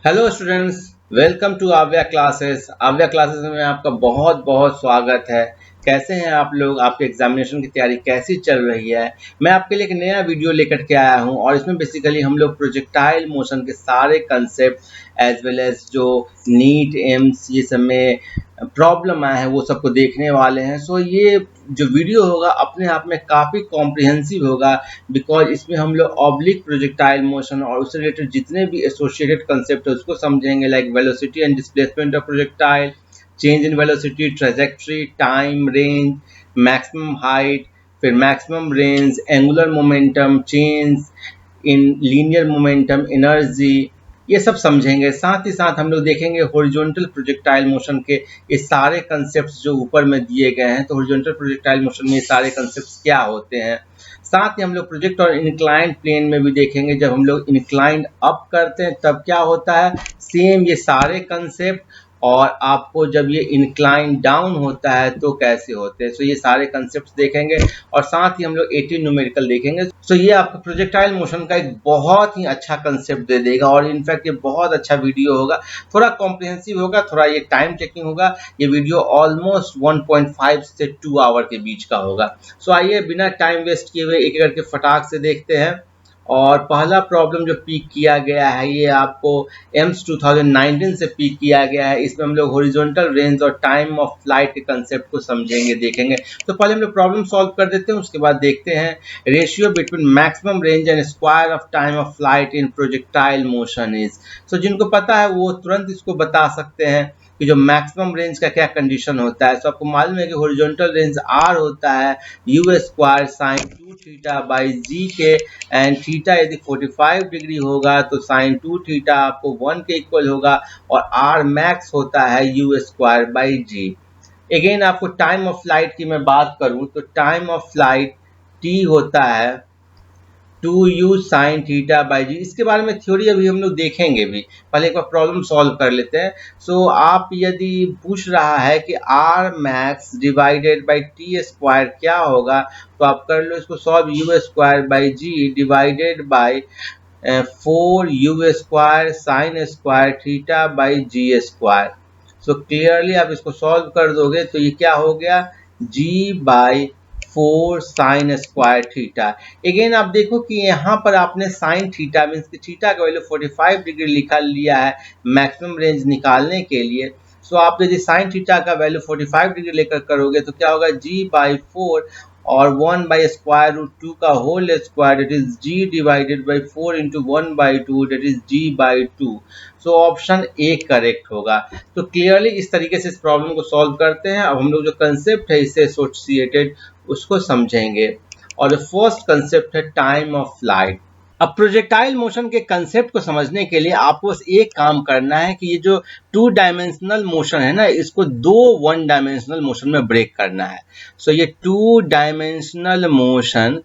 Hello students, welcome to आव्या classes. आव्या classes में आपका बहुत बहुत स्वागत है। कैसे हैं आप लोग? आपके एग्जामिनेशन की तैयारी कैसी चल रही है? मैं आपके लिए एक नया वीडियो लेकर के आया हूं और इसमें बेसिकली हम लोग प्रोजेक्टाइल मोशन के सारे कंसेप्ट एज वेल एज जो नीट एम्स ये सब में प्रॉब्लम आया है वो सबको देखने वाले हैं। सो ये जो वीडियो होगा अपने आप में काफ़ी कॉम्प्रिहेंसिव होगा, बिकॉज इसमें हम लोग ऑब्लिक प्रोजेक्टाइल मोशन और उससे रिलेटेड जितने भी एसोसिएटेड कंसेप्ट है उसको समझेंगे, like velocity and displacement of projectile, change in velocity, trajectory, time, range, maximum height, फिर maximum range, angular momentum, change in linear momentum, energy, ये सब समझेंगे। साथ ही साथ हम लोग देखेंगे हॉरिजॉन्टल प्रोजेक्टाइल मोशन के ये सारे कंसेप्ट्स जो ऊपर में दिए गए हैं। तो हॉरिजॉन्टल प्रोजेक्टाइल मोशन में ये सारे कंसेप्ट्स क्या होते हैं। साथ ही हम लोग प्रोजेक्ट और इंक्लाइंड प्लेन में भी देखेंगे, जब हम लोग इंक्लाइंड अप करते हैं तब क्या होता है, सेम ये सारे कंसेप्ट। और आपको जब ये इंक्लाइन डाउन होता है तो कैसे होते हैं, सो ये सारे कंसेप्ट्स देखेंगे। और साथ ही हम लोग 18 न्यूमेरिकल देखेंगे। सो ये आपको प्रोजेक्टाइल मोशन का एक बहुत ही अच्छा कंसेप्ट दे देगा और इनफैक्ट ये बहुत अच्छा वीडियो होगा। थोड़ा कॉम्प्रिहेंसिव होगा, थोड़ा ये टाइम टेकिंग होगा। ये वीडियो ऑलमोस्ट 1.5 से 2 आवर के बीच का होगा। सो आइए बिना टाइम वेस्ट किए हुए एक एक करके फटाक से देखते हैं। और पहला प्रॉब्लम जो पिक किया गया है ये आपको एम्स 2019 से पिक किया गया है। इसमें हम लोग हॉरिजॉन्टल रेंज और टाइम ऑफ फ्लाइट के कंसेप्ट को समझेंगे, देखेंगे। तो पहले हम लोग प्रॉब्लम सॉल्व कर देते हैं, उसके बाद देखते हैं ratio between maximum range and square of time of flight in projectile motion is. So जिनको पता है वो तुरंत इसको बता सकते हैं कि जो मैक्सिमम रेंज का क्या कंडीशन होता है। सो आपको मालूम है कि हॉरिजॉन्टल रेंज आर होता है you square sine 2 theta by g के, एंड थीटा यदि 45 डिग्री होगा तो साइन 2 थीटा आपको 1 के इक्वल होगा, और आर मैक्स होता है you square by g. Again आपको टाइम ऑफ फ्लाइट की मैं बात करूं तो टाइम ऑफ फ्लाइट टी होता है 2u साइन थीटा बाई जी। इसके बारे में थ्योरी अभी हम लोग देखेंगे भी, पहले एक बार प्रॉब्लम सॉल्व कर लेते हैं। सो आप यदि पूछ रहा है कि R max divided by t square क्या होगा, तो आप कर लो इसको solve, u square by g divided by 4u square sine square theta by ji square. So clearly आप इसको सॉल्व कर दोगे तो ये क्या हो गया, g by 4 sign square theta. Again आप देखो कि यहाँ पर आपने साइन थीटा मीन्स कि थीटा का वैल्यू 45 डिग्री लिखा लिया है मैक्सिमम रेंज निकालने के लिए। सो आप यदि साइन थीटा का वैल्यू 45 डिग्री लेकर करोगे तो क्या होगा, g बाई 4 और 1 बाई स्क्वायर रूट 2 का whole square, that is g divided by 4 into 1 by 2, that is g by 2। So option A correct होगा। तो क्लियरली इस तरीके से इस प्रॉब्लम को सॉल्व करते हैं। अब हम लोग जो कंसेप्ट है इससे एसोसिएटेड उसको समझेंगे। और फर्स्ट कंसेप्ट है टाइम ऑफ फ्लाइट। अब प्रोजेक्टाइल मोशन के कंसेप्ट को समझने के लिए आपको बस एक काम करना है कि ये जो 2 डायमेंशनल मोशन है ना, इसको 2 1 डायमेंशनल मोशन में ब्रेक करना है। सो ये 2 डायमेंशनल मोशन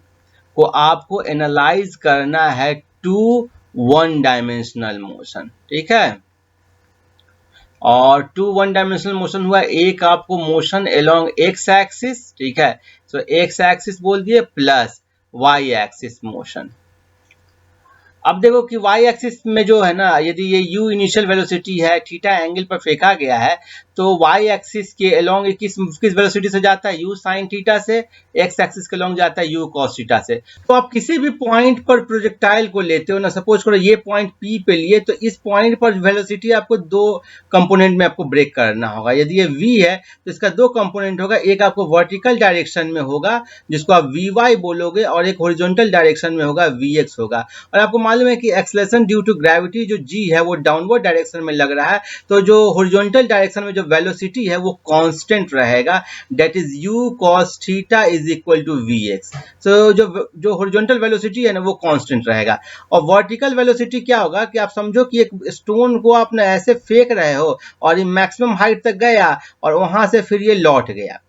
को आपको एनालाइज करना है 2 1 डायमेंशनल मोशन, ठीक है। और 2 1 डायमेंशनल मोशन हुआ, एक आपको मोशन अलोंग एक्स एक्सिस, ठीक है। सो एक्स एक्सिस बोल दिए प्लस वाई एक्सिस मोशन। अब देखो कि y एक्सिस में जो है ना, यदि ये u इनिशियल वेलोसिटी है, थीटा एंगल पर फेंका गया है, तो y एक्सिस के अलोंग किस वेलोसिटी से जाता है, u साइन थीटा से, x एक्सिस के अलोंग जाता है u cos थीटा से। तो आप किसी भी पॉइंट पर प्रोजेक्टाइल को लेते हो ना, सपोज करो ये पॉइंट P पे लिए, तो इस पॉइंट पर वेलोसिटी आपको 2 कंपोनेंट में आपको ब्रेक करना होगा। यदि ये v है तो इसका 2 कंपोनेंट होगा, एक आपको वर्टिकल डायरेक्शन में होगा जिसको आप vy बोलोगे, और एक हॉरिजॉन्टल डायरेक्शन में होगा vx होगा। और आपको मालूम है कि एक्सेलरेशन ड्यू टू ग्रेविटी जो g है वो डाउनवर्ड डायरेक्शन में लग रहा है, तो जो हॉरिजॉन्टल डायरेक्शन में जो वेलोसिटी है वो कांस्टेंट रहेगा, that is u cos theta is equal to vx। So जो हॉरिजॉन्टल वेलोसिटी है ना वो कांस्टेंट रहेगा। और वर्टिकल वेलोसिटी क्या होगा कि आप समझो कि एक स्टोन को आपने ऐसे फेंक रहे हो और ये मैक्सिमम हाइट तक गया और वहां से फिर ये लौट गया।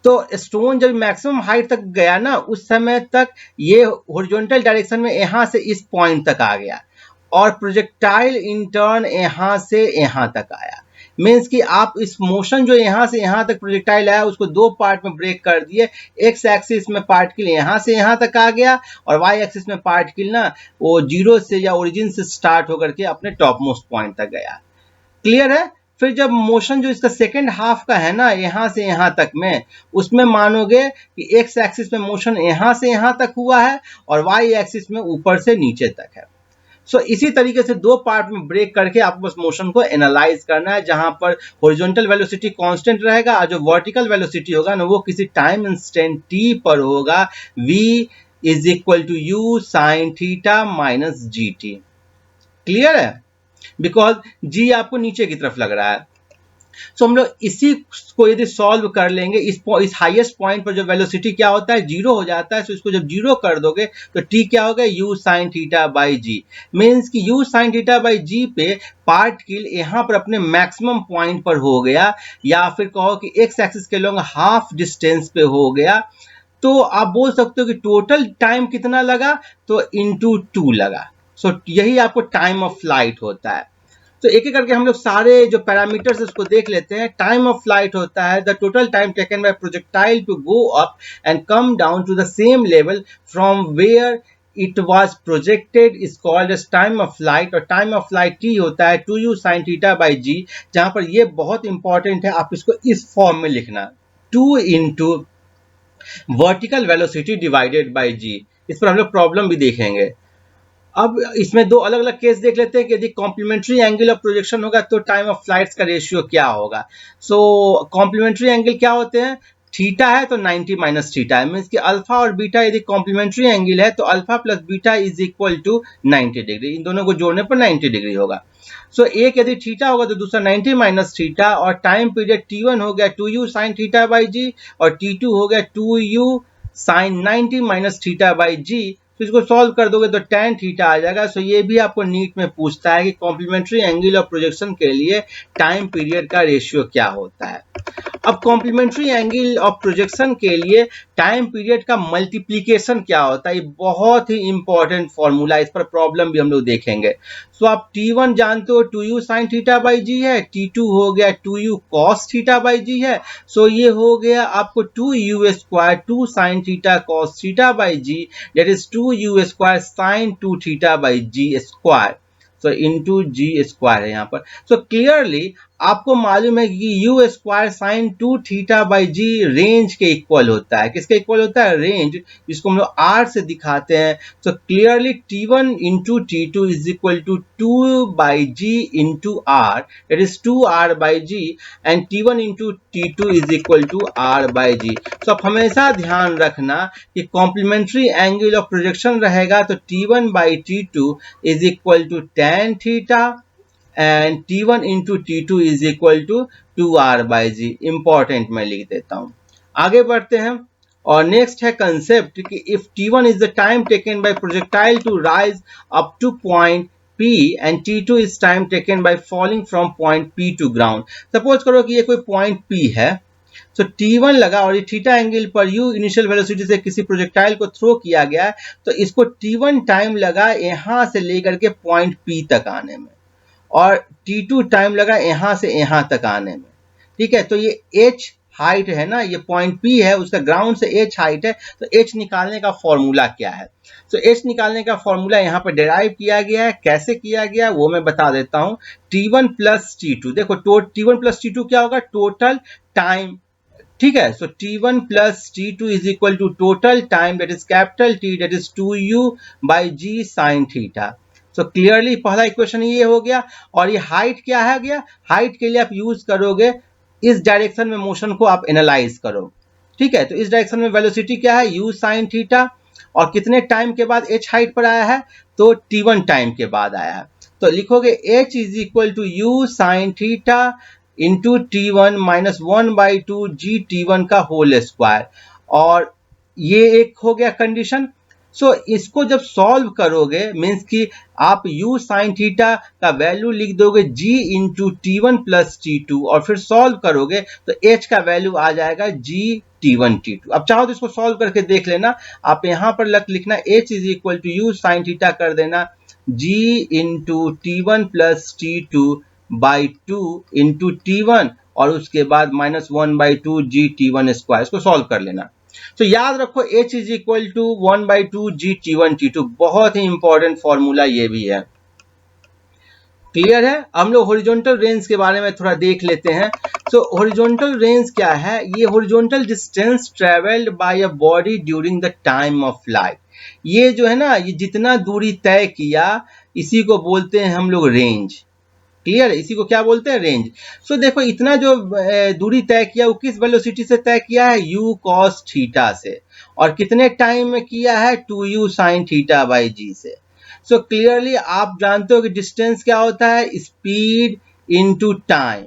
तो स्टोन जब मैक्सिमम हाइट तक गया ना, उस समय तक ये हॉरिजॉन्टल डायरेक्शन में यहां से इस पॉइंट तक आ गया, और प्रोजेक्टाइल इन टर्न यहां से यहां तक आया। मीन्स कि आप इस मोशन जो यहाँ से यहाँ तक प्रोजेक्टाइल आया उसको दो पार्ट में ब्रेक कर दिए। एक्स एक्सिस में पार्टिकल यहाँ से यहाँ तक आ गया और वाई एक्सिस में पार्टिकल ना वो जीरो से या ओरिजिन से स्टार्ट होकर के अपने टॉप मोस्ट पॉइंट तक गया। क्लियर है? फिर जब मोशन जो इसका सेकेंड हाफ का है ना यहाँ से यहाँ तक में, उसमें मानोगे कि एक्स एक्सिस में मोशन यहाँ से यहाँ तक हुआ है और वाई एक्सिस में ऊपर से नीचे तक है। सो इसी तरीके से दो पार्ट में ब्रेक करके आपको बस मोशन को एनालाइज करना है, जहां पर हॉरिजॉन्टल वेलोसिटी कांस्टेंट रहेगा और जो वर्टिकल वेलोसिटी होगा ना वो किसी टाइम इंस्टेंट टी पर होगा। v is equal to you sine theta minus g t. Clear है? बिकॉज g आपको नीचे की तरफ लग रहा है। सो हम लोग इसी को यदि सॉल्व कर लेंगे, इस हाईएस्ट पॉइंट पर जो वेलोसिटी क्या होता है, जीरो हो जाता है। सो इसको जब जीरो कर दोगे तो t क्या होगा, u sine theta by g. Means कि u sine theta by g पे पार्टिकल यहाँ पर अपने मैक्सिमम पॉइंट पर हो गया, या फिर कहो कि x एक्सिस के लॉन्ग हाफ डिस्टेंस पे हो गया। तो आप बोल सकते हो कि टोटल टाइम कितना लगा, तो इंटू 2 लगा। सो यही आपको टाइम ऑफ फ्लाइट होता है। तो एक एक करके हम लोग सारे जो पैरामीटर्स उसको देख लेते हैं। टाइम ऑफ फ्लाइट होता है the total time taken by projectile to go up and come down to the same level from where it was projected is called as time of flight. और time of flight t होता है 2u sin theta by जी, जहां पर ये बहुत important है, आप इसको इस फॉर्म में लिखना, 2 into vertical velocity divided by g. इस पर हम लोग प्रॉब्लम भी देखेंगे। अब इसमें दो अलग अलग केस देख लेते हैं कि यदि कॉम्प्लीमेंट्री एंगल ऑफ प्रोजेक्शन होगा तो टाइम ऑफ फ्लाइट्स का रेशियो क्या होगा। सो कॉम्प्लीमेंट्री एंगल क्या होते हैं, थीटा है तो 90 माइनस थीटा है। मीन्स कि अल्फा और बीटा यदि कॉम्प्लीमेंट्री एंगल है तो alpha plus beta is equal to 90 degree. इन दोनों को जोड़ने पर 90 डिग्री होगा। सो एक यदि थीटा होगा तो दूसरा 90 माइनस थीटा, और टाइम पीरियड t1 हो गया 2u sine theta by g और t2 हो गया 2u sine 90 minus theta by g. तो इसको सॉल्व कर दोगे तो tan थीटा आ जाएगा। सो ये भी आपको नीट में पूछता है कि कॉम्प्लीमेंट्री एंगल ऑफ प्रोजेक्शन के लिए टाइम पीरियड का रेशियो क्या होता है। अब कॉम्प्लीमेंट्री एंगल ऑफ प्रोजेक्शन के लिए टाइम पीरियड का मल्टीप्लीकेशन क्या होता है, ये बहुत ही इंपॉर्टेंट फॉर्मूला। इस पर प्रॉब्लम भी हम लोग देखेंगे। सो आप t1 जानते हो 2u sine theta by g है, t2 हो गया 2u cos theta by g है। सो ये हो गया आपको 2u square 2 sine theta cos theta by ji, that is 2u square sine 2 theta by ji square. So into g square है यहाँ पर। सो क्लियरली आपको मालूम है कि u square sine 2 theta by g range के इक्वल होता है। किसके इक्वल होता है, रेंज, जिसको हम लोग आर से दिखाते हैं। So clearly t1 into t2 is equal to 2 by g into R, that is 2r by ji, and t1 into t2 is equal to r by ji. So आप हमेशा ध्यान रखना कि कॉम्प्लीमेंट्री एंगल ऑफ प्रोजेक्शन रहेगा तो t1 by t2 is equal to tan theta and t1 into t2 is equal to 2r by g. Important मैं लिख देता हूं। आगे बढ़ते हैं और नेक्स्ट है कंसेप्ट कि if t1 is the time taken by projectile to rise up to point P and t2 is time taken by falling from point P to ground। Suppose करो कि ये कोई पॉइंट P है। तो t1 लगा और ये थीटा एंगल पर u इनिशियल वेलोसिटी से किसी प्रोजेक्टाइल को थ्रो किया गया, तो इसको t1 टाइम लगा यहां से लेकर के पॉइंट P तक आने में, और t2 टाइम लगा यहां से यहां तक आने में। ठीक है, तो ये h हाइट है ना, ये पॉइंट P है, उसका ग्राउंड से h हाइट है। तो h निकालने का फॉर्मूला क्या है, तो h निकालने का फॉर्मूला यहाँ पर डिराइव किया गया है। कैसे किया गया वो मैं बता देता हूँ। t1 प्लस t2, देखो t1 प्लस t2 क्या होगा, टोटल टाइम। ठीक है, so t1 plus t2 is equal to total time, that is capital T, that is 2u by ji sine theta. So clearly पहला इक्वेशन ये हो गया। और ये हाइट क्या है गया, हाइट के लिए आप यूज करोगे इस डायरेक्शन में मोशन को आप एनालाइज करो। ठीक है, तो इस डायरेक्शन में वेलोसिटी क्या है, u साइन थीटा, और कितने टाइम के बाद h हाइट पर आया है, तो t1 टाइम के बाद आया है। तो लिखोगे h is equal to u sine theta into t1 minus 1 by 2 g t1 का होल स्क्वायर, और ये एक हो गया कंडीशन। सो इसको जब सॉल्व करोगे मीन्स कि आप u साइन थीटा का वैल्यू लिख दोगे g into t1 plus t2, और फिर सॉल्व करोगे तो h का वैल्यू आ जाएगा g t1 t2। अब चाहो तो इसको सॉल्व करके देख लेना। आप यहां पर लिखना h is equal to u sine theta कर देना g into t1 plus t2 by two into T1 और उसके बाद -1/2 g T1 स्क्वायर, इसको सॉल्व कर लेना। तो याद रखो h is equal to 1/2 g T1 T2, बहुत ही इंपॉर्टेंट फॉर्मूला ये भी है। क्लियर है? हम लोग हॉरिजॉन्टल रेंज के बारे में थोड़ा देख लेते हैं। सो हॉरिजॉन्टल रेंज क्या है? ये horizontal distance travelled by a body during the time of light. ये जो है ना, ये जितना दूरी तय किया, इसी को बोलते हैं हम लोग रेंज। क्लियर है? इसी को क्या बोलते हैं? रेंज। सो देखो, इतना जो दूरी तय किया वो किस वेलोसिटी से तय किया है? u cos थीटा से। और कितने टाइम में किया है? 2u sin थीटा बाई जी से। सो क्लियरली आप जानते हो कि डिस्टेंस क्या होता है? Speed into time.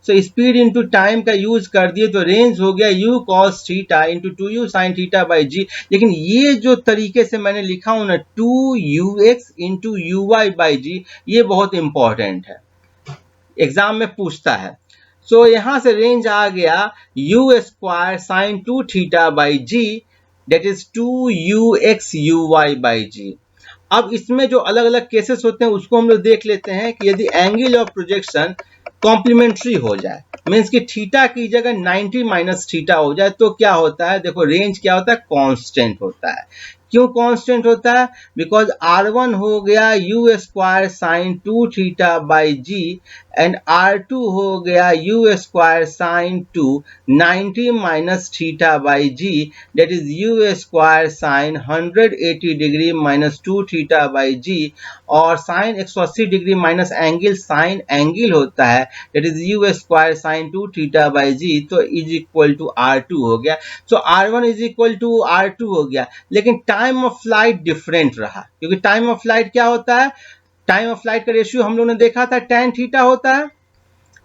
So speed into time का यूज कर दिए तो रेंज हो गया u cos theta into 2u sin theta by g. लेकिन ये जो तरीके से मैंने लिखा हूं ना, 2ux into u y by g, ये बहुत इंपॉर्टेंट है, एग्जाम में पूछता है। सो यहां से रेंज आ गया u square sine 2 theta by g, that is 2ux u y by g. अब इसमें जो अलग अलग केसेस होते हैं उसको हम लोग देख लेते हैं कि यदि एंगल ऑफ प्रोजेक्शन कॉम्प्लीमेंट्री हो जाए, मीन्स कि थीटा की जगह 90 माइनस थीटा हो जाए, तो क्या होता है? देखो, रेंज क्या होता है? कांस्टेंट होता है। क्यों कांस्टेंट होता है? बिकॉज R1 हो गया u square sine 2 theta by ji and R2 हो गया u square sine 2 90 minus theta by g, that is u square sine 180 degree minus 2 theta by g, और sine 180 degree minus angle sine angle होता है, that is u square sine 2 theta by g, तो is equal to R2 हो गया। सो R1 is equal to R2 हो गया, लेकिन time of flight different रहा, क्योंकि टाइम ऑफ फ्लाइट क्या होता है? टाइम ऑफ फ्लाइट का रेशियो हम लोगों ने देखा था tan थीटा होता है।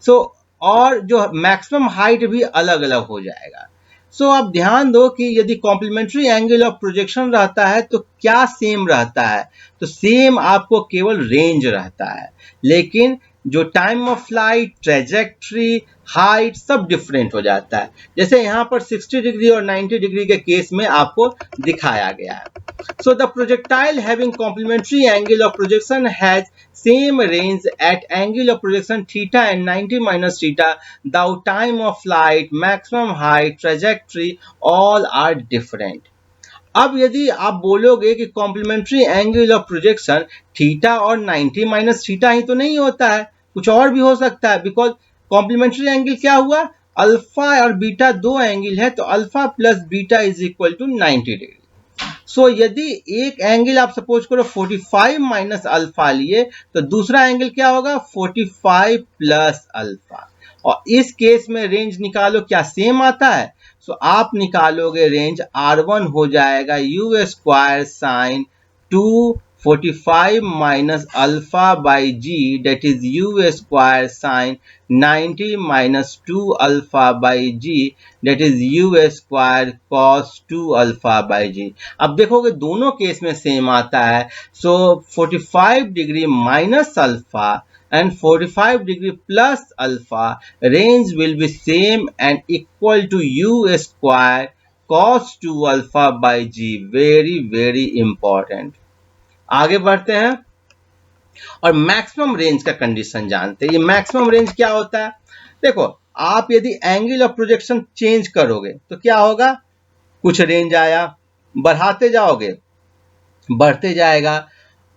सो और जो मैक्सिमम हाइट भी अलग अलग हो जाएगा। सो आप ध्यान दो कि यदि कॉम्प्लीमेंट्री एंगल ऑफ प्रोजेक्शन रहता है तो क्या सेम रहता है? तो सेम आपको केवल रेंज रहता है, लेकिन जो time of flight, trajectory, height सब डिफरेंट हो जाता है, जैसे यहाँ पर 60 डिग्री और 90 डिग्री के केस में आपको दिखाया गया है। So the projectile having complementary angle of projection has same range at angle of projection theta and 90 minus theta. The time of flight, maximum height, trajectory all are different. अब यदि आप बोलोगे कि complementary angle of projection theta और 90 minus theta ही तो नहीं होता है, कुछ और भी हो सकता है, बिकॉज कॉम्प्लीमेंट्री एंगल क्या हुआ? अल्फा और बीटा दो एंगल है, तो alpha plus beta is equal to 90 degree. So यदि एक एंगल आप सपोज करो 45 माइनस अल्फा लिए, तो दूसरा एंगल क्या होगा? 45 प्लस अल्फा। और इस केस में रेंज निकालो, क्या सेम आता है? सो आप निकालोगे रेंज, R1 हो जाएगा u square sine 245 minus alpha by g, that is u square sine 90 minus 2 alpha by g, that is u square cos 2 alpha by g. अब देखोगे दोनों केस में सेम आता है। So 45 degree minus alpha and 45 degree plus alpha, range will be same and equal to u square cos 2 alpha by g. very important। आगे बढ़ते हैं और मैक्सिमम रेंज का कंडीशन जानते हैं। ये मैक्सिमम रेंज क्या होता है? देखो, आप यदि एंगल ऑफ प्रोजेक्शन चेंज करोगे तो क्या होगा? कुछ रेंज आया, बढ़ाते जाओगे, बढ़ते जाएगा,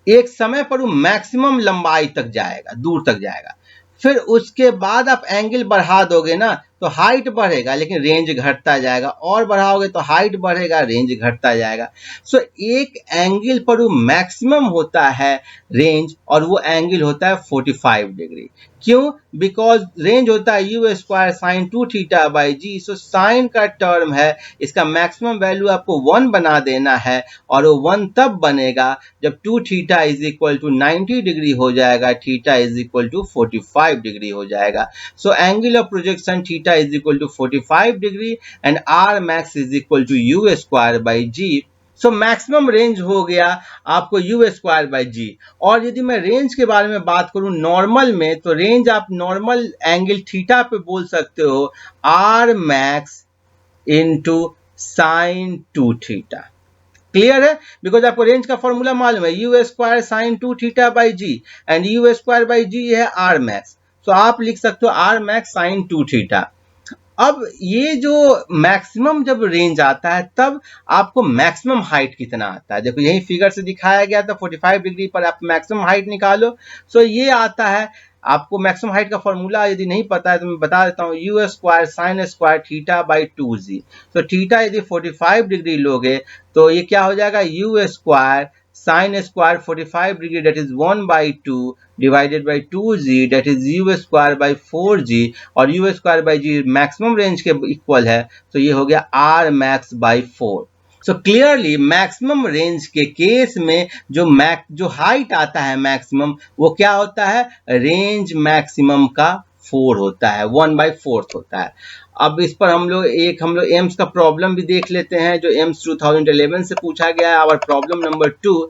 एक समय पर वो मैक्सिमम लंबाई तक जाएगा, दूर तक जाएगा। फिर उसके बाद आप एंगल बढ़ा दोगे ना, तो हाइट बढ़ेगा लेकिन रेंज घटता जाएगा, और बढ़ाओगे तो हाइट बढ़ेगा, रेंज घटता जाएगा। सो एक एंगल पर वो मैक्सिमम होता है रेंज, और वो एंगल होता है 45 डिग्री। क्यों? बिकॉज रेंज होता है u square sine 2 theta by ji. So sine का टर्म है, इसका मैक्सिमम वैल्यू आपको 1 बना देना है, और वो 1 तब बनेगा जब 2 theta is equal to 90 degree हो जाएगा, theta is equal to 45 degree हो जाएगा। So angle of projection theta is equal to 45 degree and R max is equal to u square by ji. So maximum range हो गया आपको u square by g. और यदि मैं range के बारे में बात करूं नॉर्मल में, तो रेंज आप नॉर्मल एंगल थीटा पे बोल सकते हो R max into sine 2 theta. Clear है? बिकॉज आपको रेंज का फॉर्मूला मालूम है, u square sine 2 theta by ji, and u square by g है आर मैक्स। सो आप लिख सकते हो आर मैक्स साइन 2 थीटा। अब ये जो मैक्सिमम जब रेंज आता है तब आपको मैक्सिमम हाइट कितना आता है, देखो यही फिगर से दिखाया गया था 45 डिग्री पर आप मैक्सिमम हाइट निकालो। सो ये आता है आपको मैक्सिमम हाइट का फॉर्मूला यदि नहीं पता है तो मैं बता देता हूँ, you square sine square theta by 2g। तो थीटा यदि 45 डिग्री लोगे तो ये क्या हो जाएगा, u square sine square 45 degree that is 1/2 divided by 2g that is u square by 4g, और u square by g maximum range के इक्वल है, तो ये हो गया R max by 4। So clearly maximum range के केस में जो हाइट आता है मैक्सिमम, वो क्या होता है, रेंज मैक्सिमम का 4 होता है, 1/4 होता है। अब इस पर हम लोग एम्स का प्रॉब्लम भी देख लेते हैं जो एम्स 2011 से पूछा गया है। और problem number 2,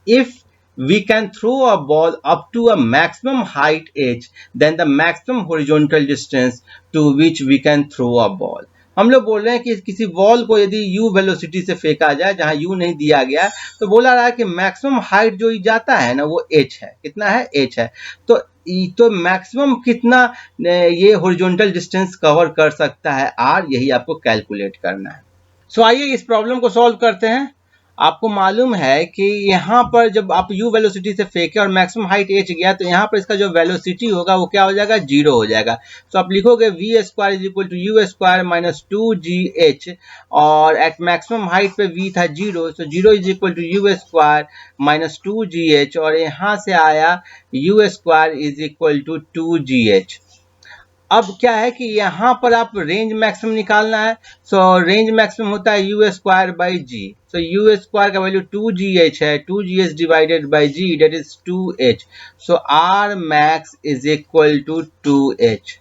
if we can throw a ball up to a maximum height h, then the maximum horizontal distance to which we can throw a ball। हम लोग बोल रहे हैं कि किसी बॉल को यदि u वेलोसिटी से फेंका जाए जहां u नहीं दिया गया, तो बोला रहा है कि मैक्सिमम हाइट जो जाता है ना वो h है, कितना है, h है। तो मैक्सिमम कितना ये हॉरिजॉन्टल डिस्टेंस कवर कर सकता है r, यही आपको कैलकुलेट करना है। सो आइए इस प्रॉब्लम को सॉल्व करते हैं। आपको मालूम है कि यहाँ पर जब आप u वेलोसिटी से फेंके और मैक्सिमम हाइट h गया, तो यहाँ पर इसका जो वेलोसिटी होगा वो क्या हो जाएगा, 0 हो जाएगा। तो आप लिखोगे v square is equal to you square minus 2gh, और एट मैक्सिमम हाइट पे v था 0, तो 0 is equal to you square minus 2gh, और यहाँ से आया U square is equal to 2gh। अब क्या है कि यहाँ पर आप रेंज मैक्सिमम निकालना है। सो रेंज मैक्सिमम होता है you square by ji. So you square का वैल्यू 2gh है, 2gh divided by ji that is 2h। So R max is equal to 2h।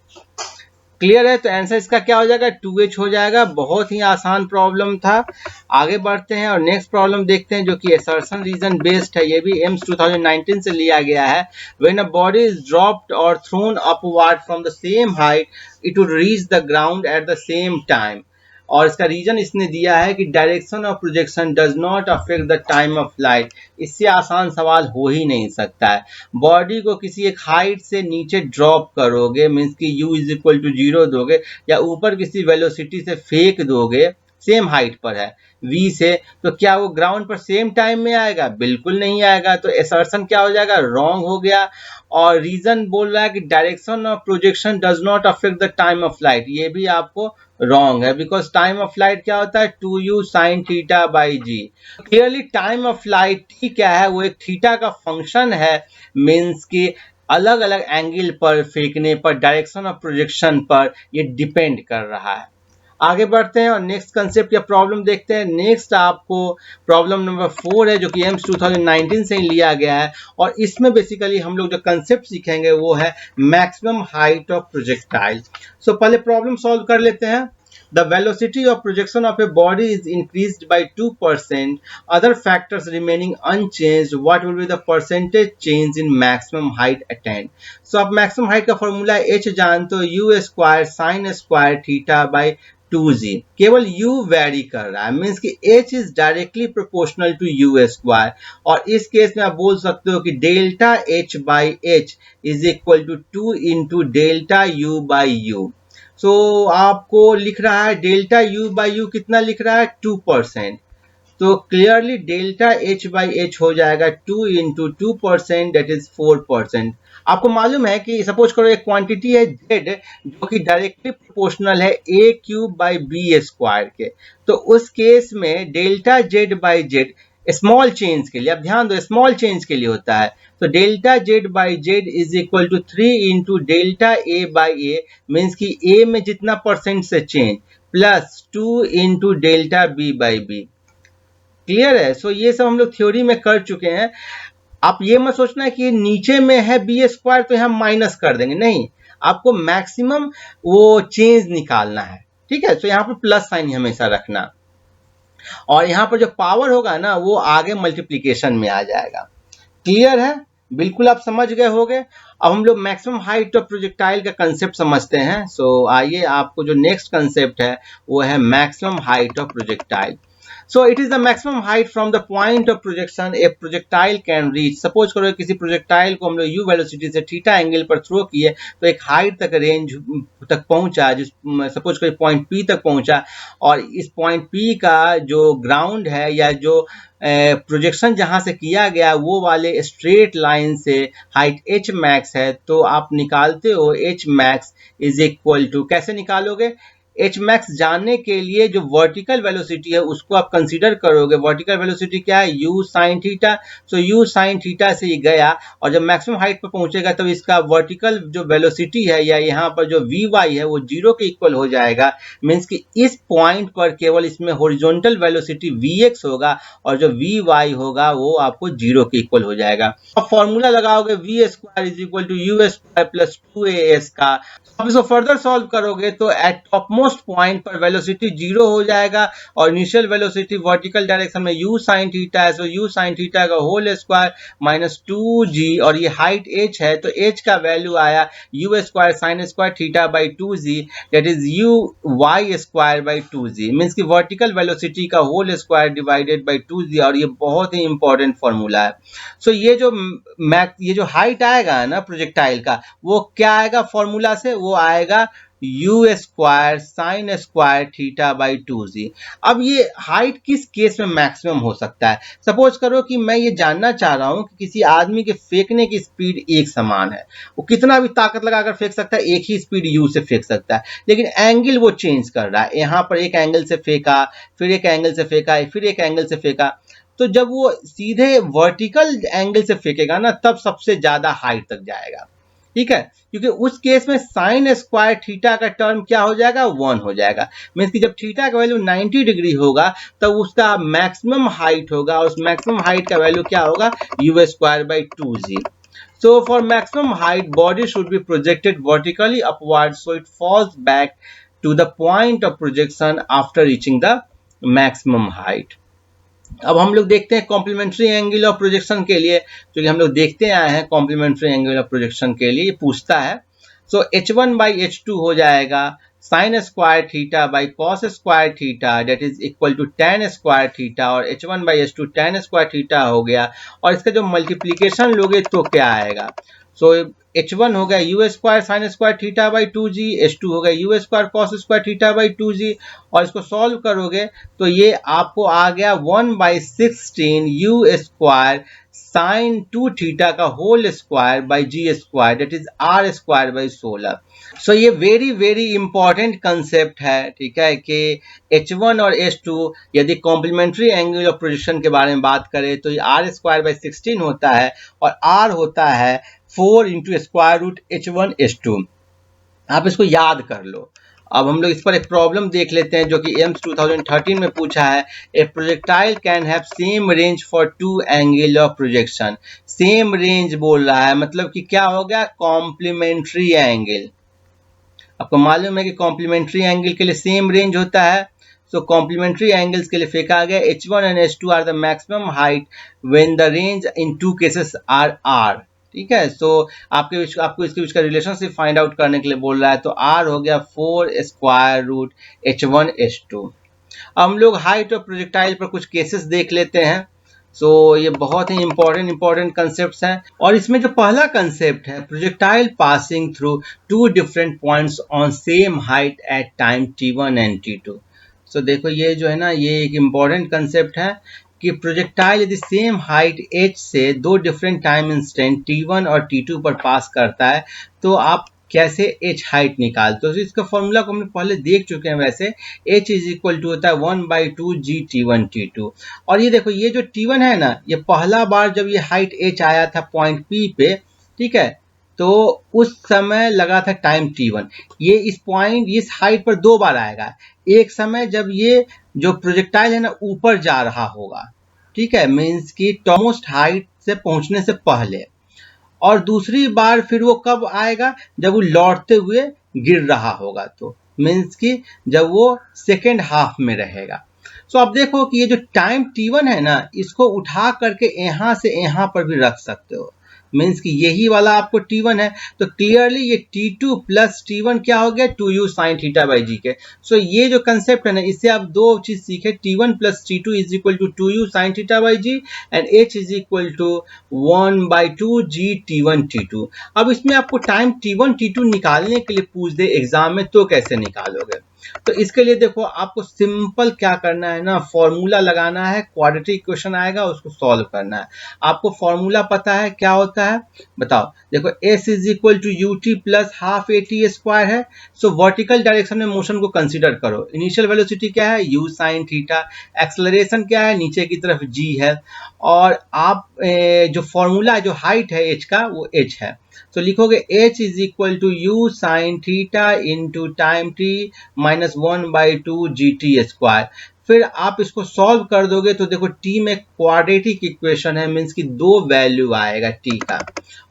Clear है, तो आंसर इसका क्या हो जाएगा, 2h हो जाएगा। बहुत ही आसान प्रॉब्लम था। आगे बढ़ते हैं और नेक्स्ट प्रॉब्लम देखते हैं जो कि असर्शन रीजन बेस्ड है। ये भी एम्स 2019 से लिया गया है। When a body is dropped और thrown upward from the same height, it would reach the ground at the same time. और इसका रीजन इसने दिया है कि direction of projection does not affect the time of flight. इससे आसान सवाल हो ही नहीं सकता है। बॉडी को किसी एक हाइट से नीचे ड्रॉप करोगे, मीन्स कि u इज इक्वल टू 0 दोगे, या ऊपर किसी वेलोसिटी से फेंक दोगे, सेम हाइट पर है v से, तो क्या वो ग्राउंड पर सेम टाइम में आएगा, बिल्कुल नहीं आएगा। तो असर्शन क्या हो जाएगा, रॉन्ग हो गया। और रीजन बोल रहा है कि direction of projection does not affect the time of light, ये भी आपको रॉन्ग है, बिकॉज टाइम ऑफ लाइट क्या होता है, 2u sin theta by g. Clearly time of flight ही क्या है, वो एक थीटा का फंक्शन है, मीन्स कि अलग अलग एंगल पर फेंकने पर, डायरेक्शन ऑफ प्रोजेक्शन पर ये डिपेंड कर रहा है। आगे बढ़ते हैं और नेक्स्ट कंसेप्ट या प्रॉब्लम देखते हैं। नेक्स्ट आपको प्रॉब्लम नंबर 4 है जो कि एम्स 2019 से ही लिया गया है, और इसमें बेसिकली हम लोग जो कंसेप्ट सीखेंगे वो है मैक्सिमम हाइट ऑफ प्रोजेक्टाइल। सो पहले प्रॉब्लम सॉल्व कर लेते हैं। The velocity of projection of a body is increased by 2%. Other factors remaining unchanged. What will be the percentage change in maximum height attained? So अब maximum height का formula h जानते हो, u square sine square theta by 2g। केवल u very कर रहा है, means कि h is directly proportional to u square. और इस केस में आप बोल सकते हो कि delta h by h is equal to 2 into delta u by u। So आपको लिख रहा है डेल्टा u बाई u कितना लिख रहा है, 2%। तो clearly delta h by h हो जाएगा 2 इंटू 2% दैट इज 4%। आपको मालूम है कि सपोज करो एक क्वांटिटी है z जो कि डायरेक्टली प्रोपोर्शनल है a cube by b square के, तो उस केस में delta z by z small change के लिए, अब ध्यान दो स्मॉल चेंज के लिए होता है, तो delta z by z is equal to 3 into delta a by a, means कि a में जितना परसेंट से change, plus 2 into delta b by b। Clear है, सो ये सब हम लोग थ्योरी में कर चुके हैं। आप ये मत सोचना कि नीचे में है बी स्क्वायर तो यहाँ माइनस कर देंगे, नहीं, आपको मैक्सिमम वो चेंज निकालना है, ठीक है। तो यहाँ पर प्लस साइन हमेशा रखना, और यहाँ पर जो पावर होगा ना वो आगे मल्टीप्लीकेशन में आ जाएगा। क्लियर है, बिल्कुल आप समझ गए होंगे। अब हम लोग मैक्सिमम हाइट ऑफ प्रोजेक्टाइल का कंसेप्ट समझते हैं। सो आइए, आपको जो नेक्स्ट कंसेप्ट है वो है maximum height of projectile. So it is the maximum height from the point of projection A projectile can reach. Suppose करो किसी प्रोजेक्टाइल को हम लोग यू वेलोसिटी से थीटा एंगल पर थ्रो किए तो एक हाइट तक रेंज तक पहुंचा, जिस सपोज करो पॉइंट पी तक पहुंचा, और इस पॉइंट पी का जो ग्राउंड है या जो प्रोजेक्शन जहां से किया गया वो वाले स्ट्रेट लाइन से हाइट एच मैक्स है, तो आप निकालते हो H max is equal to, कैसे निकालोगे? एच मैक्स जानने के लिए जो वर्टिकल वेलोसिटी है उसको आप कंसीडर करोगे। वर्टिकल वेलोसिटी क्या है? You sine theta. So you sine theta से ये गया और जब मैक्सिमम हाइट पर पहुंचेगा तब इसका वर्टिकल जो वेलोसिटी है या यहाँ पर जो वी वाई है वो जीरो के इक्वल हो जाएगा। मीन्स कि इस पॉइंट पर केवल इसमें हॉरिजॉन्टल वेलोसिटी वी एक्स होगा और जो वी वाई होगा वो आपको जीरो के इक्वल हो जाएगा। अब फॉर्मूला लगाओगे V square is equal to you square plus 2as का। अब इसको फर्दर सॉल्व करोगे तो एट टॉप मोस्ट पॉइंट पर वेलोसिटी जीरो हो जाएगा और इनिशियल वेलोसिटी वर्टिकल डायरेक्शन में u sin थीटा है, सो u sin थीटा का होल स्क्वायर माइनस 2g, और ये हाइट h है तो h का वैल्यू आया u square sine square theta by 2g, that is u y square by 2g, means की वर्टिकल वेलोसिटी का whole square divided by 2g, और ये बहुत ही इंपॉर्टेंट फॉर्मूला है। सो ये जो हाइट आएगा ना प्रोजेक्टाइल का वो क्या आएगा फॉर्मूला से? वो आएगा you square sine square theta by 2g। अब ये हाइट किस केस में मैक्सिमम हो सकता है? सपोज करो कि मैं ये जानना चाह रहा हूं कि किसी आदमी के फेंकने की स्पीड एक समान है, वो कितना भी ताकत लगाकर फेंक सकता है, एक ही स्पीड यू से फेंक सकता है, लेकिन एंगल वो चेंज कर रहा है। यहाँ पर एक एंगल से फेंका, फिर एक एंगल से फेंका, फिर एक एंगल से फेंका, तो जब वो सीधे वर्टिकल एंगल से फेंकेगा ना तब सबसे ज्यादा हाइट तक जाएगा, ठीक है, क्योंकि उस केस में साइन स्क्वायर थीटा का टर्म क्या हो जाएगा? 1 हो जाएगा। मीन्स कि जब थीटा का वैल्यू 90 डिग्री होगा तब उसका मैक्सिमम हाइट होगा, और उस मैक्सिमम हाइट का वैल्यू क्या होगा? You square by 2g। So for maximum height, body should be projected vertically upward so it falls back to the point of projection after reaching the maximum height. अब हम लोग देखते हैं complementary angle of projection के लिए, जो कि हम लोग देखते आए हैं कॉम्प्लीमेंट्री एंगल ऑफ प्रोजेक्शन के लिए पूछता है। सो h1 बाई h2 हो जाएगा sine square theta by cos square theta, that is equal to tan square theta, और h1 by h2 tan square theta हो गया, और इसका जो मल्टीप्लीकेशन लोगे तो क्या आएगा? सो h1 हो गया U square sine square theta by 2g, h2 हो गया U square cos square theta by 2g, और इसको सॉल्व करोगे तो ये आपको आ गया 1/16 यू स्क्वायर साइन 2 थीटा का whole square by ji square, that is R square by 16। So ये वेरी वेरी इंपॉर्टेंट कंसेप्ट है, ठीक है, कि h1 और h2 यदि कॉम्प्लीमेंट्री एंगल ऑफ प्रोजेक्शन के बारे में बात करें तो ये आर स्क्वायर बाई 16 होता है और आर होता है 4 into square root h1 h2। आप इसको याद कर लो। अब हम लोग इस पर एक प्रॉब्लम देख लेते हैं जो कि एम्स 2013 में पूछा है। A projectile can have same range for 2 angle of projection. Same range बोल रहा है, मतलब कि क्या हो गया? Complementary angle. आपको मालूम है कि कॉम्प्लीमेंट्री एंगल के लिए सेम रेंज होता है। सो कॉम्प्लीमेंट्री एंगल्स के लिए फेंका गया h1 and h2 are the maximum height when the range in 2 cases are r, ठीक है। सो आपको इसके बीच का रिलेशनशिप फाइंड आउट करने के लिए बोल रहा है, तो r हो गया 4 स्क्वायर रूट h1 h2। हम लोग हाइट ऑफ प्रोजेक्टाइल पर कुछ केसेस देख लेते हैं। सो ये बहुत ही इंपॉर्टेंट कंसेप्ट हैं, और इसमें जो पहला कंसेप्ट है projectile passing through 2 different points on same height at time t1 and t2। So देखो ये जो है ना, ये एक इम्पॉर्टेंट कंसेप्ट है कि प्रोजेक्टाइल यदि सेम हाइट h से 2 डिफरेंट टाइम इंस्टेंट t1 और t2 पर पास करता है तो आप कैसे h हाइट निकालते हो। तो इसका फॉर्मूला को हमने पहले देख चुके हैं। वैसे h इज इक्वल टू होता है 1/2 g t1 t2। और ये देखो, ये जो t1 है ना, ये पहला बार जब ये हाइट h आया था पॉइंट p पे, ठीक है, तो उस समय लगा था टाइम t1। ये इस हाइट पर 2 बार आएगा। एक समय जब ये जो प्रोजेक्टाइल है ना ऊपर जा रहा होगा, ठीक है, मीन्स की टॉपमोस्ट हाइट से पहुंचने से पहले, और दूसरी बार फिर वो कब आएगा? जब वो लौटते हुए गिर रहा होगा, तो मीन्स की जब वो सेकेंड हाफ में रहेगा। सो आप देखो कि ये जो टाइम t1 है ना, इसको उठा करके यहाँ से यहाँ पर भी रख सकते हो। मीन्स कि यही वाला आपको T1 है, तो क्लियरली ये T2 प्लस T1 क्या हो गया 2u sine theta by g के। सो ये जो कंसेप्ट है ना, इससे आप दो चीज सीखे, T1 plus T2 is equal to 2u sine theta by ji and h is equal to 1/2 g T1 T2। अब इसमें आपको टाइम T1 T2 निकालने के लिए पूछ दे एग्जाम में, तो कैसे निकालोगे? तो इसके लिए देखो आपको सिंपल क्या करना है ना, फॉर्मूला लगाना है, क्वाड्रेटिक इक्वेशन आएगा उसको सॉल्व करना है। आपको फॉर्मूला पता है क्या होता है, बताओ। देखो s is equal to U T plus half A T square है। सो वर्टिकल डायरेक्शन में मोशन को कंसीडर करो। इनिशियल वेलोसिटी क्या है u साइन थीटा, एक्सेलरेशन क्या है नीचे की तरफ g है, और आप जो फॉर्मूला है, जो हाइट है h का, वो h है। तो लिखोगे h is equal to you sine theta into time t minus 1/2 G T square. फिर आप इसको सॉल्व कर दोगे तो देखो t में क्वाड्रेटिक इक्वेशन है, मीन्स की दो वैल्यू आएगा t का,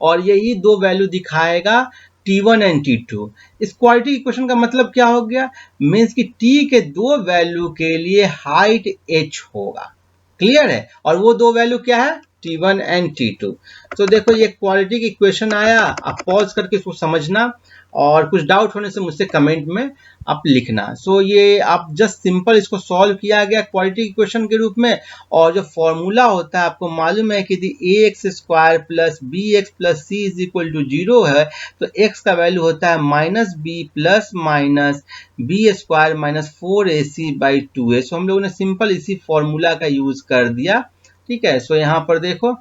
और यही दो वैल्यू दिखाएगा T1 एंड T2। इस क्वाड्रेटिक इक्वेशन का मतलब क्या हो गया, मीन्स की t के दो वैल्यू के लिए हाइट h होगा। क्लियर है? और वो दो वैल्यू क्या है, T1 एंड T2। तो देखो ये क्वाड्रेटिक इक्वेशन आया, आप पॉज करके इसको समझना, और कुछ डाउट होने से मुझसे कमेंट में आप लिखना। सो ये आप जस्ट सिंपल इसको सॉल्व किया गया क्वाड्रेटिक इक्वेशन के रूप में, और जो फॉर्मूला होता है आपको मालूम है कि यदि ax square plus bx plus c is equal to 0 है, तो x का वैल्यू होता है minus b plus minus B square minus 4ac/2a। So हम लोगों ने सिंपल इसी फॉर्मूला का यूज कर दिया। ठीक है, सो यहाँ पर देखो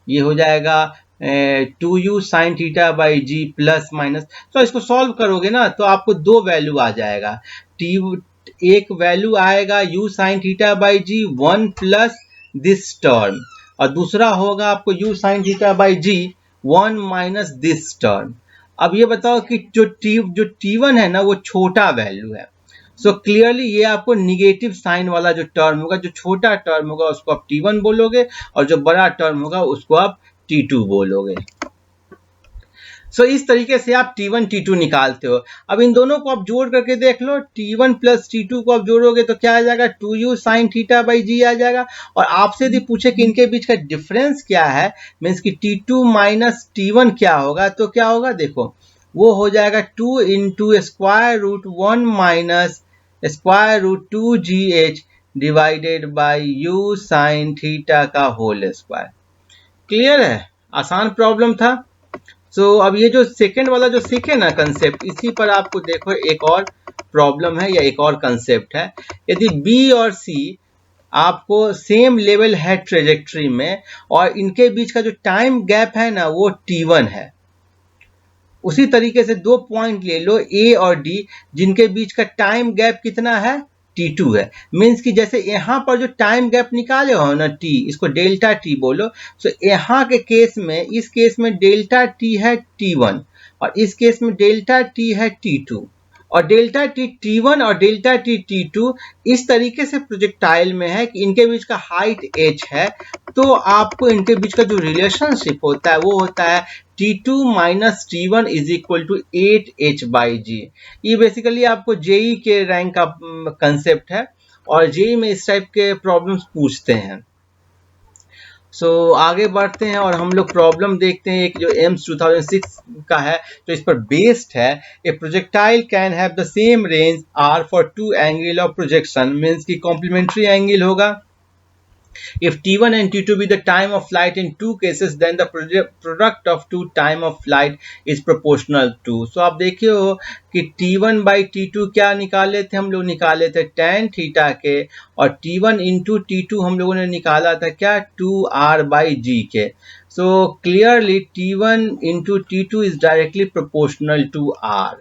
ये हो जाएगा 2u sine theta by G plus minus. तो इसको सॉल्व करोगे ना तो आपको दो वैल्यू आ जाएगा। एक वैल्यू आएगा u sine theta by G 1 plus this term, और दूसरा होगा आपको u sine theta by G 1 minus this term. अब ये बताओ कि जो T1 है ना वो छोटा वैल्यू है। सो क्लियरली ये आपको निगेटिव साइन वाला जो टर्म होगा, जो छोटा टर्म होगा उसको आप T1 बोलोगे, और जो बड़ा टर्म होगा उसको आप T2 बोलोगे। सो इस तरीके से आप T1 T2 निकालते हो। अब इन दोनों को आप जोड़ करके देख लो, T1 प्लस T2 को आप जोड़ोगे तो क्या आ जाएगा, 2u साइन थीटा बाई जी आ जाएगा। और आपसे यदि पूछे कि इनके बीच का डिफरेंस क्या है, मीन्स कि T2 माइनस T1 क्या होगा, तो क्या होगा, देखो वो हो जाएगा 2 into square root 1 minus square root 2gh divided by u sine theta का होल स्क्वायर। क्लियर है? आसान प्रॉब्लम था। सो अब ये जो सेकंड वाला जो सीखे ना कंसेप्ट, इसी पर आपको देखो एक और प्रॉब्लम है या एक और कंसेप्ट है। यदि B और C आपको सेम लेवल है ट्रेजेक्ट्री में, और इनके बीच का जो टाइम गैप है ना वो T1 है, उसी तरीके से दो पॉइंट ले लो A और D, जिनके बीच का टाइम गैप कितना है, T2 है। मीन्स कि जैसे यहाँ पर जो टाइम गैप निकाले हो ना T, इसको डेल्टा T बोलो। सो यहाँ के केस में, इस केस में डेल्टा T है T1, और इस केस में डेल्टा T है T2, और डेल्टा T T1 और डेल्टा T T2 इस तरीके से प्रोजेक्टाइल में है कि इनके बीच का हाइट h है। तो आपको इनके बीच का जो रिलेशनशिप होता है वो होता है T2 minus T1 is equal to 8h by g. ये बेसिकली आपको जेई के रैंक का कंसेप्ट है, और जेई में इस टाइप के प्रॉब्लम्स पूछते हैं। सो आगे बढ़ते हैं और हम लोग प्रॉब्लम देखते हैं, एक जो एम्स 2006 का है जो इस पर बेस्ड है। A projectile can have the same range R for two angle of projection, means की कॉम्प्लीमेंट्री एंगल होगा। If T1 and T2 be the time of flight in two cases, then the product of two time of flight is proportional to। So आप देखिए हो कि T1 by T2 क्या निकाले थे, हम लोग निकाले थे tan थीटा के, और T1 into T2 हम लोगों ने निकाला था क्या, 2r by g के। So clearly T1 into T2 is directly proportional to r।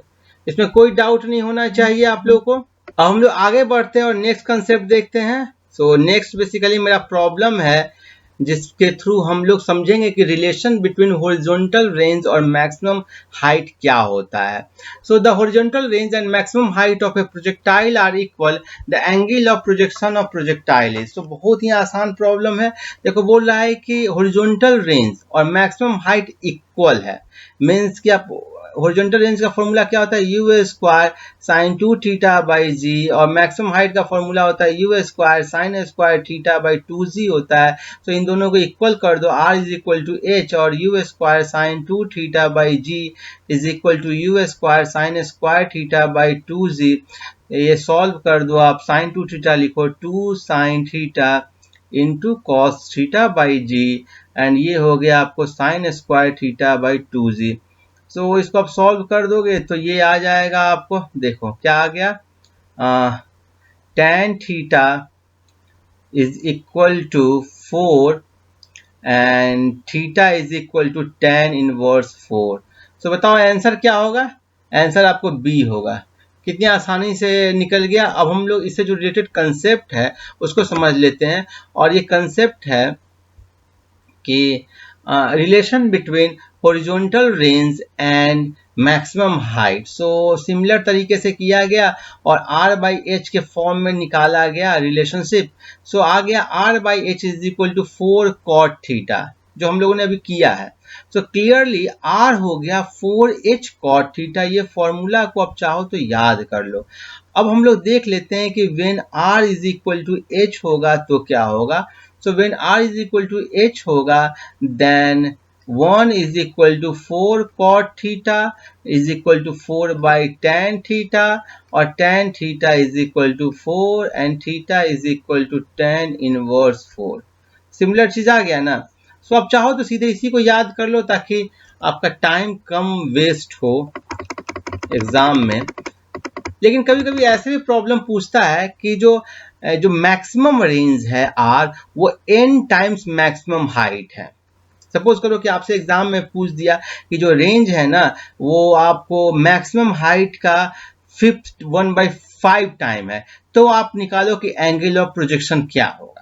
इसमें कोई डाउट नहीं होना चाहिए आप लोगों को। अब हम लोग आगे बढ़ते हैं और नेक्स्ट कंसेप्ट देखते हैं। सो नेक्स्ट बेसिकली मेरा प्रॉब्लम है जिसके थ्रू हम लोग समझेंगे कि रिलेशन बिटवीन हॉरिजॉन्टल रेंज और मैक्सिमम हाइट क्या होता है। So the horizontal range and maximum height of a projectile are equal, the angle of projection of projectile is. तो बहुत ही आसान प्रॉब्लम है। देखो बोल रहा है कि हॉरिजॉन्टल रेंज और मैक्सिमम हाइट इक्वल है, मीन्स कि आप हॉरिजॉन्टल रेंज का फॉर्मूला क्या होता है, you square sine 2 theta by g, और मैक्सिमम हाइट का फॉर्मूला होता है you square sine square theta by 2g होता है। तो इन दोनों को इक्वल कर दो, r is equal to h और u square sine 2 theta by g is equal to you square sine square theta by 2g। ये सॉल्व कर दो आप, साइन 2 थीटा लिखो 2 sine theta into cos theta by ji, and ये हो गया आपको sine square theta by 2g। So इसको आप सॉल्व कर दोगे तो ये आ जाएगा आपको, देखो क्या आ गया, tan theta is equal to 4 and theta is equal to tan inverse 4। So बताओ आंसर क्या होगा, आंसर आपको बी होगा। कितनी आसानी से निकल गया। अब हम लोग इससे जो रिलेटेड कंसेप्ट है उसको समझ लेते हैं, और ये कंसेप्ट है कि relation between horizontal range and maximum height. So similar तरीके से किया गया और r बाई एच के फॉर्म में निकाला गया रिलेशनशिप। सो आ गया r by H is equal to 4 cot theta, जो हम लोगों ने अभी किया है। सो क्लियरली r हो गया 4h cot थीटा। ये फॉर्मूला को आप चाहो तो याद कर लो। अब हम लोग देख लेते हैं कि when r is equal to h होगा तो क्या होगा। So when r is equal to h होगा then 1 is equal to 4 cot theta is equal to 4 by tan theta, और tan theta is equal to 4 and theta is equal to tan inverse 4। Similar चीज आ गया ना। सो आप चाहो तो सीधे इसी को याद कर लो ताकि आपका टाइम कम वेस्ट हो एग्जाम में। लेकिन कभी कभी ऐसे भी प्रॉब्लम पूछता है कि जो मैक्सिमम रेंज है r वो n टाइम्स मैक्सिमम हाइट है। सपोज करो कि आपसे एग्जाम में पूछ दिया कि जो रेंज है ना वो आपको मैक्सिमम हाइट का 1/5 टाइम है, तो आप निकालो कि एंगल ऑफ प्रोजेक्शन क्या होगा।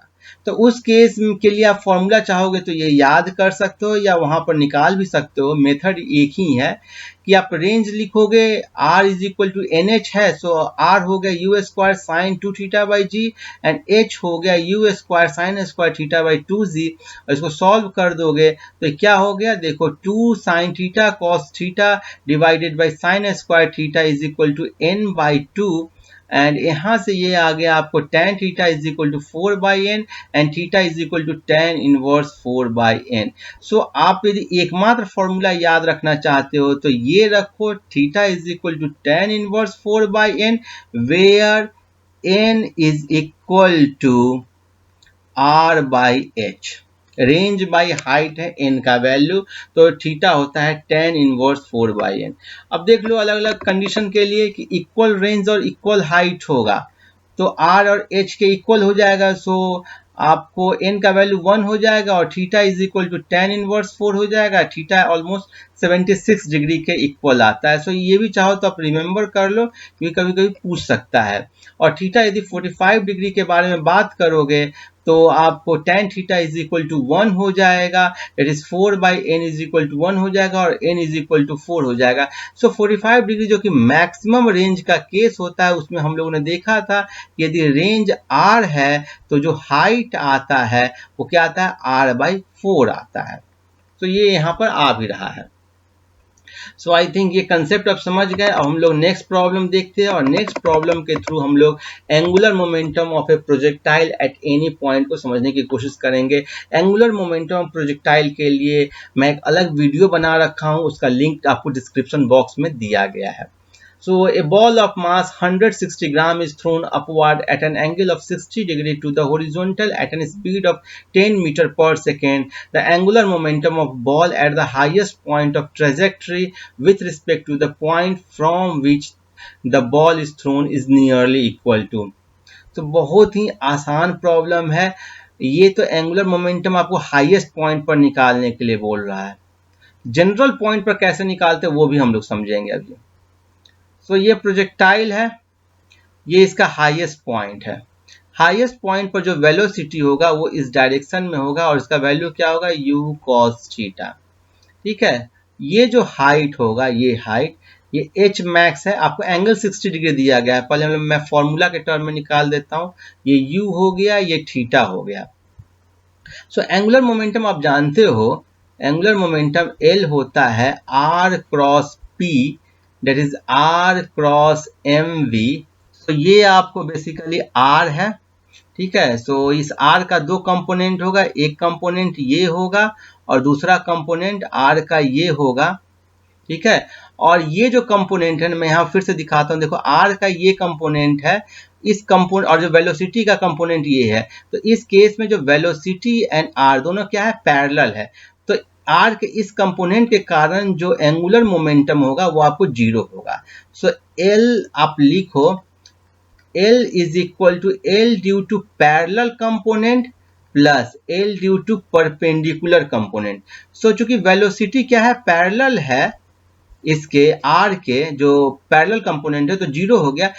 तो उस केस के लिए आप फॉर्मूला चाहोगे तो ये याद कर सकते हो या वहां पर निकाल भी सकते हो। मेथड एक ही है कि आप रेंज लिखोगे, r is equal to N H है, सो r हो गया U square sine 2 theta by ji and h हो गया U square sine square theta by 2g। और इसको सॉल्व कर दोगे तो क्या हो गया, देखो 2 sine theta cos theta divided by sine square theta is equal to n by 2, and यहाँ से ये आ गया आपको tan theta is equal to 4 by n and theta is equal to tan inverse 4 by n. So आप यदि एकमात्र formula याद रखना चाहते हो तो ये रखो, theta is equal to tan inverse 4 by N where n is equal to r by H. Range by height है n का वैल्यू, तो थीटा होता है tan इनवर्स 4 बाई एन। अब देख लो अलग अलग कंडीशन के लिए कि इक्वल रेंज और इक्वल हाइट होगा तो r और h के इक्वल हो जाएगा। सो आपको n का वैल्यू 1 हो जाएगा और theta is equal to tan inverse 4 हो जाएगा। थीटा ऑलमोस्ट 76 डिग्री के इक्वल आता है। सो ये भी चाहो तो आप रिमेंबर कर लो क्योंकि कभी कभी पूछ सकता है। और थीटा यदि 45 डिग्री के बारे में बात करोगे तो आपको tan theta is equal to 1 हो जाएगा, that is 4 by N is equal to 1 हो जाएगा और n इज इक्वल टू 4 हो जाएगा। सो 45 डिग्री जो कि मैक्सिमम रेंज का केस होता है उसमें हम लोगों ने देखा था कि यदि रेंज r है तो जो हाइट आता है वो क्या आता है, r बाई 4 आता है। तो ये यहाँ पर आ भी रहा है। सो आई थिंक ये कंसेप्ट आप समझ गए। अब हम लोग नेक्स्ट प्रॉब्लम देखते हैं और नेक्स्ट प्रॉब्लम के थ्रू हम लोग angular momentum of a projectile eight any point को समझने की कोशिश करेंगे। एंगुलर मोमेंटम ऑफ प्रोजेक्टाइल के लिए मैं एक अलग वीडियो बना रखा हूँ, उसका लिंक आपको डिस्क्रिप्शन बॉक्स में दिया गया है। So a ball of mass 160 gram is thrown upward at an angle of 60 degree to the horizontal at a speed of 10 meter per second. The angular momentum of ball at the highest point of trajectory with respect to the point from which the ball is thrown is nearly equal to. तो बहुत ही आसान problem है ये। तो angular momentum आपको highest point पर निकालने के लिए बोल रहा है। जनरल पॉइंट पर कैसे निकालते हैं वो भी हम लोग समझेंगे अभी। तो ये प्रोजेक्टाइल है, ये इसका हाईएस्ट पॉइंट है। हाईएस्ट पॉइंट पर जो वेलोसिटी होगा वो इस डायरेक्शन में होगा और इसका वैल्यू क्या होगा, u cos थीटा। ठीक है, ये जो हाइट होगा, ये हाइट, ये h मैक्स है। आपको एंगल 60 डिग्री दिया गया है, पहले मैं फॉर्मूला के टर्म में निकाल देता हूं। ये u हो गया, ये थीटा हो गया। सो एंगुलर मोमेंटम आप जानते हो, एंगुलर मोमेंटम L होता है r cross P that is R cross MV। तो ये आपको बेसिकली R है, ठीक है। सो इस R का दो कंपोनेंट होगा, एक कंपोनेंट ये होगा और दूसरा कंपोनेंट R का ये होगा, ठीक है। और ये जो कंपोनेंट है मैं यहाँ फिर से दिखाता हूँ, देखो R का ये कंपोनेंट है, इस कंपोनेंट और जो वेलोसिटी का कंपोनेंट ये है, तो इस केस में जो वेलोसिटी एंड R दोनों क्या है, पैरेलल है। तो R के इस कंपोनेंट के कारण जो एंगुलर मोमेंटम होगा वो आपको जीरो होगा। सो L आप लिखो, L is equal to L due to parallel component plus L due to perpendicular component। सो चूंकि वेलोसिटी क्या है, पैरेलल है इसके R के, जो पैरेलल कंपोनेंट है, तो जीरो हो गया।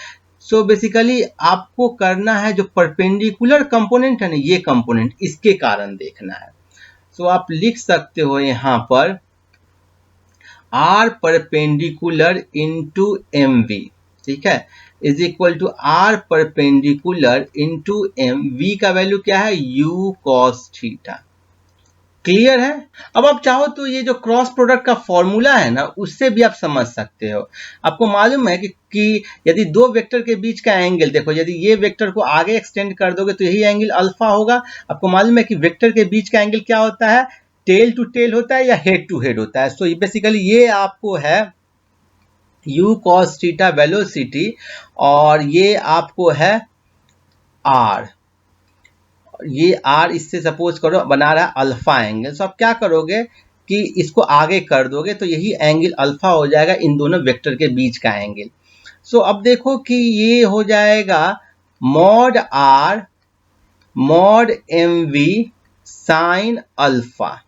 सो बेसिकली आपको करना है जो परपेंडिकुलर कंपोनेंट है ना, ये कंपोनेंट, इसके कारण देखना है। सो आप लिख सकते हो यहाँ पर R परपेंडिकुलर इंटू MV, ठीक है, is equal to R perpendicular into MV का वैल्यू क्या है, U cos थीटा। क्लियर है। अब आप चाहो तो ये जो क्रॉस प्रोडक्ट का फॉर्मूला है ना, उससे भी आप समझ सकते हो। आपको मालूम है कि यदि दो वेक्टर के बीच का एंगल, देखो यदि ये वेक्टर को आगे एक्सटेंड कर दोगे तो यही एंगल अल्फा होगा। आपको मालूम है कि वेक्टर के बीच का एंगल क्या होता है, टेल टू टेल होता है या हेड टू हेड होता है। सो बेसिकली ये आपको है U cos थीटा वेलोसिटी, और ये आपको है R, ये R इससे सपोज करो बना रहा है अल्फा एंगल। सो आप क्या करोगे कि इसको आगे कर दोगे तो यही एंगल अल्फा हो जाएगा, इन दोनों वेक्टर के बीच का एंगल। सो अब देखो कि ये हो जाएगा mod R mod MV sine alpha.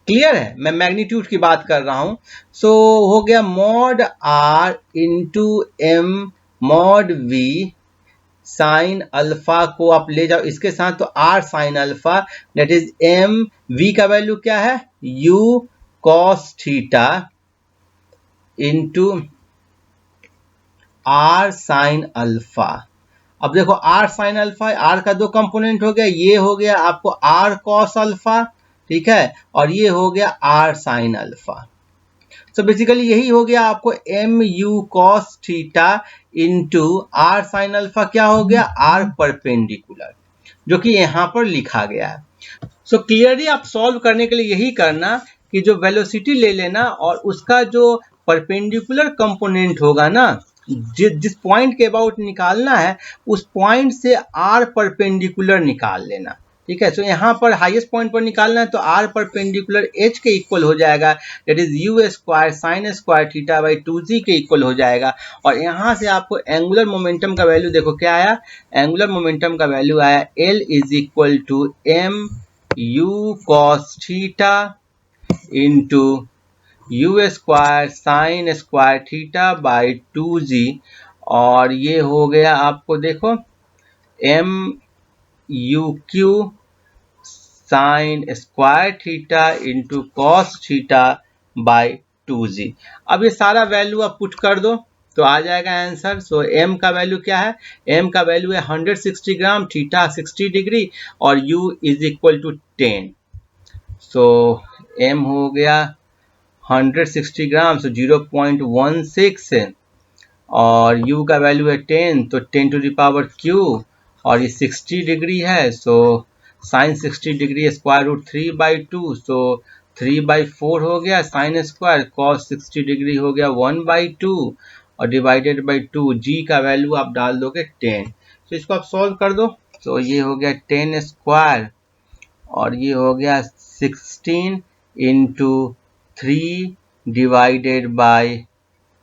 Clear है, मैं मैग्नीट्यूड की बात कर रहा हूं। सो हो गया mod R into M mod V sine alpha को आप ले जाओ इसके साथ, तो R sine alpha that is M, V का वैल्यू क्या है, U cos theta into R sine alpha. अब देखो R साइन अल्फा, R का दो कंपोनेंट हो गया, ये हो गया आपको R cos अल्फा, ठीक है, और ये हो गया R sine alpha. So basically यही हो गया आपको MU cos theta into R sine alpha, क्या हो गया, R परपेंडिकुलर, जो कि यहां पर लिखा गया है। सो क्लियरली आप सॉल्व करने के लिए यही करना कि जो वेलोसिटी ले लेना और उसका जो परपेंडिकुलर कंपोनेंट होगा ना, जिस पॉइंट के अबाउट निकालना है उस पॉइंट से R परपेंडिकुलर निकाल लेना, ठीक है। सो यहाँ पर हाईएस्ट पॉइंट पर निकालना है तो R परपेंडिकुलर H के इक्वल हो जाएगा, that is U square sine square theta by 2G के इक्वल हो जाएगा। और यहाँ से आपको एंगुलर मोमेंटम का वैल्यू देखो क्या आया, एंगुलर मोमेंटम का वैल्यू आया L is equal to M U cos theta into U square sine square theta by 2G, और ये हो गया आपको देखो M UQ sine square theta into cos theta by 2G। अब ये सारा वैल्यू आप पुट कर दो तो आ जाएगा आंसर। सो M का वैल्यू क्या है, M का वैल्यू है 160 ग्राम, थीटा 60 डिग्री और U is equal to 10। So M हो गया 160 ग्राम, सो 0.16, और U का वैल्यू है 10, तो 10 टू द पावर Q, और ये 60 डिग्री है, so sine 60 degree square root 3/2, so 3/4 हो गया साइन स्क्वायर, कॉस 60 डिग्री हो गया 1/2, और डिवाइडेड बाई 2, G का वैल्यू आप डाल दोगे 10। तो इसको आप सॉल्व कर दो, तो ये हो गया 10 स्क्वायर और ये हो गया 16 into 3 divided by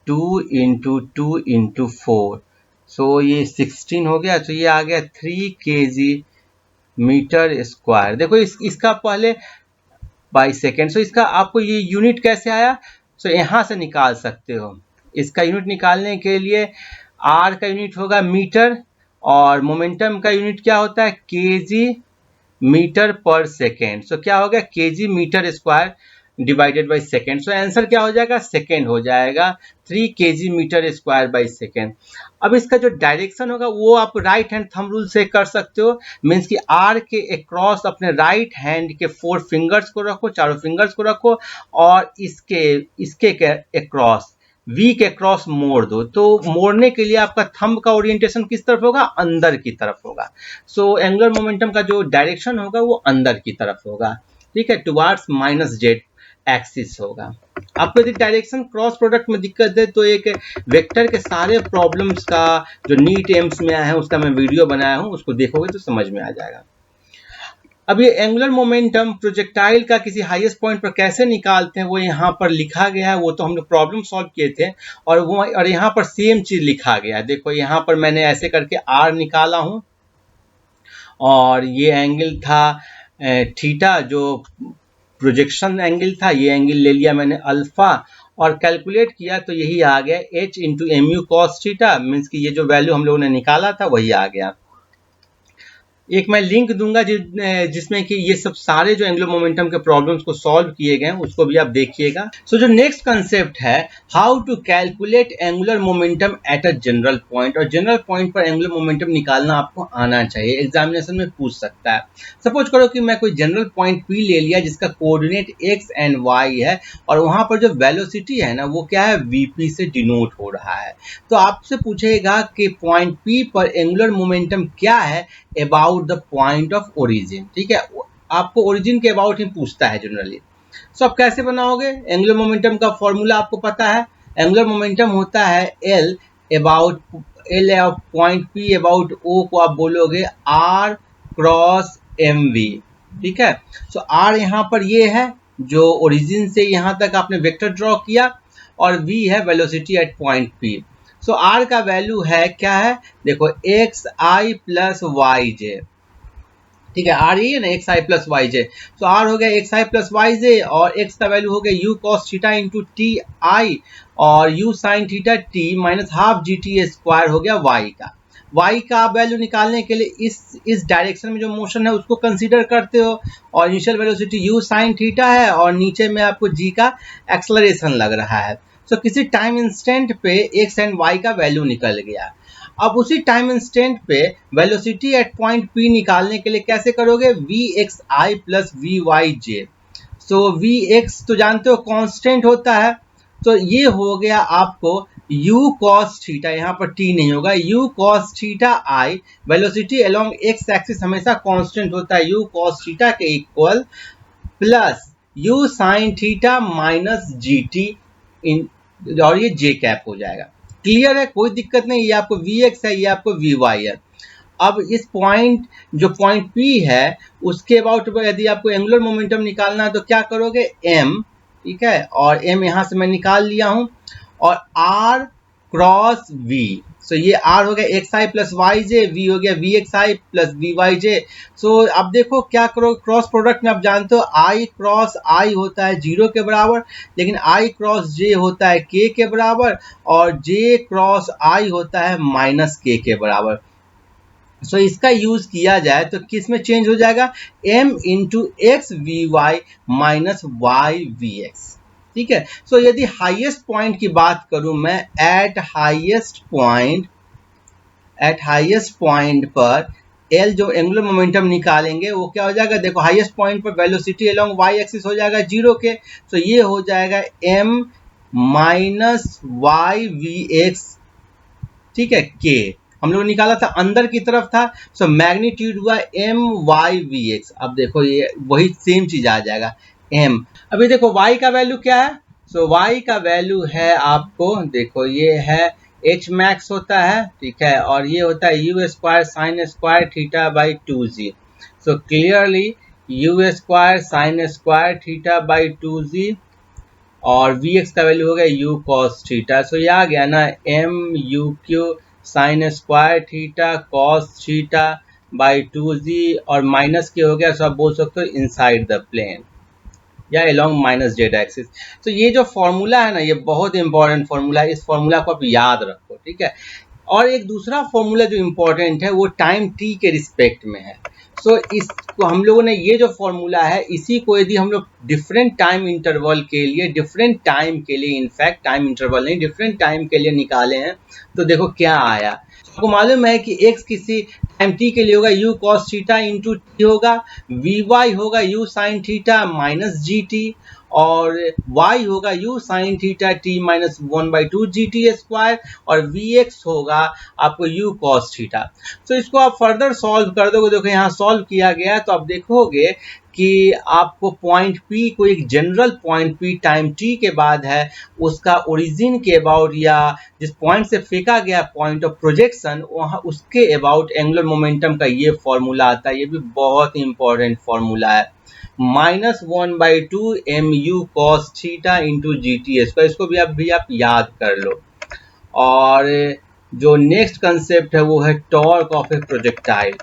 2 into 2 into 4, सो ये 16 हो गया, तो ये आ गया 3 kg मीटर स्क्वायर। देखो इसका पहले बाई सेकेंड, सो इसका आपको ये यूनिट कैसे आया, सो यहाँ से निकाल सकते हो। इसका यूनिट निकालने के लिए R का यूनिट होगा मीटर और मोमेंटम का यूनिट क्या होता है, केजी मीटर पर सेकेंड। सो क्या हो गया, KG metre square divided by second. So answer क्या हो जाएगा, सेकेंड हो जाएगा, 3 kg metre square by second. अब इसका जो डायरेक्शन होगा वो आप राइट हैंड थंब रूल से कर सकते हो, मीन्स कि R के अक्रॉस अपने राइट हैंड के 4 फिंगर्स को रखो, चारों फिंगर्स को रखो, और इसके अक्रॉस V के क्रॉस मोड़ दो, तो मोड़ने के लिए आपका थंब का ओरिएंटेशन किस तरफ होगा? अंदर की तरफ होगा। सो एंगुलर मोमेंटम का जो डायरेक्शन होगा वो अंदर की तरफ होगा, ठीक है, टुवार्ड्स -z एक्सिस होगा। आपको यदि डायरेक्शन क्रॉस प्रोडक्ट में दिक्कत है तो एक वेक्टर के सारे प्रॉब्लम्स का जो नीट एम्स में आया है उसका मैं वीडियो बनाया हूं, उसको देखोगे तो समझ में आ जाएगा। अब ये एंगुलर मोमेंटम प्रोजेक्टाइल का किसी हाईएस्ट पॉइंट पर कैसे निकालते हैं वो यहाँ पर लिखा गया है, वो तो हम लोग प्रॉब्लम सॉल्व किए थे, और यहाँ पर सेम चीज लिखा गया है। देखो यहाँ पर मैंने ऐसे करके आर निकाला हूं, और ये एंगल था थीटा, जो प्रोजेक्शन एंगल था, ये एंगल ले लिया मैंने अल्फा, और कैलकुलेट किया तो यही आ गया h into M U cos theta, means कि ये जो वैल्यू हम लोगों ने निकाला था वही आ गया। एक मैं लिंक दूंगा जिसमें कि ये सब सारे जो एंगुलर मोमेंटम के प्रॉब्लम्स को सॉल्व किए गए हैं उसको भी आप देखिएगा। सो जो नेक्स्ट कंसेप्ट है, how to calculate angular momentum at a general point, और जनरल पॉइंट पर एंगुलर मोमेंटम निकालना आपको आना चाहिए, एग्जामिनेशन में पूछ सकता है। सपोज करो कि मैं कोई जनरल पॉइंट P ले लिया जिसका कोऑर्डिनेट x एंड y है, और वहां पर जो वेलोसिटी है ना वो क्या है? Vp से डिनोट हो रहा है। तो आपसे पूछेगा कि पॉइंट P पर एंगुलर मोमेंटम क्या है about the point of origin, ठीक है, आपको ओरिजिन के अबाउट ही पूछता है जनरली। सो आप कैसे बनाओगे? एंगुलर मोमेंटम का फॉर्मूला आपको पता है, एंगुलर मोमेंटम होता है L about point P about O को आप बोलोगे R क्रॉस MV, ठीक है। सो R यहाँ पर ये है जो ओरिजिन से यहाँ तक आपने वेक्टर ड्रॉ किया, और V है velocity at point P। So R का वैल्यू है क्या है? देखो xi प्लस वाई जे, ठीक है, R ये है ना xi प्लस वाई जे। तो R हो गया xi प्लस वाई जे, और x का वैल्यू हो गया u cos theta into T I, और u sin theta t minus half G T square हो गया y का। y का आप वैल्यू निकालने के लिए इस डायरेक्शन में जो मोशन है उसको कंसीडर करते हो, और initial velocity u sin theta है, और नीचे में आपको g का एक्सलरेशन लग रहा है। तो किसी टाइम इंस्टेंट पे x एंड y का वैल्यू निकल गया। अब उसी टाइम इंस्टेंट पे वेलोसिटी एट पॉइंट P निकालने के लिए कैसे करोगे? Vxi plus Vyj। सो Vx तो जानते हो कांस्टेंट होता है, तो ये हो गया आपको u cos थीटा, यहाँ पर t नहीं होगा, u cos theta i, velocity along x axis हमेशा कांस्टेंट होता है, u cos थीटा के equal plus u sin theta minus gt, और ये j कैप हो जाएगा। क्लियर है? कोई दिक्कत नहीं, ये आपको Vx है, ये आपको Vy है। अब इस पॉइंट जो पॉइंट P है उसके अबाउट यदि आपको एंगुलर मोमेंटम निकालना है तो क्या करोगे? m, ठीक है, और m यहां से मैं निकाल लिया हूं, और r क्रॉस v। सो ये r हो गया xi प्लस वाई जे, v हो गया vxi प्लस vyj। सो अब देखो क्या करो, क्रॉस प्रोडक्ट में आप जानते हो i क्रॉस i होता है 0 के बराबर, लेकिन i क्रॉस j होता है k के बराबर, और j क्रॉस i होता है माइनस k के बराबर। सो इसका यूज किया जाए तो किस में चेंज हो जाएगा? m into X V Y minus Y V X, ठीक है। सो यदि हाईएस्ट पॉइंट की बात करूं मैं, एट हाईएस्ट पॉइंट पर L जो एंगुलर मोमेंटम निकालेंगे वो क्या हो जाएगा? देखो हाईएस्ट पॉइंट पर वेलोसिटी अलोंग y एक्सिस हो जाएगा 0 के, तो ये हो जाएगा m minus Y V X, ठीक है, k हम लोग निकाला था अंदर की तरफ था, सो मैग्नीट्यूड हुआ m y v x। अब देखो ये वही सेम चीज आ जाएगा m। अभी देखो y का वैल्यू क्या है? सो y का वैल्यू है आपको, देखो ये है h मैक्स होता है, ठीक है, और ये होता है u square sine square theta by 2z। So clearly u square sine square theta by 2z, और vx का वैल्यू हो गया u cos थीटा। सो ये आ गया ना m u q sign square theta cos theta by 2z, और minus के हो गया, सो आप बोल सकते हो इनसाइड द प्लेन या अलोंग माइनस जेड एक्सिस। तो ये जो फॉर्मूला है ना ये बहुत इंपॉर्टेंट फॉर्मूला है, इस फॉर्मूला को आप याद रखो, ठीक है। और एक दूसरा फॉर्मूला जो इंपॉर्टेंट है वो टाइम t के रिस्पेक्ट में है। सो इसको हम लोगों ने ये जो फॉर्मूला है इसी को यदि हम लोग डिफरेंट टाइम इंटरवल के लिए इनफैक्ट टाइम इंटरवल नहीं डिफरेंट टाइम के लिए निकाले हैं तो देखो क्या आया, आपको मालूम है कि x किसी टाइम t के लिए होगा u cos theta into t होगा, vy होगा u sin theta minus gt, और y होगा u sin theta t minus 1/2 gt square, और vx होगा आपको u cos थीटा। तो इसको आप फर्दर सॉल्व कर दोगे, देखो यहाँ सॉल्व किया गया है, तो आप देखोगे कि आपको पॉइंट P को एक general point P time t के बाद है, उसका ओरिजिन के अबाउट या जिस पॉइंट से फेंका गया पॉइंट ऑफ प्रोजेक्शन वहाँ उसके अबाउट एंगुलर मोमेंटम का ये फॉर्मूला आता है। ये भी बहुत ही इंपॉर्टेंट फॉर्मूला है, -1/2 mu cos theta into GT square. इसको भी आप याद कर लो। और जो नेक्स्ट कंसेप्ट है वो है टॉर्क ऑफ ए प्रोजेक्टाइल।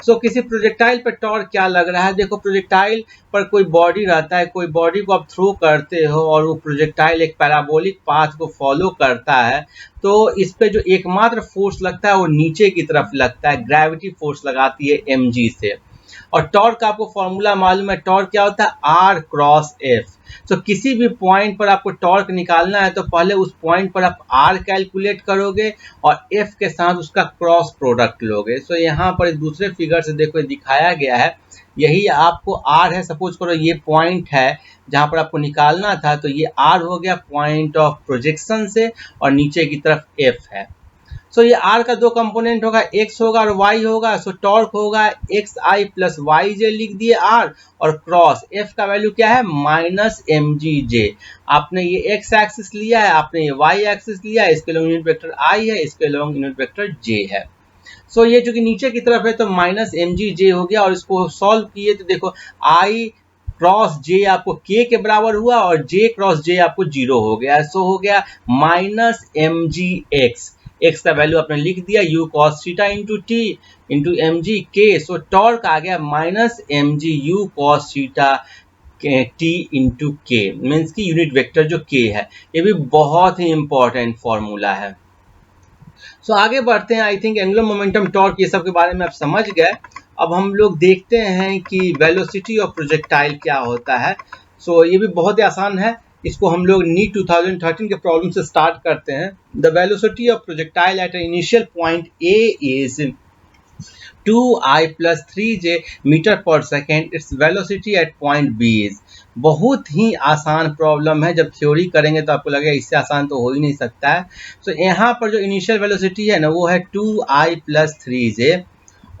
सो किसी प्रोजेक्टाइल पर टॉर्क क्या लग रहा है, देखो प्रोजेक्टाइल पर कोई बॉडी रहता है, कोई बॉडी को आप थ्रो करते हो और वो प्रोजेक्टाइल एक पैराबोलिक पाथ को फॉलो करता है, तो इस पे जो एकमात्र फोर्स लगता है वो नीचे की तरफ लगता है, ग्रेविटी फोर्स लगाती है mg से। और टॉर्क का आपको फॉर्मूला मालूम है, टॉर्क क्या होता है, r क्रॉस f। तो किसी भी पॉइंट पर आपको टॉर्क निकालना है तो पहले उस पॉइंट पर आप r कैलकुलेट करोगे और f के साथ उसका क्रॉस प्रोडक्ट लोगे। सो यहाँ पर दूसरे फिगर से देखो दिखाया गया है, यही आपको r है, सपोज करो ये पॉइंट है जहाँ पर आपको निकालना था, तो ये r हो गया पॉइंट ऑफ प्रोजेक्शन से, और नीचे की तरफ f है। सो ये r का दो कंपोनेंट होगा, x होगा और y होगा। सो टॉर्क होगा xi प्लस yj, लिख दिए r, और क्रॉस f का वैल्यू क्या है, -mgj। आपने ये x एक्सिस लिया है, आपने ये y एक्सिस लिया है, इसके लॉन्ग यूनिट वेक्टर i है, इसके लॉन्ग यूनिट वेक्टर j है। सो ये जो कि नीचे की तरफ है तो -mgj हो गया, और इसको सॉल्व किए तो देखो i क्रॉस j आपको k के बराबर हुआ और j क्रॉस j आपको 0 हो गया। सो हो गया -mgx, x का वैल्यू आपने लिख दिया u cos theta into t into mg k। सो टॉर्क आ गया -mg u cos theta t into k, means की यूनिट वेक्टर जो k है। ये भी बहुत ही इंपॉर्टेंट फॉर्मूला है। सो आगे बढ़ते हैं। I think angular momentum, torque, ये सब के बारे में आप समझ गए। अब हम लोग देखते हैं कि वेलोसिटी ऑफ प्रोजेक्टाइल क्या होता है। सो ये भी बहुत ही आसान है, इसको हम लोग नीट 2013 के प्रॉब्लम से स्टार्ट करते हैं। The velocity of projectile at initial point A is 2i + 3j metre पर second, it's velocity at point B is. बहुत ही आसान प्रॉब्लम है, जब थ्योरी करेंगे तो आपको लगेगा इससे आसान तो हो ही नहीं सकता है। सो यहाँ पर जो इनिशियल वेलोसिटी है ना वो है 2i + 3j,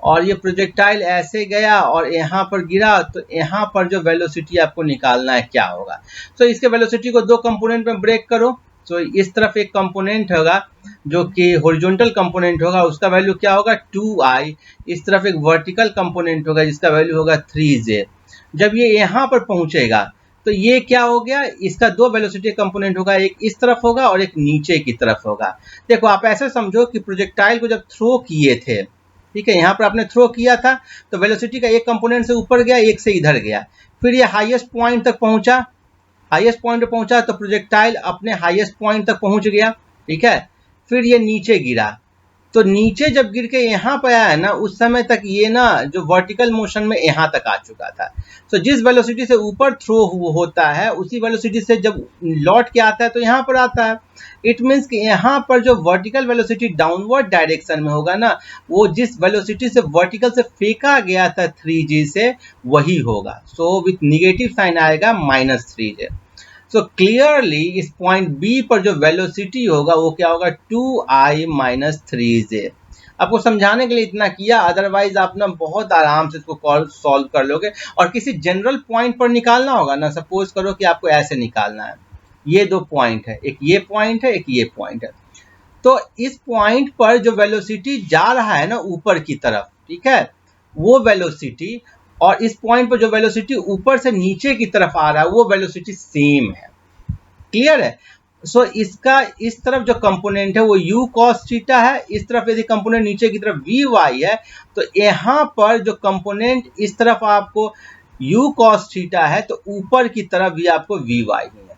और ये प्रोजेक्टाइल ऐसे गया और यहाँ पर गिरा, तो यहाँ पर जो वेलोसिटी आपको निकालना है क्या होगा। तो इसके वेलोसिटी को दो कंपोनेंट में ब्रेक करो। तो इस तरफ एक कंपोनेंट होगा जो कि हॉरिजॉन्टल कंपोनेंट होगा, उसका वैल्यू क्या होगा 2i। इस तरफ एक वर्टिकल कंपोनेंट होगा जिसका वैल्यू होगा 3j। जब ये यहाँ पर पहुंचेगा तो ये क्या हो गया, इसका दो वेलोसिटी कंपोनेंट होगा, एक इस तरफ होगा और एक नीचे की तरफ होगा। देखो आप ऐसे समझो कि प्रोजेक्टाइल को जब थ्रो किए थे, ठीक है, यहाँ पर आपने थ्रो किया था तो वेलोसिटी का एक कंपोनेंट से ऊपर गया, एक से इधर गया, फिर ये हाईएस्ट पॉइंट तक पहुंचा, हाईएस्ट पॉइंट पे पहुंचा तो प्रोजेक्टाइल अपने हाईएस्ट पॉइंट तक पहुंच गया, ठीक है। फिर ये नीचे गिरा, तो नीचे जब गिर के यहाँ पे आया ना, उस समय तक ये ना जो वर्टिकल मोशन में यहाँ तक आ चुका था। तो जिस वेलोसिटी से ऊपर थ्रो होता है उसी वेलोसिटी से जब लौट के आता है तो यहाँ पर आता है। इट मीन्स कि यहाँ पर जो वर्टिकल वेलोसिटी डाउनवर्ड डायरेक्शन में होगा ना, वो जिस वेलोसिटी से वर्टिकल से फेंका गया था 3g से, वही होगा। सो विथ निगेटिव साइन आएगा -3j। सो क्लियरली इस पॉइंट बी पर जो वेलोसिटी होगा वो क्या होगा 2i - 3j। आपको समझाने के लिए इतना किया, अदरवाइज आप ना बहुत आराम से इसको सॉल्व कर लोगे। और किसी जनरल पॉइंट पर निकालना होगा ना, सपोज करो कि आपको ऐसे निकालना है, ये दो पॉइंट है, एक ये पॉइंट है, एक ये पॉइंट है। तो इस पॉइंट पर जो वेलोसिटी जा रहा है ना ऊपर की तरफ, ठीक है, वो वेलोसिटी और इस पॉइंट पर जो वेलोसिटी ऊपर से नीचे की तरफ आ रहा है वो वेलोसिटी सेम है। क्लियर है। सो इसका इस तरफ जो कंपोनेंट है वो u cos थीटा है, इस तरफ यदि कंपोनेंट नीचे की तरफ vy है, तो यहाँ पर जो कंपोनेंट इस तरफ आपको u cos थीटा है तो ऊपर की तरफ भी आपको vy ही है।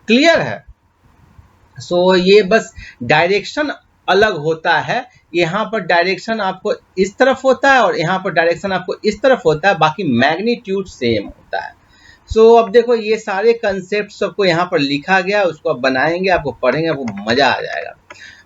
क्लियर है। सो ये बस डायरेक्शन अलग होता है, यहाँ पर डायरेक्शन आपको इस तरफ होता है और यहाँ पर डायरेक्शन आपको इस तरफ होता है, बाकी मैग्नीट्यूड सेम होता है। सो अब देखो ये सारे कंसेप्ट सबको यहाँ पर लिखा गया, उसको आप बनाएंगे, आपको पढ़ेंगे, आपको मजा आ जाएगा।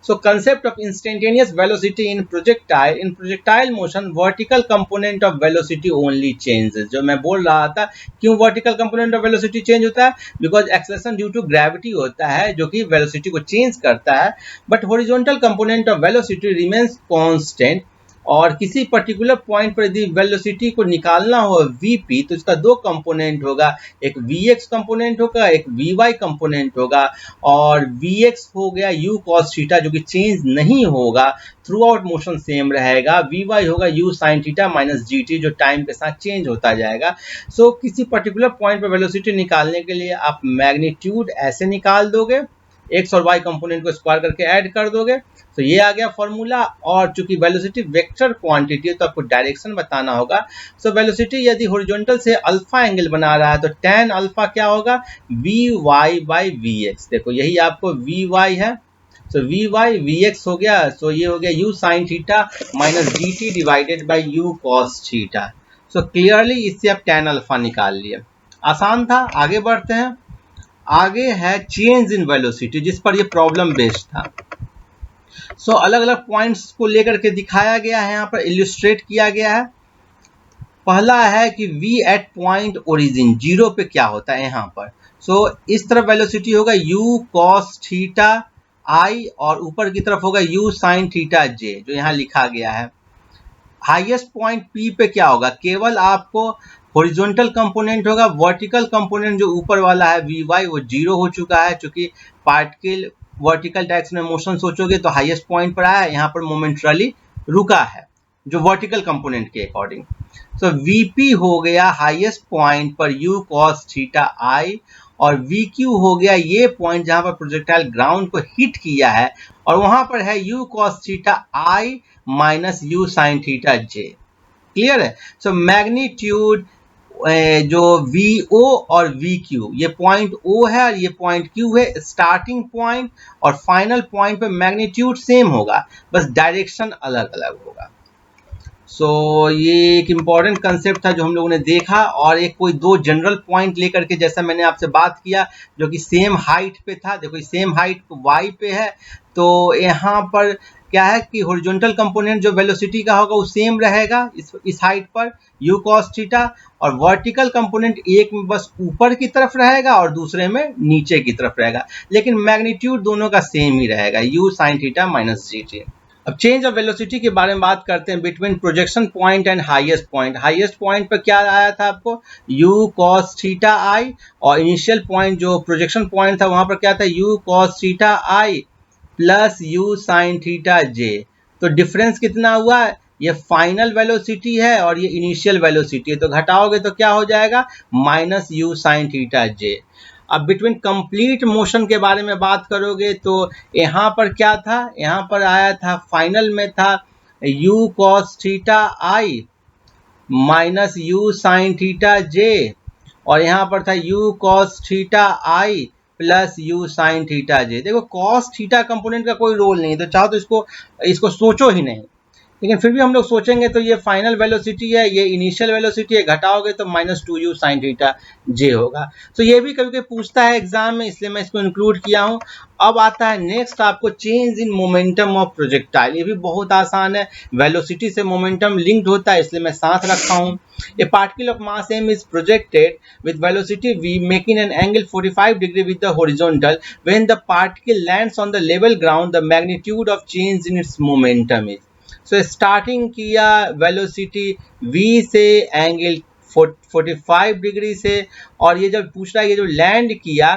सो concept of instantaneous velocity in projectile motion vertical component of velocity only changes. जो मैं बोल रहा था, क्यों vertical component of velocity change होता है? Because acceleration due to gravity होता है जो कि वेलोसिटी को चेंज करता है, but horizontal component of velocity remains constant. और किसी पर्टिकुलर पॉइंट पर यदि वेलोसिटी को निकालना हो vp, तो इसका दो कंपोनेंट होगा, एक vx कंपोनेंट होगा, एक vy कंपोनेंट होगा। और vx हो गया u cos थीटा जो कि चेंज नहीं होगा, थ्रू आउट मोशन सेम रहेगा। vy होगा u sin theta minus gt जो टाइम के साथ चेंज होता जाएगा। सो किसी पर्टिकुलर पॉइंट पर वेलोसिटी निकालने के लिए आप मैग्नीट्यूड ऐसे निकाल दोगे, x और y कंपोनेंट को स्क्वायर करके ऐड कर दोगे, तो ये आ गया फॉर्मूला। और चूंकि वेलोसिटी वेक्टर क्वांटिटी है तो आपको डायरेक्शन बताना होगा। सो वेलोसिटी यदि हॉरिजॉन्टल से अल्फा एंगल बना रहा है तो tan अल्फा क्या होगा? vy by vx। देखो यही आपको vy है, सो vy vx हो गया। सो ये हो गया u sin theta minus dt divided by u cos theta. So clearly इससे आप tan अल्फा निकाल लिए। आसान था। आगे बढ़ते हैं। आगे है चेंज इन वेलोसिटी, जिस पर ये प्रॉब्लम बेस्ड था। सो अलग अलग पॉइंट्स को लेकर के दिखाया गया है, यहाँ पर इल्यूस्ट्रेट किया गया है। पहला है कि v at point origin, zero पे क्या होता है यहाँ पर। सो इस तरफ वेलोसिटी होगा u cos थीटा i और ऊपर की तरफ होगा u sin थीटा j, जो यहाँ लिखा गया है। हाईएस्ट पॉइंट p पे क्या होगा? केवल आपको हॉरिजॉन्टल कंपोनेंट होगा, वर्टिकल कंपोनेंट जो ऊपर वाला है vy वो जीरो हो चुका है, चूंकि पार्टिकल वर्टिकल डायरेक्शन में मोशन सोचोगे तो हाईएस्ट पॉइंट पर आया, यहाँ पर मोमेंटरली रुका है जो वर्टिकल कंपोनेंट के अकॉर्डिंग। सो vp हो गया हाईएस्ट पॉइंट पर u cos थीटा i, और vq हो गया ये पॉइंट जहां पर प्रोजेक्टाइल ग्राउंड को हिट किया है, और वहां पर है u cos theta i minus u sin theta j। Clear है? सो मैग्नीट्यूड जो VO और VQ, ये पॉइंट O है और ये पॉइंट Q है। स्टार्टिंग पॉइंट और फाइनल पॉइंट पे मैग्नीट्यूड सेम होगा, बस डायरेक्शन अलग अलग होगा। सो ये एक इम्पॉर्टेंट कंसेप्ट था जो हम लोगों ने देखा। और एक कोई दो जनरल पॉइंट लेकर के, जैसा मैंने आपसे बात किया, जो कि सेम हाइट पे था। देखो सेम हाइट y पे है, तो यहाँ पर क्या है कि हॉरिजॉन्टल कंपोनेंट जो वेलोसिटी का होगा वो सेम रहेगा इस हाइट पर u cos थीटा, और वर्टिकल कंपोनेंट एक में बस ऊपर की तरफ रहेगा और दूसरे में नीचे की तरफ रहेगा, लेकिन मैग्नीट्यूड दोनों का सेम ही रहेगा, u sin theta minus gt। अब चेंज ऑफ वेलोसिटी के बारे में बात करते हैं between projection point and highest point. Highest point पर क्या आया था आपको? u cos थीटा i, और इनिशियल पॉइंट जो प्रोजेक्शन पॉइंट था वहां पर क्या था? u cos theta i plus u sin theta j। तो डिफरेंस कितना हुआ? ये फाइनल वेलोसिटी है और ये इनिशियल वेलोसिटी है, तो घटाओगे तो क्या हो जाएगा? Minus u sin theta j। अब बिटवीन कंप्लीट मोशन के बारे में बात करोगे तो यहाँ पर क्या था? यहाँ पर आया था फाइनल में था u cos theta i minus u sin theta j, और यहाँ पर था u cos theta i plus u sin theta j। देखो cos थीटा कंपोनेंट का कोई रोल नहीं, तो चाहो तो इसको सोचो ही नहीं, लेकिन फिर भी हम लोग सोचेंगे तो ये फाइनल वेलोसिटी है, ये इनिशियल वेलोसिटी है, घटाओगे तो minus 2u sin theta j होगा। तो ये भी कभी कभी पूछता है एग्जाम में, इसलिए मैं इसको इंक्लूड किया हूँ। अब आता है नेक्स्ट आपको change in momentum of projectile. ये भी बहुत आसान है, वेलोसिटी से मोमेंटम लिंक्ड होता है, इसलिए मैं साथ रखा हूँ। A particle of mass m is projected with velocity v making an angle 45 degree with the horizontal. When the particle lands on the level ground, the magnitude of change in its momentum is। So starting किया velocity v से angle 45 degree से, और ये जब पूछ रहा है ये जो लैंड किया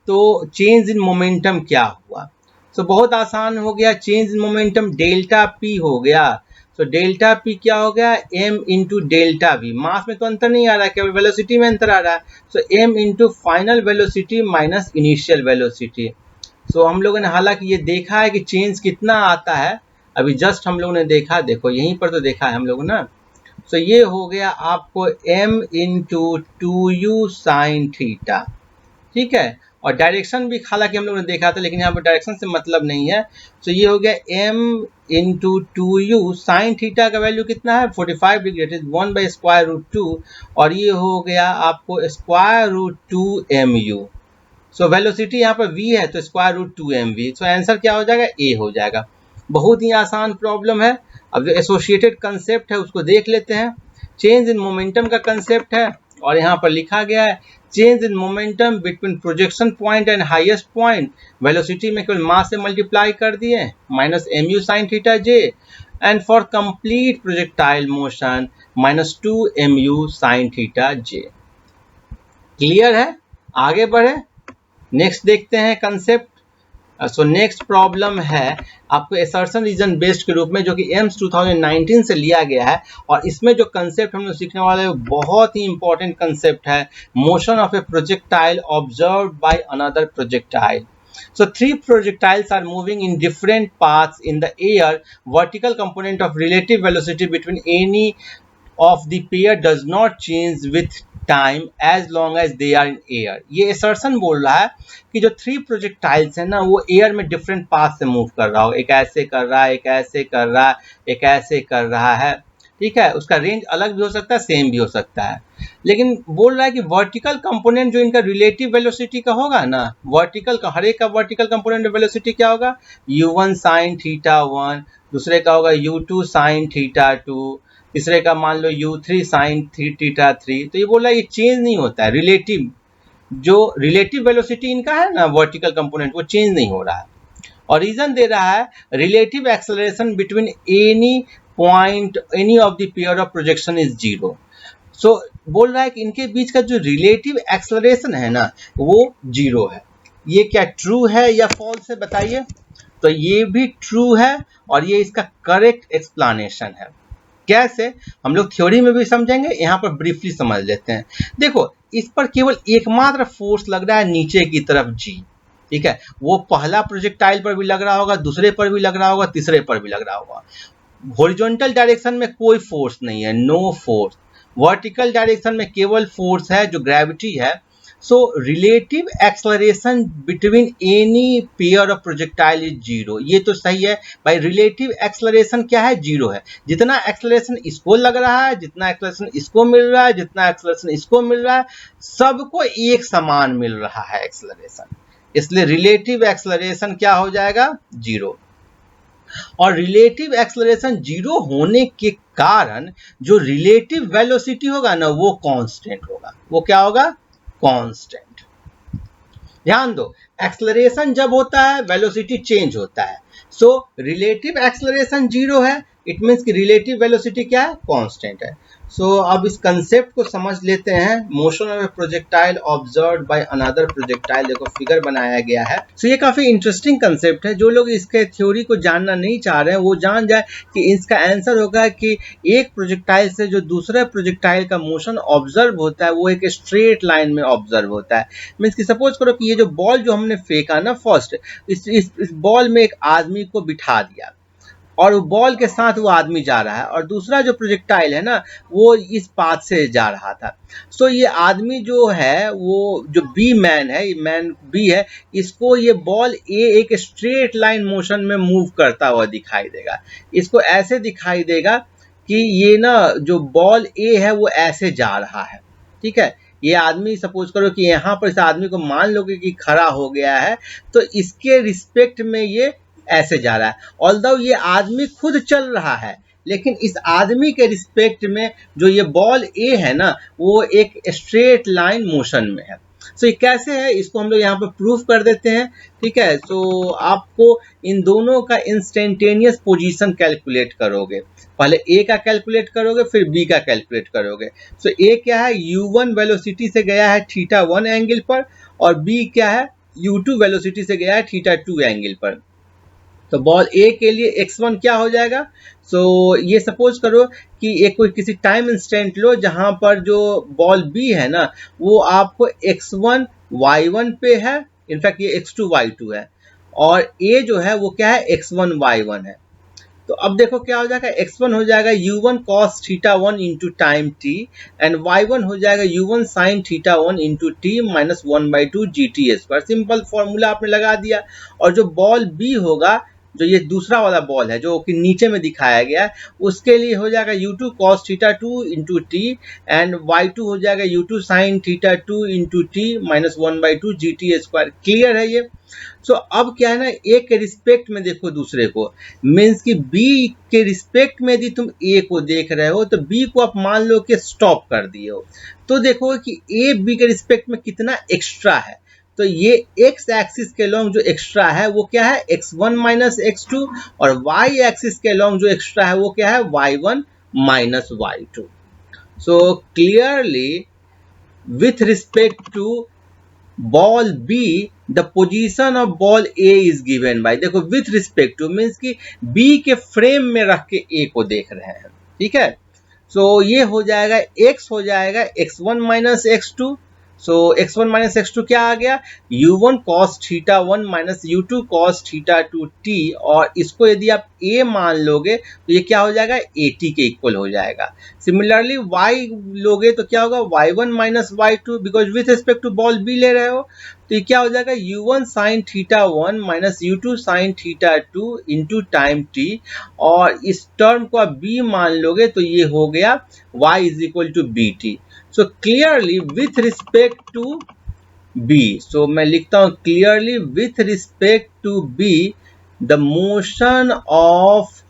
तो चेंज इन मोमेंटम क्या हुआ। सो बहुत आसान हो गया। Change in momentum delta p हो गया। तो डेल्टा पी क्या हो गया? m इंटू डेल्टा वी। मास में तो अंतर नहीं आ रहा है, केवल वेलोसिटी में अंतर आ रहा है। So m into final velocity minus initial velocity. So हम लोगों ने हालांकि ये देखा है कि चेंज कितना आता है, अभी जस्ट हम लोगों ने देखा, देखो यहीं पर तो देखा है हम लोगों ना। सो ये हो गया आपको m into 2u sin theta, ठीक है। और डायरेक्शन भी हालांकि हम लोगों ने देखा था, लेकिन यहाँ पर डायरेक्शन से मतलब नहीं है। तो ये हो गया m into 2u sine theta का वैल्यू कितना है? 45 degree, it is 1 by square root 2, और ये हो गया आपको square root 2 mu। So velocity यहाँ पर v है तो स्क्वायर रूट 2mv। सो आंसर क्या हो जाएगा, ए हो जाएगा। बहुत ही आसान प्रॉब्लम है। अब जो एसोसिएटेड कंसेप्ट है उसको देख लेते हैं। चेंज इन मोमेंटम का कंसेप्ट है और यहाँ पर लिखा गया है change in momentum between projection point and highest point. Velocity में केवल मास से मल्टीप्लाई कर दिए minus mu sin theta j, and for complete projectile motion minus 2 mu sin theta j। Clear है, आगे बढ़े, नेक्स्ट देखते हैं कंसेप्ट। सो नेक्स्ट प्रॉब्लम है आपको असर्शन रीजन बेस्ड के रूप में, जो कि एम्स 2019 से लिया गया है। और इसमें जो कंसेप्ट हम लोग सीखने वाले हैं बहुत ही इंपॉर्टेंट कंसेप्ट है, motion of a projectile observed by another projectile. So 3 projectiles are moving in different paths in the air. Vertical component of relative velocity between any of the pair does not change with time as long as they are in air। ये assertion बोल रहा है कि जो 3 projectiles है ना वो air में डिफरेंट पाथ से मूव कर रहा हो, एक ऐसे कर रहा है, एक ऐसे कर रहा है, एक ऐसे कर रहा है, ठीक है। उसका रेंज अलग भी हो सकता है, सेम भी हो सकता है, लेकिन बोल रहा है कि वर्टिकल कंपोनेंट जो इनका रिलेटिव वेलोसिटी का होगा ना, वर्टिकल का हर एक का वर्टिकल कंपोनेंट वेलोसिटी क्या होगा, u1 sin थीटा 1, दूसरे का होगा u2 sin थीटा 2, तीसरे का मान लो u3 sin थीटा 3। तो ये बोल रहा है ये चेंज नहीं होता है, रिलेटिव जो रिलेटिव वेलोसिटी इनका है ना वर्टिकल कंपोनेंट वो चेंज नहीं हो रहा है। और रीजन दे रहा है relative acceleration between any point any of the pair of projection is 0। सो बोल रहा है कि इनके बीच का जो रिलेटिव एक्सेलरेशन है ना वो 0 है। ये क्या ट्रू है या फॉल्स है बताइए। तो ये भी ट्रू है और ये इसका करेक्ट एक्सप्लेनेशन है। कैसे, हम लोग थ्योरी में भी समझेंगे, यहाँ पर ब्रीफली समझ लेते हैं। देखो इस पर केवल एकमात्र फोर्स लग रहा है नीचे की तरफ g, ठीक है। वो पहला प्रोजेक्टाइल पर भी लग रहा होगा, दूसरे पर भी लग रहा होगा, तीसरे पर भी लग रहा होगा। हॉरिजॉन्टल डायरेक्शन में कोई फोर्स नहीं है, नो फोर्स। वर्टिकल डायरेक्शन में केवल फोर्स है जो ग्रेविटी है। So relative acceleration between any pair of projectile is 0। ये तो सही है भाई, रिलेटिव एक्सेलरेशन क्या है, 0 है। जितना एक्सेलरेशन इसको लग रहा है, जितना एक्सेलरेशन इसको मिल रहा है, जितना एक्सेलरेशन इसको मिल रहा है, सबको एक समान मिल रहा है एक्सेलरेशन, इसलिए रिलेटिव एक्सेलरेशन क्या हो जाएगा, 0। और रिलेटिव एक्सेलरेशन 0 होने के कारण जो रिलेटिव वेलोसिटी होगा ना वो कांस्टेंट होगा। वो क्या होगा, कांस्टेंट। ध्यान दो, एक्सेलरेशन जब होता है वेलोसिटी चेंज होता है। सो रिलेटिव एक्सेलरेशन 0 है, इट मींस कि रिलेटिव वेलोसिटी क्या है, कांस्टेंट है। सो अब इस कंसेप्ट को समझ लेते हैं। Motion of a projectile observed by another projectile, देखो फिगर बनाया गया है। सो ये काफी इंटरेस्टिंग कंसेप्ट है। जो लोग इसके थ्योरी को जानना नहीं चाह रहे हैं वो जान जाए कि इसका आंसर होगा कि एक प्रोजेक्टाइल से जो दूसरे प्रोजेक्टाइल का मोशन ऑब्जर्व होता है वो एक स्ट्रेट लाइन में ऑब्जर्व होता है। मीन्स कि सपोज करो कि ये जो बॉल जो हमने फेंका ना फर्स्ट, इस बॉल में एक आदमी को बिठा दिया और बॉल के साथ वो आदमी जा रहा है, और दूसरा जो प्रोजेक्टाइल है ना वो इस पाथ से जा रहा था। सो ये आदमी जो है वो जो बी मैन है, मैन बी है, इसको ये बॉल ए एक स्ट्रेट लाइन मोशन में मूव करता हुआ दिखाई देगा। इसको ऐसे दिखाई देगा कि ये ना जो बॉल ए है वो ऐसे जा रहा है, ठीक है। ये आदमी सपोज करो कि यहाँ पर इस आदमी को मान लो कि खड़ा हो गया है, तो इसके रिस्पेक्ट में ये ऐसे जा रहा है। ऑल्दो ये आदमी खुद चल रहा है, लेकिन इस आदमी के रिस्पेक्ट में जो ये बॉल ए है ना वो एक स्ट्रेट लाइन मोशन में है। सो ये कैसे है इसको हम लोग यहाँ पर प्रूफ कर देते हैं, ठीक है। सो आपको इन दोनों का इंस्टेंटेनियस पोजीशन कैलकुलेट करोगे। पहले ए का कैलकुलेट करोगे फिर बी का कैलकुलेट करोगे। सो ए क्या है, u1 वेलोसिटी से गया है थीटा 1 एंगल पर, और बी क्या है, u2 वेलोसिटी से गया है थीटा 2 एंगल पर। तो बॉल ए के लिए x1 क्या हो जाएगा। सो ये सपोज करो कि एक कोई किसी टाइम इंस्टेंट लो जहां पर जो बॉल बी है ना वो आपको x1 y1 पे है, इनफैक्ट ये x2 y2 है, और a जो है वो क्या है, x1 y1 है। तो अब देखो क्या हो जाएगा, x1 हो जाएगा u1 cos theta 1 into time t, and y1 हो जाएगा u1 sin theta 1 into t minus 1/2 GTS पर। सिंपल फॉर्मूला आपने लगा दिया। और जो बॉल b होगा जो ये दूसरा वाला बॉल है जो कि नीचे में दिखाया गया है, उसके लिए हो जाएगा u2 cos theta 2 into T and y2 हो जाएगा u2 sin theta 2 into T minus 1/2 gt square. Clear है ये? सो अब क्या है ना, ए के रिस्पेक्ट में देखो दूसरे को, मीन्स कि बी के रिस्पेक्ट में यदि तुम ए को देख रहे हो तो बी को आप मान लो कि स्टॉप कर दिए हो, तो देखो कि ए बी के रिस्पेक्ट में कितना एक्स्ट्रा है। तो ये एक्स एक्सिस के लॉन्ग जो एक्स्ट्रा है वो क्या है, x1 माइनस x2, और वाई एक्सिस के लॉन्ग जो एक्स्ट्रा है वो क्या है, y1 minus y2। So clearly with respect to ball B the position of ball A is given by, देखो with respect to मीन्स कि B के फ्रेम में रख के A को देख रहे हैं, ठीक है। सो ये हो जाएगा x हो जाएगा x1 माइनस x2, सो x1 माइनस x2 क्या आ गया, u1 cos theta 1 minus u2 cos theta 2 t, और इसको यदि आप a मान लोगे तो ये क्या हो जाएगा, at के इक्वल हो जाएगा। सिमिलरली y लोगे तो क्या होगा, y1 minus y2, because with respect to ball b ले रहे हो, तो ये क्या हो जाएगा, u1 sin theta 1 minus u2 sin theta 2 into time t, और इस टर्म को आप b मान लोगे तो ये हो गया y is equal to bt। So clearly with respect to b, so मैं लिखता हूं clearly with respect to b the motion of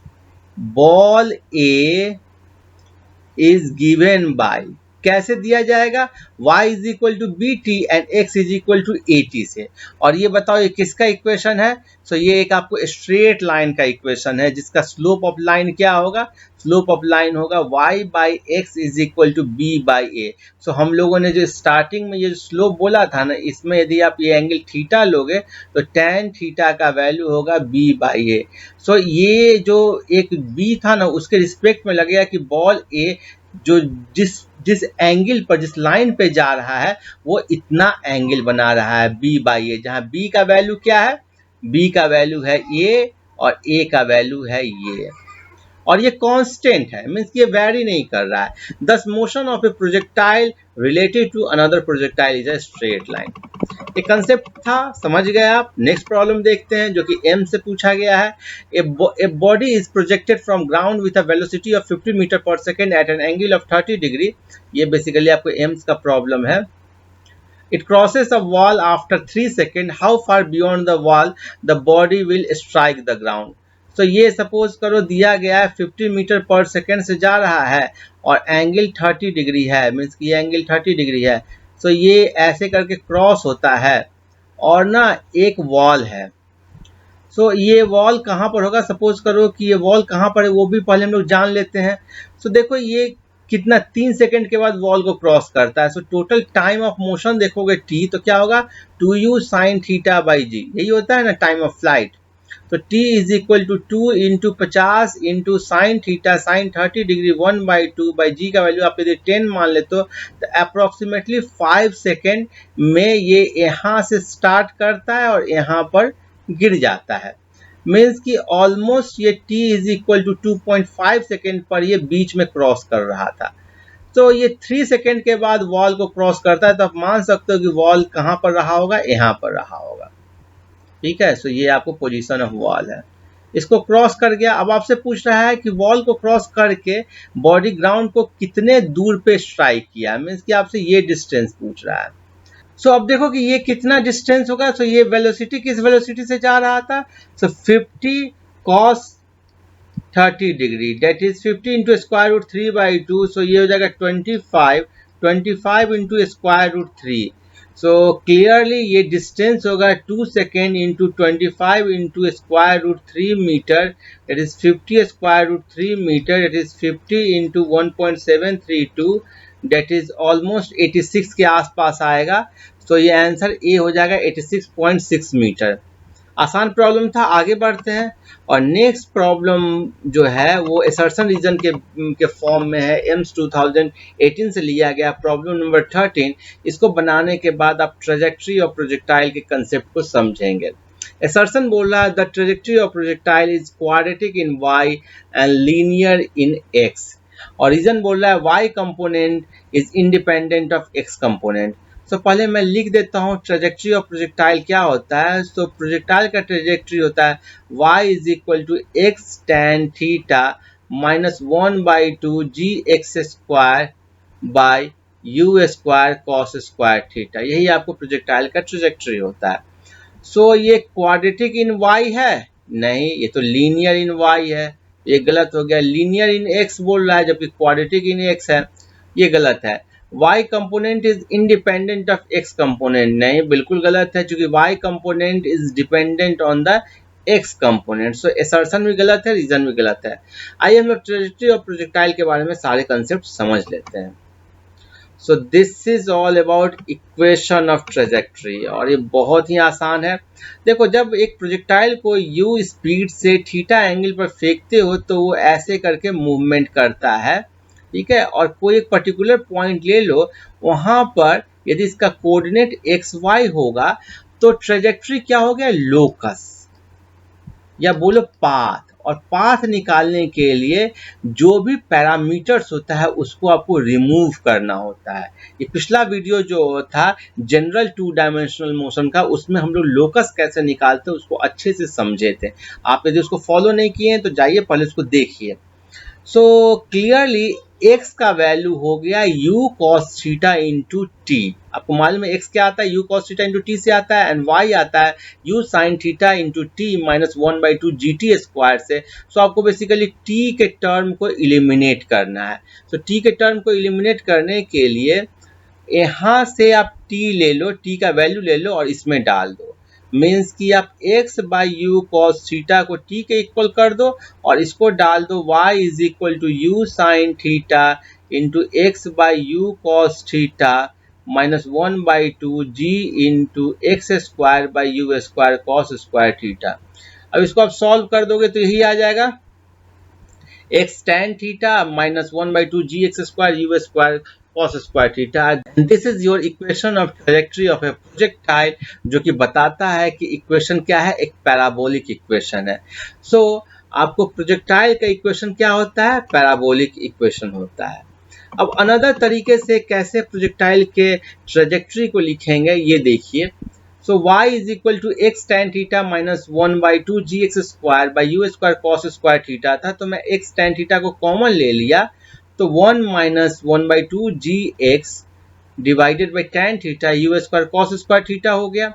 ball a is given by, कैसे दिया जाएगा, y is equal to b t and x is equal to a t से। और ये बताओ ये किसका इक्वेशन है, सो ये एक आपको स्ट्रेट लाइन का इक्वेशन है जिसका स्लोप ऑफ लाइन क्या होगा, स्लोप ऑफ लाइन होगा y by x is equal to b by a. So हम लोगों ने जो स्टार्टिंग में ये स्लोप बोला था ना, इसमें यदि आप ये एंगल थीटा लोगे तो tan थीटा का वैल्यू होगा b बाई ए। सो ये जो एक b था ना उसके रिस्पेक्ट में लगेगा कि बॉल a जो जिस एंगल पर, जिस लाइन पे जा रहा है वो इतना एंगल बना रहा है b बाई ए, जहां b का वैल्यू क्या है, b का वैल्यू है a और a का वैल्यू है ये, और ये कांस्टेंट है, मींस ये वेरी नहीं कर रहा है। This motion of a projectile related to another projectile is a straight line. एक कंसेप्ट था, समझ गए आप। नेक्स्ट प्रॉब्लम देखते हैं जो कि एम से पूछा गया है। A body is projected from ground with a velocity of 50 metre पर second at an angle of 30 degree. ये बेसिकली आपको एम्स का प्रॉब्लम है। It crosses a wall after 3 seconds. How far beyond the wall the body will strike the ground? तो ये suppose करो दिया गया है 50 मीटर पर सेकेंड से जा रहा है और एंगल 30 डिग्री है, मीन्स कि ये एंगल 30 डिग्री है। तो ये ऐसे करके क्रॉस होता है और ना एक वॉल है। सो ये वॉल कहाँ पर होगा, सपोज करो कि ये वॉल कहाँ पर है वो भी पहले हम लोग जान लेते हैं। सो देखो ये कितना 3 सेकंड के बाद वॉल को क्रॉस करता है। So total time of motion देखोगे t, तो क्या होगा 2u sin थीटा बाई जी, यही होता है ना टाइम ऑफ फ्लाइट। तो t is equal to 2 into 50 into sine theta sine 30 degree 1/2 by g का वैल्यू आप यदि 10 मान लेते हो तो अप्रोक्सीमेटली 5 सेकेंड में ये यहाँ से स्टार्ट करता है और यहाँ पर गिर जाता है। मीन्स कि ऑलमोस्ट ये t is equal to 2.5 second पर ये बीच में क्रॉस कर रहा था। तो ये 3 सेकेंड के बाद वॉल को क्रॉस करता है, तो आप मान सकते हो कि वॉल कहाँ पर रहा होगा, यहाँ पर रहा होगा। ठीक है, सो ये आपको पोजीशन ऑफ वॉल है। इसको क्रॉस कर गया। अब आपसे पूछ रहा है कि वॉल को क्रॉस करके बॉडी ग्राउंड को कितने दूर पे स्ट्राइक किया, मीन्स कि आपसे ये डिस्टेंस पूछ रहा है। सो अब देखो कि ये कितना डिस्टेंस होगा। सो ये वेलोसिटी किस वेलोसिटी से जा रहा था, so 50 cos 30 degree that is 50 into square root 3/2। So ये हो जाएगा 25 into square root 3। So clearly ये डिस्टेंस होगा 2 second into 25 into square root 3 metre, that is 50 square root 3 metre, that is 50 into 1.732, that is almost 86 के आसपास आएगा। तो ये आंसर ए हो जाएगा 86.6 मीटर। आसान प्रॉब्लम था। आगे बढ़ते हैं और नेक्स्ट प्रॉब्लम जो है वो असर्शन रीजन के फॉर्म में है। एम्स 2018 से लिया गया प्रॉब्लम नंबर 13। इसको बनाने के बाद आप ट्रेजेक्ट्री ऑफ प्रोजेक्टाइल के कंसेप्ट को समझेंगे। असर्शन बोल रहा है the trajectory of projectile is quadratic in y and linear in x, और रीजन बोल रहा है y component is independent of x component. So पहले मैं लिख देता हूँ ट्रेजेक्ट्री ऑफ प्रोजेक्टाइल क्या होता है। सो प्रोजेक्टाइल का ट्रेजेक्ट्री होता है y is equal to x tan theta minus 1/2 g x square by u square cos square theta, यही आपको प्रोजेक्टाइल का ट्रेजेक्ट्री होता है। सो ये क्वाड्रेटिक इन y है? नहीं, ये तो लीनियर इन y है, ये गलत हो गया। लीनियर इन x बोल रहा है जबकि क्वाड्रेटिक इन x है, ये गलत है। y component is independent of x component, नहीं बिल्कुल गलत है, क्योंकि y component is dependent on the x component. So assertion भी गलत है, रीजन भी गलत है। आइए हम लोग ट्रेजेक्ट्री और प्रोजेक्टाइल के बारे में सारे कंसेप्ट समझ लेते हैं। So this is all about equation of trajectory, और ये बहुत ही आसान है। देखो, जब एक प्रोजेक्टाइल को u स्पीड से थीटा एंगल पर फेंकते हो तो वो ऐसे करके मूवमेंट करता है, ठीक है। और कोई एक पर्टिकुलर पॉइंट ले लो, वहां पर यदि इसका कोऑर्डिनेट xy होगा तो ट्रेजेक्ट्री क्या हो गया? लोकस या बोलो पाथ। और पाथ निकालने के लिए जो भी पैरामीटर्स होता है उसको आपको रिमूव करना होता है। ये पिछला वीडियो जो था जनरल 2 डायमेंशनल मोशन का, उसमें हम लोग लोकस कैसे निकालते हैं उसको अच्छे से समझे थे। आप यदि उसको फॉलो नहीं किए हैं तो जाइए पहले उसको देखिए। सो क्लियरली x का वैल्यू हो गया u cos theta into T. आपको मालूम है x क्या आता है? u cos theta into T से आता है, एंड y आता है u sin theta into T minus 1/2 gt square से। सो आपको बेसिकली t के टर्म को इलिमिनेट करना है। तो t के टर्म को इलिमिनेट करने के लिए यहाँ से आप t ले लो, t का वैल्यू ले लो और इसमें डाल दो। मीन्स कि आप x by u cos theta को t के इक्वल कर दो और इसको डाल दो y is equal to you sine theta into x by u cos theta minus 1/2 g into x square by u square cos square theta. अब इसको आप सॉल्व कर दोगे तो यही आ जाएगा x tan theta minus 1/2 g x square u square cos square theta. This is your equation of trajectory of a projectile, जो कि बताता है कि इक्वेशन क्या है, एक पैराबोलिक इक्वेशन है। सो आपको प्रोजेक्टाइल का इक्वेशन क्या होता है? पैराबोलिक इक्वेशन होता है। अब अनदर तरीके से कैसे प्रोजेक्टाइल के ट्रैजेक्टरी को लिखेंगे ये देखिए। So y is equal to x tan theta minus 1/2 g x square by u square cos square theta था, तो मैं x tan थीटा को कॉमन ले लिया तो 1 minus 1/2 g x divided by tan theta u square cos square theta हो गया।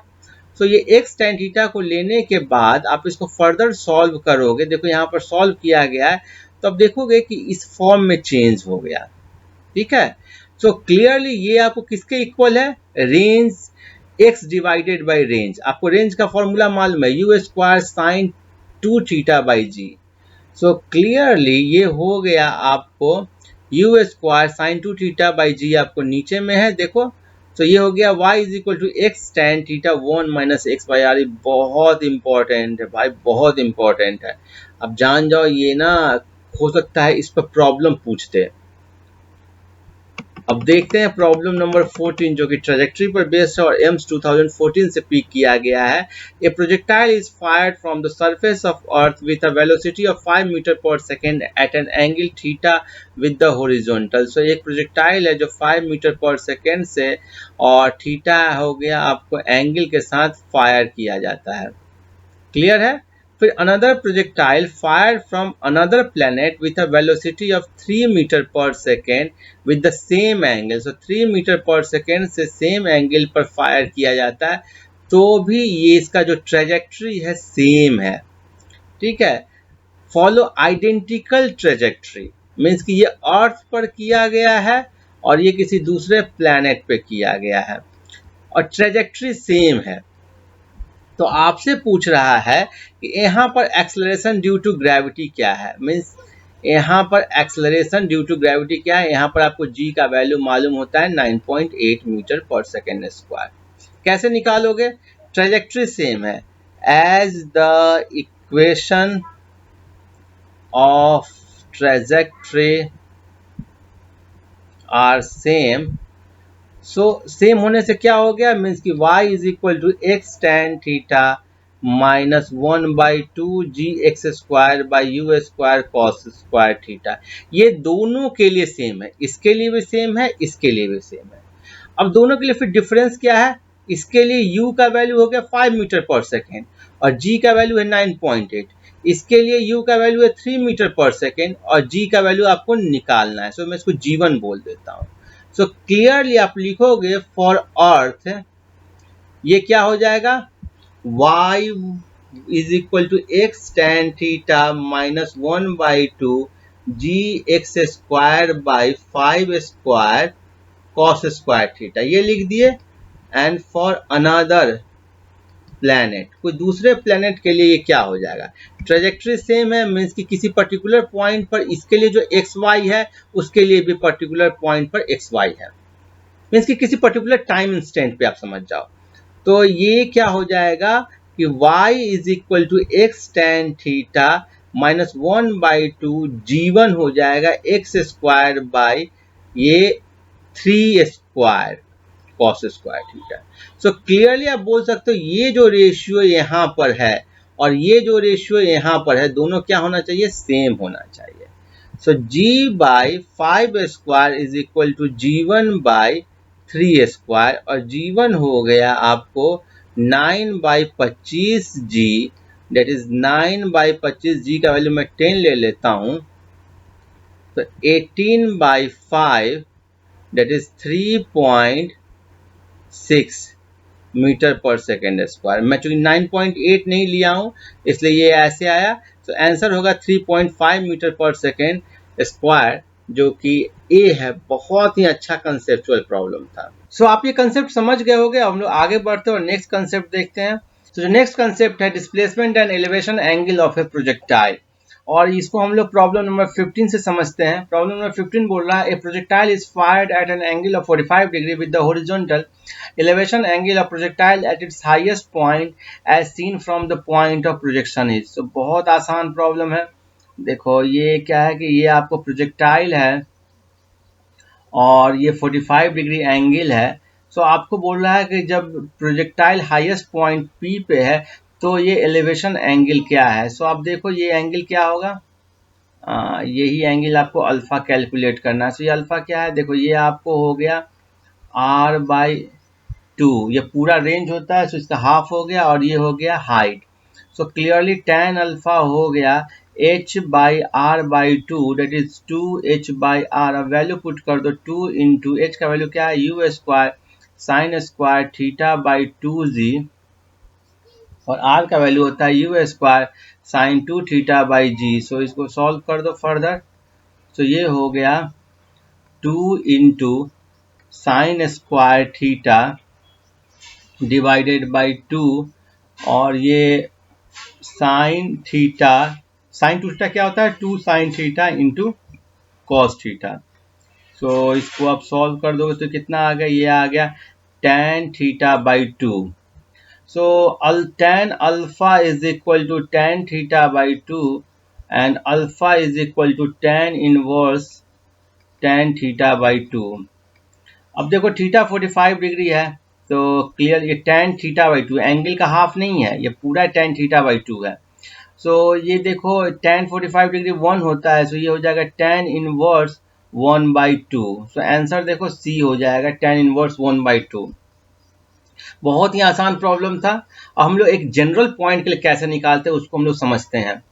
सो ये x tan थीटा को लेने के बाद आप इसको फर्दर सॉल्व करोगे, देखो यहाँ पर सॉल्व किया गया है, तो अब देखोगे कि इस फॉर्म में चेंज हो गया, ठीक है। सो क्लियरली ये आपको किसके इक्वल है? Range x divided by range. आपको रेंज का फॉर्मूला मालूम है, you square sine 2 theta by ji. So clearly ये हो गया आपको u square sine 2 theta by g, आपको नीचे में है देखो। तो ये हो गया y is equal to x tan theta 1 minus x by r. बहुत इंपॉर्टेंट है भाई, बहुत इंपॉर्टेंट है। अब जान जाओ, ये ना हो सकता है इस पर प्रॉब्लम पूछते हैं। अब देखते हैं प्रॉब्लम नंबर 14, जो कि ट्रैजेक्टरी पर बेस्ड है और एम्स 2014 से पिक किया गया है। A projectile is fired from the surface of earth with a velocity of 5 metre पर second at an angle theta with the horizontal. So एक प्रोजेक्टाइल है जो 5 मीटर पर सेकेंड से और थीटा हो गया आपको एंगल के साथ फायर किया जाता है। क्लियर है? फिर another projectile fire from another planet with a velocity of 3 metre पर second with the same angle. So 3 metre पर सेकेंड से सेम एंगल पर फायर किया जाता है, तो भी ये इसका जो ट्रेजेक्ट्री है सेम है, ठीक है। फॉलो आइडेंटिकल ट्रेजेक्ट्री मीन्स कि ये अर्थ पर किया गया है और ये किसी दूसरे प्लैनेट पे किया गया है और ट्रेजेक्ट्री सेम है। तो आपसे पूछ रहा है कि यहाँ पर एक्सेलरेशन ड्यू टू ग्रेविटी क्या है, मीन्स यहाँ पर एक्सेलरेशन ड्यू टू ग्रेविटी क्या है। यहाँ पर आपको g का वैल्यू मालूम होता है 9.8 मीटर पर सेकेंड स्क्वायर। कैसे निकालोगे? ट्रेजेक्ट्री सेम है, as the equation of trajectory are same. So same होने से क्या हो गया? मीन्स कि y is equal to x tan theta minus 1/2 g x square by u square cos square theta. ये दोनों के लिए सेम है, इसके लिए भी सेम है, इसके लिए भी सेम है। अब दोनों के लिए फिर डिफरेंस क्या है, इसके लिए u का वैल्यू हो गया 5 मीटर पर सेकेंड और g का वैल्यू है 9.8, इसके लिए u का वैल्यू है 3 मीटर पर सेकेंड और g का वैल्यू आपको निकालना है। सो मैं इसको g1 बोल देता हूँ। सो क्लियरली आप लिखोगे फॉर अर्थ, ये क्या हो जाएगा, y is equal to x tan theta minus 1/2 g x square by 5 square cos square theta, ये लिख दिए। एंड फॉर अनदर प्लैनेट, कोई दूसरे प्लैनेट के लिए ये क्या हो जाएगा, ट्रेजेक्ट्री सेम है, मीन्स कि किसी पर्टिकुलर पॉइंट पर इसके लिए जो एक्स वाई है उसके लिए भी पर्टिकुलर पॉइंट पर एक्स वाई है, मीन्स कि किसी पर्टिकुलर टाइम इंस्टेंट पे आप समझ जाओ। तो ये क्या हो जाएगा कि y is equal to x tan theta minus 1/2 g1 हो जाएगा एक्स स्क्वायर बाई ये 3 square cos square theta. So clearly आप बोल सकते हो ये जो रेशियो यहाँ पर है और ये जो रेशियो यहाँ पर है, दोनों क्या होना चाहिए, सेम होना चाहिए। So g by 5 square is equal to g1 by 3 square और g1 हो गया आपको 9/25 g, डेट इज 9/25 g का वैल्यू मैं 10 ले लेता हूँ, तो 18/5 डेट इज 3.6 मीटर पर सेकेंड स्क्वायर। मैं चूंकि 9.8 नहीं लिया हूँ इसलिए ये ऐसे आया। तो आंसर होगा 3.5 मीटर पर सेकेंड स्क्वायर, जो कि ए है। बहुत ही अच्छा कंसेप्चुअल प्रॉब्लम था। सो आप ये कंसेप्ट समझ गए होंगे। हम लोग आगे बढ़ते हैं और नेक्स्ट कंसेप्ट देखते हैं। तो जो नेक्स्ट कंसेप्ट है displacement and elevation angle of a projectile, और इसको हम लोग प्रॉब्लम नंबर 15 से समझते हैं। प्रॉब्लम नंबर 15 बोल रहा है a projectile is fired eight an angle of 45 degree with the horizontal elevation angle of projectile at its highest point as seen from the point of projection is। तो बहुत आसान problem है। देखो ये क्या है कि ये आपको प्रोजेक्टाइल है और ये 45 डिग्री एंगल है। सो आपको बोल रहा है कि जब प्रोजेक्टाइल हाईएस्ट पॉइंट P पे है तो ये एलिवेशन एंगल क्या है। सो आप देखो ये एंगल क्या होगा, यही एंगल आपको अल्फा कैलकुलेट करना है। सो ये अल्फा क्या है, देखो ये आपको हो गया r/2, ये पूरा रेंज होता है। सो इसका हाफ हो गया और ये हो गया height. So clearly tan alpha हो गया h/r/2 डेट इज 2h/r। अब वैल्यू पुट कर दो, 2 इंटू h का वैल्यू क्या है, u square sine square theta by 2g और r का वैल्यू होता है u square sine 2 theta by g। सो इसको सॉल्व कर दो फर्दर। सो ये हो गया 2 into sine square theta divided by 2 और ये sine theta, sine two theta क्या होता है, 2 sine theta into cos theta. So इसको आप सॉल्व कर दोगे तो कितना आ गया, ये आ गया tan theta by 2। So tan alpha is equal to tan theta by 2 and alpha is equal to tan inverse tan theta by 2। अब देखो थीटा 45 डिग्री है तो क्लियर ये tan थीटा बाई 2, एंगल का हाफ नहीं है, ये पूरा tan थीटा बाई 2 है। सो ये देखो tan 45 डिग्री 1 होता है। सो ये हो जाएगा tan इनवर्स 1/2। सो आंसर देखो सी हो जाएगा tan इनवर्स 1/2। बहुत ही आसान प्रॉब्लम था। अब हम लोग एक जनरल पॉइंट के लिए कैसे निकालते हैं उसको हम लोग समझते हैं।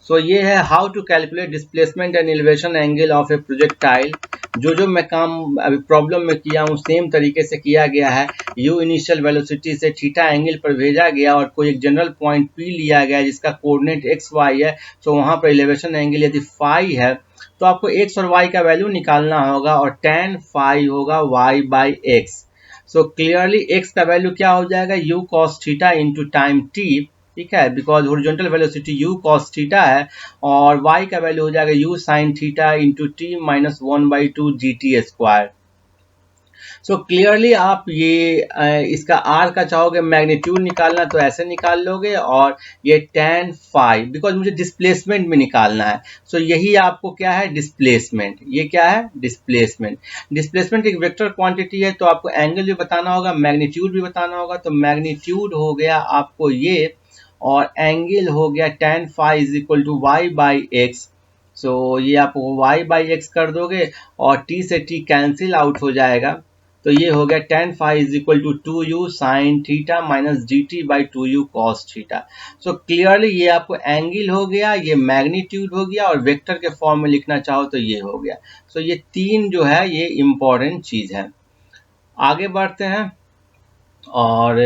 सो ये है how to calculate displacement and elevation angle of a projectile. जो मैं काम अभी प्रॉब्लम में किया हूँ सेम तरीके से किया गया है। u इनिशियल वेलोसिटी से थीटा एंगल पर भेजा गया और कोई एक जनरल पॉइंट P लिया गया जिसका कोऑर्डिनेट x y है। तो वहाँ पर एलिवेशन एंगल यदि फाई है तो आपको x और y का वैल्यू निकालना होगा और tan फाई होगा y by x. So clearly x का वैल्यू क्या हो जाएगा, u cos theta into time t, ठीक है, because horizontal velocity u cos theta है और y का वैल्यू हो जाएगा u sin theta into t minus 1/2 gt square. So clearly आप ये इसका r का चाहोगे मैग्नीट्यूड निकालना तो ऐसे निकाल लोगे और ये tan फाई, बिकॉज मुझे डिस्प्लेसमेंट में निकालना है। सो यही आपको क्या है, डिस्प्लेसमेंट। ये क्या है, डिस्प्लेसमेंट। डिस्प्लेसमेंट एक वेक्टर क्वांटिटी है तो आपको एंगल भी बताना होगा, मैग्नीट्यूड भी बताना होगा। तो मैग्नीट्यूड हो गया आपको ये और एंगल हो गया tan phi is equal to y by x. So ये आप y बाई एक्स कर दोगे और t से t कैंसिल आउट हो जाएगा। तो ये हो गया tan phi is equal to 2u sin theta minus dt by 2u cos theta. So clearly ये आपको एंगल हो गया, ये मैग्नीट्यूड हो गया, और वेक्टर के फॉर्म में लिखना चाहो तो ये हो गया। सो ये तीन जो है ये इम्पोर्टेंट चीज है। आगे बढ़ते हैं, और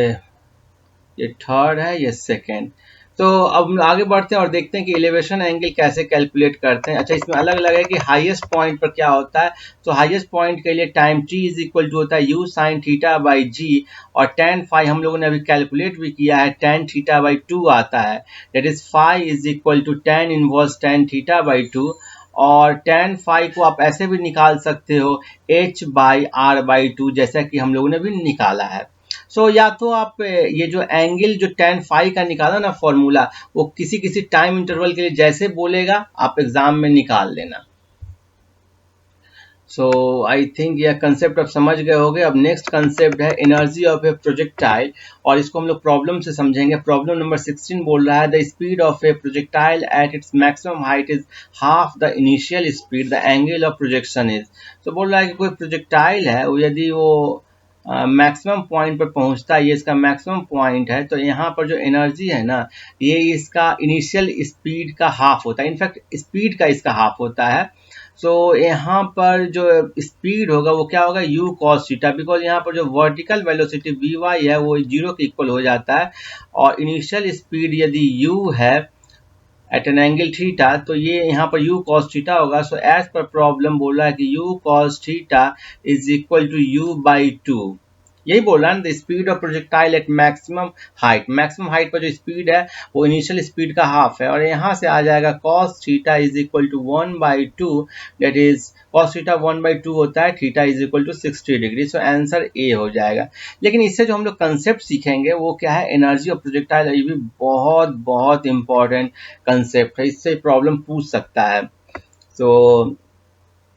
ये थर्ड है, ये सेकेंड। तो अब आगे बढ़ते हैं और देखते हैं कि एलिवेशन एंगल कैसे कैलकुलेट करते हैं। अच्छा, इसमें अलग अलग है कि हाईएस्ट पॉइंट पर क्या होता है। तो हाईएस्ट पॉइंट के लिए time t is equal to होता है u sine theta by g, और tan phi हम लोगों ने अभी कैलकुलेट भी किया है, tan थीटा बाई 2 आता है, that is phi is equal to tan inverse tan theta by 2। और tan phi को आप ऐसे भी निकाल सकते हो h बाई r बाई 2, जैसा कि हम लोगों ने भी निकाला है। या तो आप ये जो एंगल जो tan phi का निकाला ना फॉर्मूला, वो किसी किसी टाइम इंटरवल के लिए जैसे बोलेगा आप एग्जाम में निकाल लेना। आई थिंक यह कंसेप्ट आप समझ गए होंगे। अब नेक्स्ट कंसेप्ट है एनर्जी ऑफ ए प्रोजेक्टाइल, और इसको हम लोग प्रॉब्लम से समझेंगे। प्रॉब्लम नंबर 16 बोल रहा है the speed of a projectile at its maximum height is half the initial speed, the angle of projection is. तो बोल रहा है कि कोई प्रोजेक्टाइल है, यदि वो मैक्सिमम पॉइंट पर पहुंचता है, ये इसका मैक्सिमम पॉइंट है, तो यहाँ पर जो एनर्जी है ना, ये इसका इनिशियल स्पीड का हाफ होता है, इनफैक्ट स्पीड का इसका हाफ होता है। यहाँ पर जो स्पीड होगा वो क्या होगा, u cos थीटा, बिकॉज यहाँ पर जो वर्टिकल वेलोसिटी vy है वो 0 के इक्वल हो जाता है, और इनिशियल स्पीड यदि u है एट एन एंगल थीटा, तो ये यहाँ पर u cos थीटा होगा। सो एज पर प्रॉब्लम बोल रहा है कि u cos theta is equal to u by 2। यही बोल रहा है ना, the speed of projectile at maximum height, maximum height पर जो स्पीड है वो इनिशियल स्पीड का हाफ है, और यहाँ से आ जाएगा cos theta is equal to 1/2, that is cos theta 1/2 होता है, theta is equal to 60 degree. So answer A हो जाएगा। लेकिन इससे जो हम लोग कंसेप्ट सीखेंगे वो क्या है, एनर्जी ऑफ प्रोजेक्टाइल। ये भी बहुत बहुत इंपॉर्टेंट कंसेप्ट है, इससे प्रॉब्लम पूछ सकता है।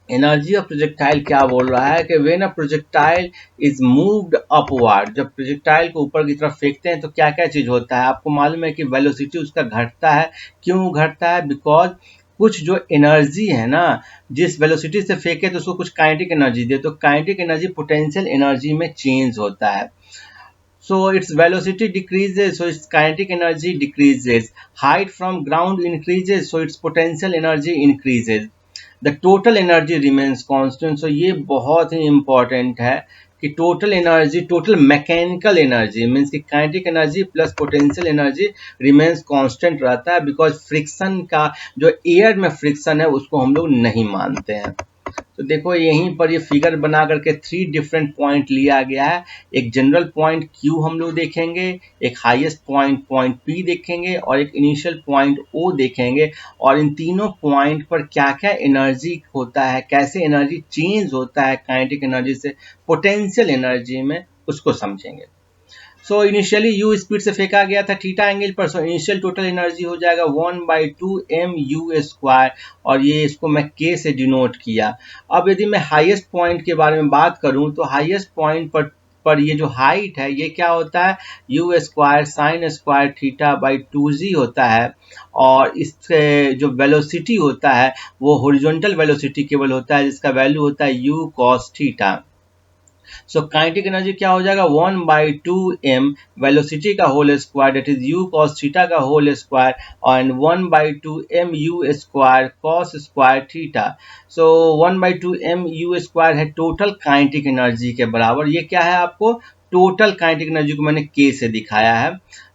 एनर्जी ऑफ प्रोजेक्टाइल क्या बोल रहा है कि when a projectile is moved upward, जब प्रोजेक्टाइल को ऊपर की तरफ फेंकते हैं तो क्या क्या चीज होता है। आपको मालूम है कि वेलोसिटी उसका घटता है। क्यों घटता है? बिकॉज कुछ जो एनर्जी है ना, जिस वेलोसिटी से फेंके तो उसको कुछ काइनेटिक एनर्जी दे, तो काइनेटिक एनर्जी पोटेंशियल एनर्जी में चेंज होता है। So its velocity decreases, so its kinetic energy decreases. Height from ground increases, so its potential energy increases. The total energy remains constant. So ये बहुत ही important है कि total energy, total mechanical energy means कि kinetic energy plus potential energy remains constant रहता है, because friction का जो air में फ्रिक्शन है उसको हम लोग नहीं मानते हैं। तो देखो यहीं पर ये फिगर बना करके 3 डिफरेंट पॉइंट लिया गया है। एक जनरल पॉइंट Q हम लोग देखेंगे, एक हाईएस्ट पॉइंट पॉइंट P देखेंगे, और एक इनिशियल पॉइंट O देखेंगे, और इन तीनों पॉइंट पर क्या क्या एनर्जी होता है, कैसे एनर्जी चेंज होता है काइनेटिक एनर्जी से पोटेंशियल एनर्जी में, उसको समझेंगे। इनिशियली u स्पीड से फेंका गया था थीटा एंगल पर, इनिशियल टोटल एनर्जी हो जाएगा 1/2 mu स्क्वायर, और ये इसको मैं k से डिनोट किया। अब यदि मैं हाईएस्ट पॉइंट के बारे में बात करूं तो हाईएस्ट पॉइंट पर ये जो हाइट है ये क्या होता है, u square sine square theta by 2g होता है, और इससे जो वेलोसिटी होता है वो हॉरिजॉन्टल वेलोसिटी केवल होता है, जिसका वैल्यू होता है u cos theta. Kinetic energy क्या हो जाएगा, 1/2 m वेलोसिटी का whole square, that is u cos theta का whole square, and 1/2 m u square cos square theta. 1/2 m u square है टोटल काइनेटिक एनर्जी के बराबर। ये क्या है, आपको टोटल काइनेटिक एनर्जी को मैंने k से दिखाया है।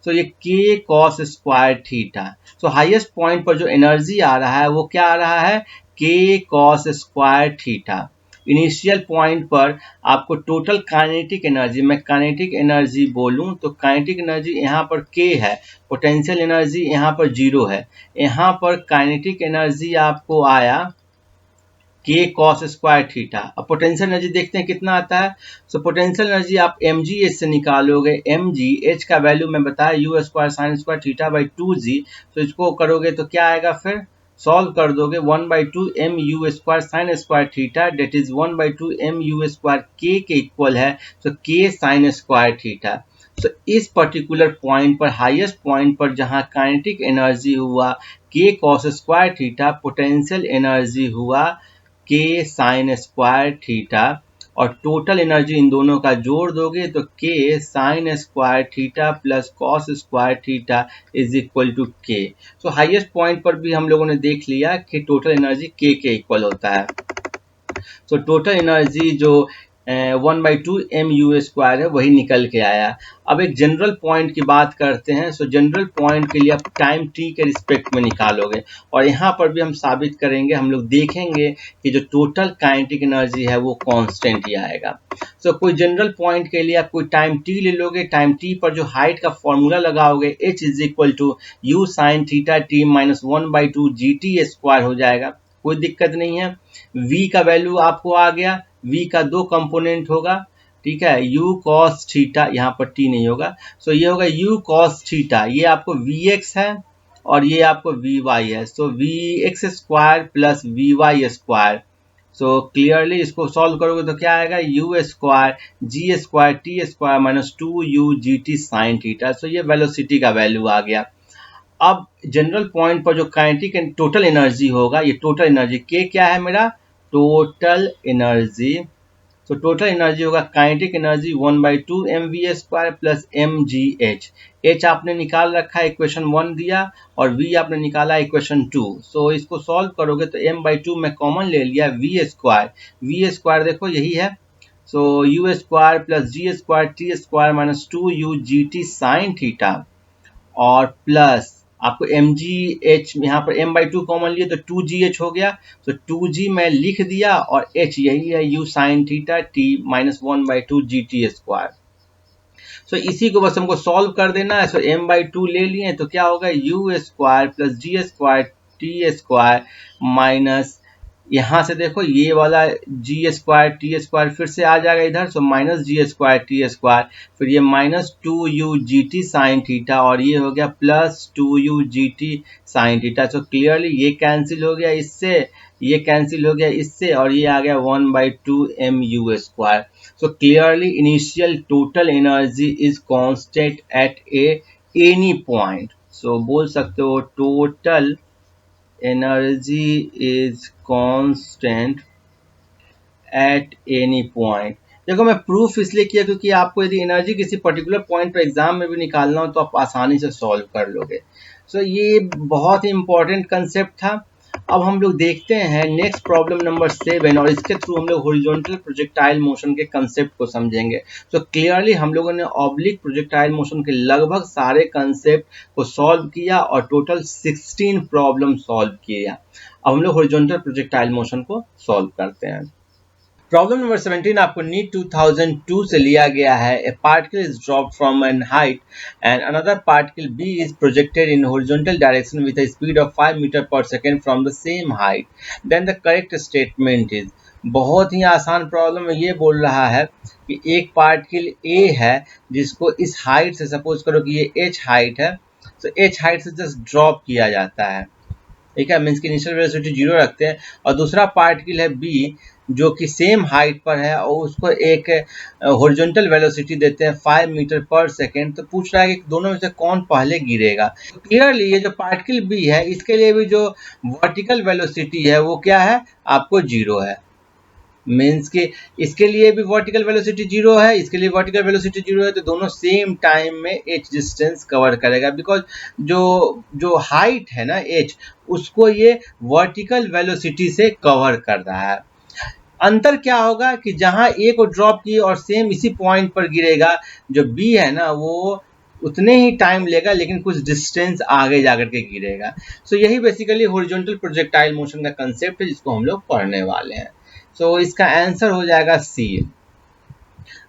ये k cos square theta. Highest point पर जो एनर्जी आ रहा है वो क्या आ रहा है, k cos square theta. Initial point पर आपको टोटल काइनेटिक एनर्जी, मैं काइनेटिक एनर्जी बोलूं तो काइनेटिक एनर्जी यहाँ पर k है, पोटेंशियल एनर्जी यहाँ पर 0 है। यहाँ पर काइनेटिक एनर्जी आपको आया k cos स्क्वायर थीटा। अब पोटेंशियल एनर्जी देखते हैं कितना आता है। पोटेंशियल एनर्जी आप mgh से निकालोगे, mgh का वैल्यू मैं बताया u square sine square theta by 2g। इसको करोगे तो क्या आएगा, फिर सॉल्व कर दोगे 1/2 mu square sine square theta, that is 1/2 mu square k के इक्वल है, k साइन स्क्वायर थीटा। इस पर्टिकुलर पॉइंट पर, हाईएस्ट पॉइंट पर जहां काइनेटिक एनर्जी हुआ k cos square theta, potential energy हुआ k साइन स्क्वायर थीटा, और total energy इन दोनों का जोड़ दोगे तो k sine square theta plus cos square theta is equal to k। So highest point पर भी हम लोगों ने देख लिया कि टोटल एनर्जी k के इक्वल होता है। सो टोटल एनर्जी जो 1/2 mu² है वही निकल के आया। अब एक जनरल पॉइंट की बात करते हैं। सो जनरल पॉइंट के लिए आप टाइम t के रिस्पेक्ट में निकालोगे और यहाँ पर भी हम साबित करेंगे, हम लोग देखेंगे कि जो टोटल काइनेटिक एनर्जी है वो कांस्टेंट ही आएगा। सो कोई जनरल पॉइंट के लिए आप कोई टाइम t ले लोगे, टाइम t पर जो हाइट का फॉर्मूला लगाओगे h is equal to u sine theta t minus 1/2 gt² हो जाएगा, कोई दिक्कत नहीं है। v का वैल्यू आपको आ गया, v का दो कंपोनेंट होगा, ठीक है, u cos थीटा, यहाँ पर t नहीं होगा, सो ये होगा u cos थीटा, ये आपको vx है और ये आपको vy है, so vx square plus vy square. So clearly इसको सॉल्व करोगे तो क्या आएगा, u square g square t square minus 2u gt sine theta. So ये वेलोसिटी का वैल्यू आ गया। अब जनरल पॉइंट पर जो काइनेटिक एंड टोटल एनर्जी होगा, ये टोटल एनर्जी के क्या है मेरा, टोटल एनर्जी। तो टोटल एनर्जी होगा kinetic energy 1/2 mv² plus mgh। h आपने निकाल रखा है, इक्वेशन 1 दिया, और v आपने निकाला इक्वेशन 2। सो इसको सॉल्व करोगे तो m/2 में कॉमन ले लिया, v² देखो यही है, so u square plus g square t square minus 2u gt sine theta और प्लस आपको mgh, यहाँ पर m/2 कॉमन लिए तो 2gh हो गया, तो 2g मैं लिख दिया और h यही है u sine theta t minus 1/2 gt²। सो इसी को बस हमको सॉल्व कर देना है। सो m/2 ले लिए तो क्या होगा, u स्क्वायर प्लस जी स्क्वायर टी स्क्वायर माइनस, यहाँ से देखो ये वाला जी स्क्वायर टी स्क्वायर फिर से आ जाएगा इधर, सो माइनस जी स्क्वायर टी स्क्वायर, फिर ये minus 2u gt sine theta और ये हो गया plus 2u gt sine theta. So clearly ये कैंसिल हो गया इससे, ये कैंसिल हो गया इससे, और ये आ गया 1/2 mu²। So clearly initial total energy is constant at any point. So बोल सकते हो total energy is constant at any point। देखो मैं प्रूफ इसलिए किया क्योंकि आपको यदि एनर्जी किसी पर्टिकुलर पॉइंट पर एग्जाम में भी निकालना हो तो आप आसानी से सॉल्व कर लोगे। सो ये बहुत ही इंपॉर्टेंट कंसेप्ट था। अब हम लोग देखते हैं नेक्स्ट प्रॉब्लम नंबर 7, और इसके थ्रू हम लोग हॉरिजॉन्टल प्रोजेक्टाइल मोशन के कंसेप्ट को समझेंगे। सो क्लियरली हम लोगों ने ऑब्लिक प्रोजेक्टाइल मोशन के लगभग सारे कंसेप्ट को सॉल्व किया और टोटल 16 प्रॉब्लम सॉल्व किया। अब हम लोग हॉरिजॉन्टल प्रोजेक्टाइल मोशन को सॉल्व करते हैं। प्रॉब्लम नंबर 17 आपको नीट 2002 से लिया गया है। A particle is dropped from an height and another particle B is projected in horizontal direction with a speed of 5 metre पर second from the same height, then the correct statement is. बहुत ही आसान problem में ये बोल रहा है कि एक पार्टिकल ए है जिसको इस हाइट से, सपोज करो कि ये एच हाइट है, तो एच हाइट से जस्ट ड्रॉप किया जाता है, ठीक है, मीन्स की इनिशियल वेलोसिटी 0 रखते हैं, और दूसरा पार्टिकल है बी जो कि सेम हाइट पर है और उसको एक हॉरिजॉन्टल वेलोसिटी देते हैं 5 मीटर पर सेकेंड। तो पूछ रहा है कि दोनों में से कौन पहले गिरेगा। तो क्लियरली ये जो पार्टिकल बी है इसके लिए भी जो वर्टिकल वेलोसिटी है वो क्या है, आपको 0 है, मीन्स कि इसके लिए भी वर्टिकल वेलोसिटी 0 है, इसके लिए वर्टिकल वेलोसिटी 0 है, तो दोनों सेम टाइम में h डिस्टेंस कवर करेगा, बिकॉज जो हाइट है ना h, उसको ये वर्टिकल वेलोसिटी से कवर कर रहा है। अंतर क्या होगा कि जहां a को ड्रॉप किए और सेम इसी पॉइंट पर गिरेगा, जो b है ना वो उतने ही टाइम लेगा लेकिन कुछ डिस्टेंस आगे जाकर के गिरेगा। सो यही बेसिकली हॉरिजॉन्टल प्रोजेक्टाइल मोशन का कंसेप्ट है जिसको हम लोग पढ़ने वाले हैं। सो इसका आंसर हो जाएगा सी।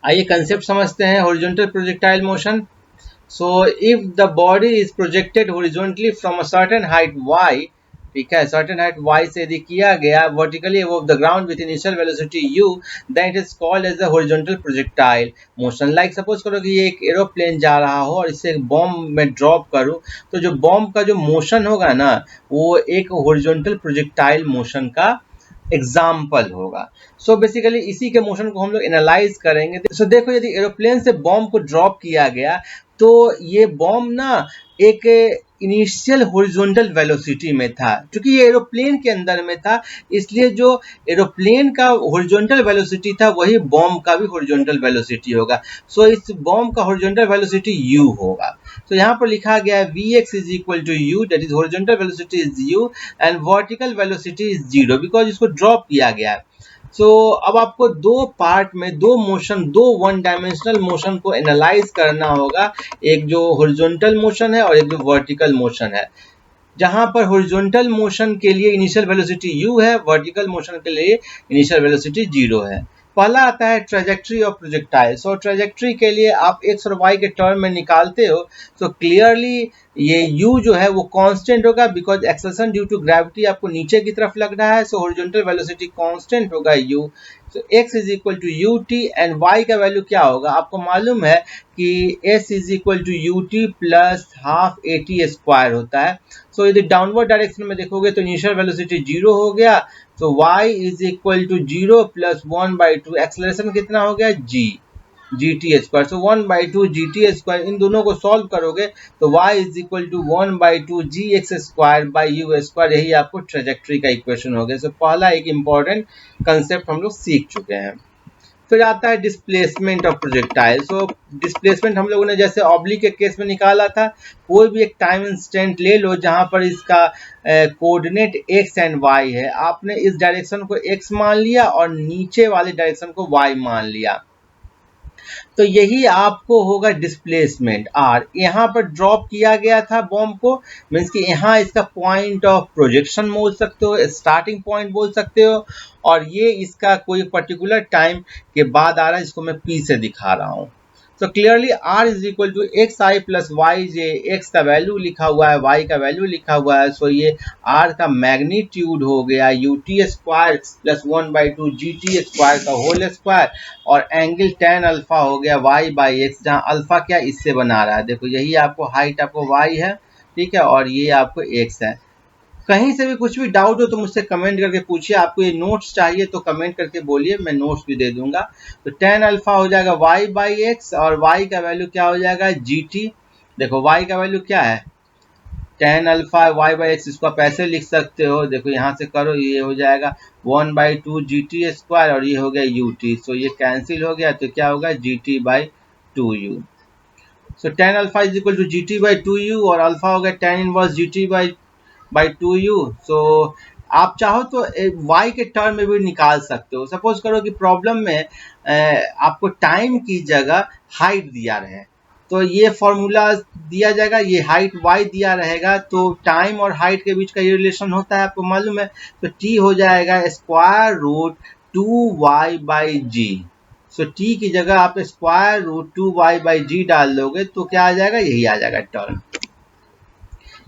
आइए कंसेप्ट समझते हैं horizontal projectile motion. So if the body is projected horizontally from a certain height y, ठीक है, सर्टेन हाइट y से यदि किया गया vertically above the ground with initial velocity u, then it is called as the horizontal projectile motion. Like suppose करो कि ये एक एरोप्लेन जा रहा हो और इससे एक बॉम्ब में ड्रॉप करूं, तो जो बॉम्ब का जो मोशन होगा ना वो एक हॉरिजॉन्टल प्रोजेक्टाइल मोशन का एग्जाम्पल होगा। सो बेसिकली इसी के मोशन को हम लोग एनालाइज करेंगे। सो देखो यदि एरोप्लेन से बॉम्ब को ड्रॉप किया गया तो ये बॉम्ब ना एक इनिशियल हॉरिजॉन्टल वेलोसिटी में था। क्योंकि ये एरोप्लेन के अंदर में था, इसलिए जो एरोप्लेन का हॉरिजॉन्टल वेलोसिटी था वही बॉम्ब का भी हॉरिजॉन्टल वेलोसिटी होगा। सो इस बॉम्ब का हॉरिजॉन्टल वेलोसिटी u होगा। तो यहाँ पर लिखा गया है vx is equal to u, that is horizontal velocity is u and vertical velocity is 0, because इसको ड्रॉप किया गया है। अब आपको दो पार्ट में दो मोशन, दो वन डायमेंशनल मोशन को एनालाइज करना होगा, एक जो हॉरिजॉन्टल मोशन है और एक जो वर्टिकल मोशन है। जहां पर हॉरिजॉन्टल मोशन के लिए इनिशियल वेलोसिटी u है, वर्टिकल मोशन के लिए इनिशियल वेलोसिटी 0 है। पहला आता है ट्रेजेक्ट्री ऑफ प्रोजेक्टाइल। ट्रेजेक्ट्री के लिए आप x और y के टर्म में निकालते हो, क्लियरली ये u जो है वो कांस्टेंट होगा, because acceleration due to gravity आपको नीचे की तरफ लग रहा है। हॉरिजॉन्टल वेलोसिटी कांस्टेंट होगा u। x is equal to you t and y का वैल्यू क्या होगा, आपको मालूम है कि s is equal to U T plus half A T square होता है। यदि डाउनवर्ड डायरेक्शन में देखोगे तो इनिशियल वेलोसिटी 0 हो गया, तो y is equal to 0 plus 1/2, acceleration कितना हो गया g टी स्क्वायर। 1/2 gt स्क्वायर, इन दोनों को सॉल्व करोगे तो y is equal to 1/2 gx square by u square, यही आपको ट्रेजेक्ट्री का इक्वेशन हो गया। पहला एक इंपॉर्टेंट कंसेप्ट हम लोग सीख चुके हैं। फिर आता है डिस्प्लेसमेंट ऑफ प्रोजेक्टाइल। डिस्प्लेसमेंट हम लोगों ने जैसे ऑब्लिक के केस में निकाला था, कोई भी एक टाइम इंस्टेंट ले लो जहां पर इसका कोऑर्डिनेट x एंड y है, आपने इस डायरेक्शन को x मान लिया और नीचे वाले डायरेक्शन को y मान लिया, तो यही आपको होगा डिस्प्लेसमेंट r। यहाँ पर ड्रॉप किया गया था बॉम्ब को, मीन्स कि यहाँ इसका पॉइंट ऑफ प्रोजेक्शन बोल सकते हो, स्टार्टिंग पॉइंट बोल सकते हो, और ये इसका कोई पर्टिकुलर टाइम के बाद आ रहा है, जिसको मैं p से दिखा रहा हूँ। Clearly r is equal to x i plus y j, x का वैल्यू लिखा हुआ है, y का वैल्यू लिखा हुआ है। ये r का मैग्नीट्यूड हो गया U T square plus 1/2 G T square का होल स्क्वायर, और एंगल tan अल्फा हो गया y बाई एक्स, जहाँ अल्फा क्या इससे बना रहा है, देखो यही आपको हाइट आपको y है, ठीक है, और ये आपको x है। कहीं से भी कुछ भी डाउट हो तो मुझसे कमेंट करके पूछिए। आपको ये नोट्स चाहिए तो कमेंट करके बोलिए, मैं नोट्स भी दे दूंगा। तो tan अल्फा हो जाएगा y बाई एक्स, और y का वैल्यू क्या हो जाएगा gt। देखो y का वैल्यू क्या है, tan alpha y by x, इसको आप ऐसे लिख सकते हो, देखो यहाँ से करो, ये हो जाएगा 1/2 gt स्क्वायर, और ये हो गया ut। ये कैंसिल हो गया, तो क्या होगा gt by 2u। tan alpha is equal to gt by 2u, और अल्फा हो गया tan inverse gt by 2u। आप चाहो तो y के टर्म में भी निकाल सकते हो। सपोज करो कि प्रॉब्लम में आपको टाइम की जगह हाइट दिया रहे, तो ये फॉर्मूला दिया जाएगा, ये हाइट y दिया रहेगा, तो टाइम और हाइट के बीच का ये रिलेशन होता है, आपको मालूम है। तो t हो जाएगा square root 2y by g. t की जगह आप स्क्वायर रूट 2y बाई जी डाल दोगे तो क्या आ जाएगा, यही आ जाएगा टर्म।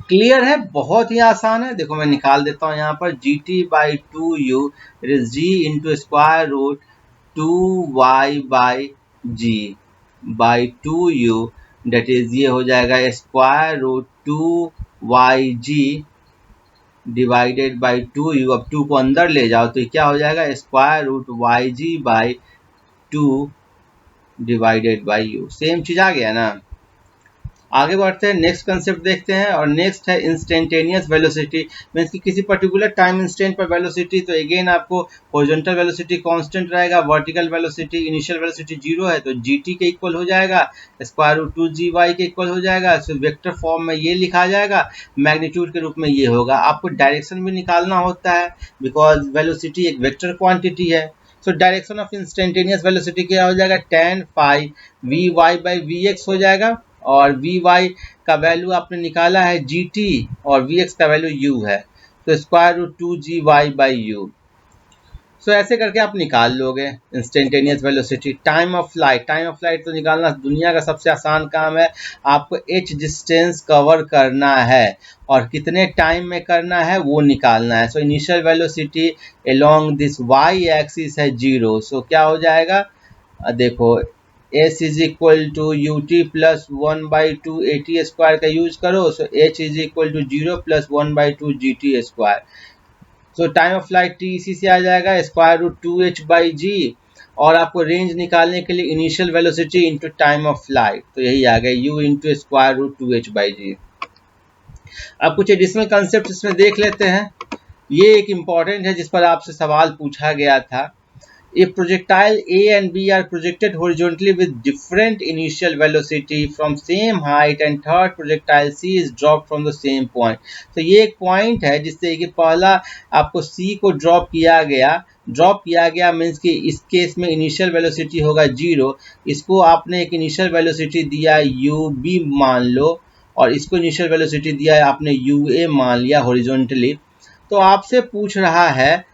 क्लियर है, बहुत ही आसान है। देखो मैं निकाल देता हूँ यहाँ पर gt by 2u, it is g into square root 2y by g by 2u, that is ये हो जाएगा square root 2yg divided by 2u। अब 2 को अंदर ले जाओ तो क्या हो जाएगा, square root yg by 2 divided by u। Same चीज आ गया ना। आगे बढ़ते हैं, नेक्स्ट कंसेप्ट देखते हैं, और नेक्स्ट है इंस्टेंटेनियस वेलोसिटी। मीन्स कि किसी पर्टिकुलर टाइम इंस्टेंट पर वेलोसिटी, तो अगेन आपको हॉरिजॉन्टल वेलोसिटी कांस्टेंट रहेगा, वर्टिकल वेलोसिटी इनिशियल वेलोसिटी 0 है तो gt के इक्वल हो जाएगा, स्क्वायर रूट 2gy के इक्वल हो जाएगा। वेक्टर फॉर्म में ये लिखा जाएगा, मैग्नीट्यूड के रूप में ये होगा। आपको डायरेक्शन भी निकालना होता है, बिकॉज वेलोसिटी एक वेक्टर क्वांटिटी है। डायरेक्शन ऑफ इंस्टेंटेनियस वेलोसिटी क्या हो जाएगा, tan phi vy by vx हो जाएगा, और vy का वैल्यू आपने निकाला है gt, और vx का वैल्यू u है, तो square root 2gy by u। ऐसे करके आप निकाल लोगे instantaneous velocity. Time of flight तो निकालना दुनिया का सबसे आसान काम है। आपको h डिस्टेंस कवर करना है और कितने टाइम में करना है वो निकालना है। Initial velocity along this y axis है 0। क्या हो जाएगा, देखो s is equal to U T plus 1/2 a T square का यूज करो, h is equal to 0 plus 1/2 G T square. Time of flight t इसी से आ जाएगा, square root 2h by g, और आपको रेंज निकालने के लिए initial velocity into time of flight, तो यही आ गया u into square root 2h by g. अब कुछ एडिशनल कंसेप्ट इसमें देख लेते हैं। ये एक इम्पॉर्टेंट है जिस पर आपसे सवाल पूछा गया था। If projectile A and B are projected horizontally with different initial velocity from same height and third projectile C is dropped from the same point, तो ये एक पॉइंट है जिससे कि पहला आपको C को ड्रॉप किया गया मीन्स कि इस केस में इनिशियल वेलोसिटी होगा 0, इसको आपने एक इनिशियल वेलोसिटी दिया UB मान लो, और इसको इनिशियल वेलोसिटी दिया है आपने UA मान लिया हॉरिजॉन्टली। तो आपसे पूछ रहा है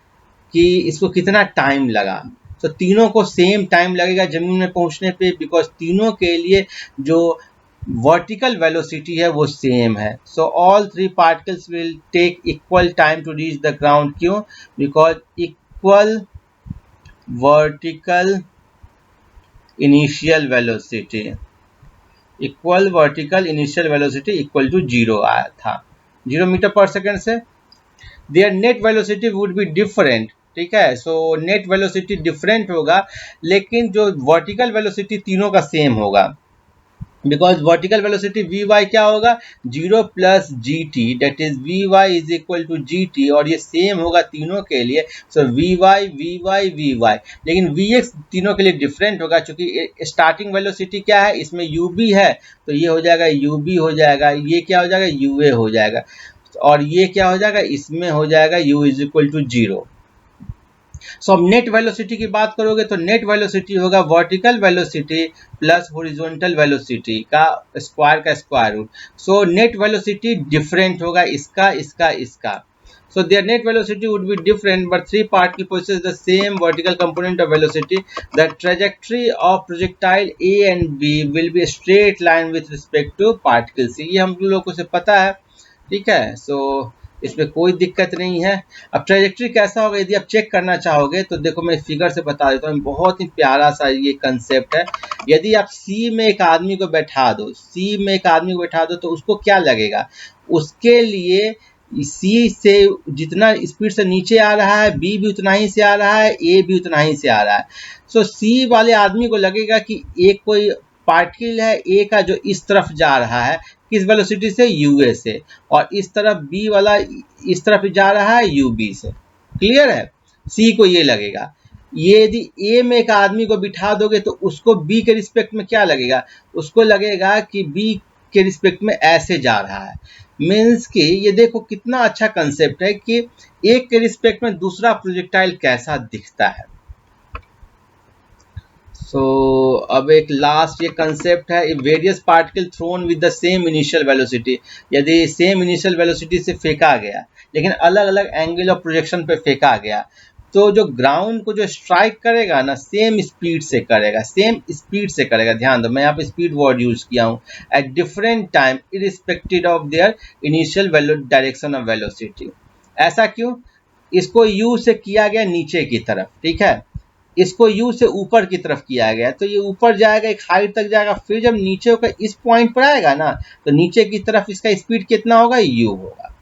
कि इसको कितना टाइम लगा। तो तीनों को सेम टाइम लगेगा जमीन में पहुंचने पे, बिकॉज तीनों के लिए जो वर्टिकल वेलोसिटी है वो सेम है। So all three particles will take equal time to reach the ground. क्यों? Because equal vertical initial velocity equal to 0 आया था, 0 मीटर पर सेकेंड से। There net velocity would be different, ठीक है। सो नेट वेलोसिटी डिफरेंट होगा, लेकिन जो वर्टिकल वेलोसिटी तीनों का सेम होगा, because vertical velocity v y क्या होगा 0 plus g t, that is v y is equal to g t, और ये सेम होगा तीनों के लिए। So v y v y v y, लेकिन वी एक्स तीनों के लिए डिफरेंट होगा, क्योंकि स्टार्टिंग वेलोसिटी क्या है इसमें यू बी है, तो ये हो जाएगा यू बी हो जाएगा, ये क्या हो जाएगा यू ए हो जाएगा, और ये क्या हो जाएगा इसमें हो जाएगा u is equal to 0। So अब नेट वेलोसिटी की बात करोगे तो नेट वेलोसिटी होगा vertical velocity plus horizontal velocity का square root. So net velocity different होगा इसका। So their net velocity would be different, but three particles possess the same vertical component of velocity. The trajectory of projectile A and B will be a straight line with respect to particle C. ये हम लोगों को पता है, ठीक है। सो इसमें कोई दिक्कत नहीं है। अब ट्रेजेक्ट्री कैसा होगा यदि आप चेक करना चाहोगे तो देखो मैं फिगर से बता देता हूँ, बहुत ही प्यारा सा ये कंसेप्ट है। यदि आप सी में एक आदमी को बैठा दो तो उसको क्या लगेगा, उसके लिए सी से जितना स्पीड से नीचे आ रहा है बी भी उतना ही से आ रहा है, ए भी उतना ही से आ रहा है। सो सी वाले आदमी को लगेगा कि एक कोई पार्टिकल है ए का जो इस तरफ जा रहा है, किस वेलोसिटी से यूए से, और इस तरफ बी वाला इस तरफ जा रहा है यूबी से। क्लियर है? सी को ये लगेगा। ये यदि ए में एक आदमी को बिठा दोगे तो उसको बी के रिस्पेक्ट में क्या लगेगा, उसको लगेगा कि बी के रिस्पेक्ट में ऐसे जा रहा है। मीन्स कि ये देखो कितना अच्छा कंसेप्ट है कि एक के रिस्पेक्ट में दूसरा प्रोजेक्टाइल कैसा दिखता है। सो अब एक लास्ट ये कंसेप्ट है, various particle thrown with the same initial velocity. यदि सेम इनिशियल वेलोसिटी से फेंका गया लेकिन अलग अलग एंगल ऑफ प्रोजेक्शन पे फेंका गया, तो जो ग्राउंड को जो स्ट्राइक करेगा ना सेम स्पीड से करेगा। ध्यान दो, मैं यहाँ पे स्पीड वर्ड यूज किया हूँ। At different time irrespective of their initial direction of velocity. ऐसा क्यों? इसको यू से किया गया नीचे की तरफ, ठीक है, इसको u से ऊपर की तरफ किया गया, तो ये ऊपर जाएगा एक हाइट तक जाएगा, फिर जब नीचे होकर इस पॉइंट पर आएगा ना तो नीचे की तरफ इसका स्पीड कितना होगा u होगा।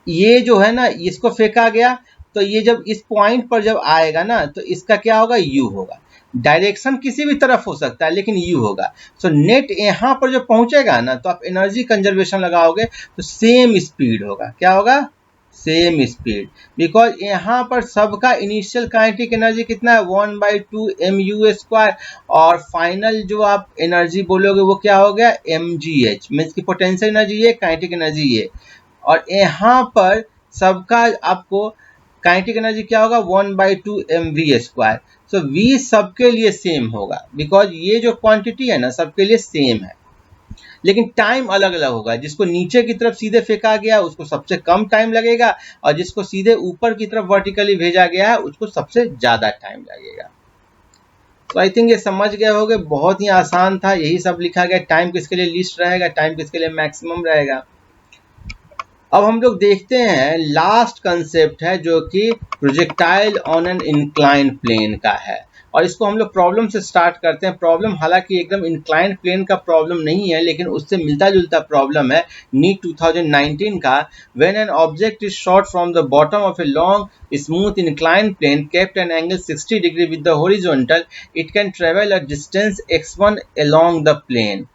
ये जो है ना इसको फेंका गया तो ये जब इस पॉइंट पर जब आएगा ना तो इसका क्या होगा u होगा। डायरेक्शन किसी भी तरफ हो सकता है लेकिन u होगा। सो नेट यहाँ पर जब पहुंचेगा ना तो आप एनर्जी कंजर्वेशन लगाओगे तो सेम स्पीड होगा। क्या होगा? सेम स्पीड, बिकॉज यहाँ पर सबका इनिशियल काइनेटिक एनर्जी कितना है 1/2 mu², और फाइनल जो आप एनर्जी बोलोगे वो क्या हो गया mgh, मीन्स की पोटेंशियल एनर्जी ये, काइनेटिक एनर्जी ये, और यहाँ पर सबका आपको काइनेटिक एनर्जी क्या होगा 1/2 mv²। सो v सबके लिए सेम होगा, बिकॉज ये जो क्वांटिटी है ना सबके लिए सेम है, लेकिन टाइम अलग अलग होगा। जिसको नीचे की तरफ सीधे फेंका गया उसको सबसे कम टाइम लगेगा, और जिसको सीधे ऊपर की तरफ वर्टिकली भेजा गया है उसको सबसे ज्यादा टाइम लगेगा। तो आई थिंक ये समझ गए होंगे, बहुत ही आसान था, यही सब लिखा गया। टाइम किसके लिए लीस्ट रहेगा, टाइम किसके लिए मैक्सिमम रहेगा। अब हम लोग देखते हैं लास्ट कंसेप्ट है जो कि projectile on an inclined plane का है, और इसको हम लोग प्रॉब्लम से स्टार्ट करते हैं। प्रॉब्लम हालांकि एकदम इंक्लाइंड प्लेन का प्रॉब्लम नहीं है, लेकिन उससे मिलता जुलता प्रॉब्लम है नीट 2019 का। When an object is shot from the bottom of a long smooth inclined plane kept an angle 60 degree with the horizontal, it can travel a distance x1 along the plane.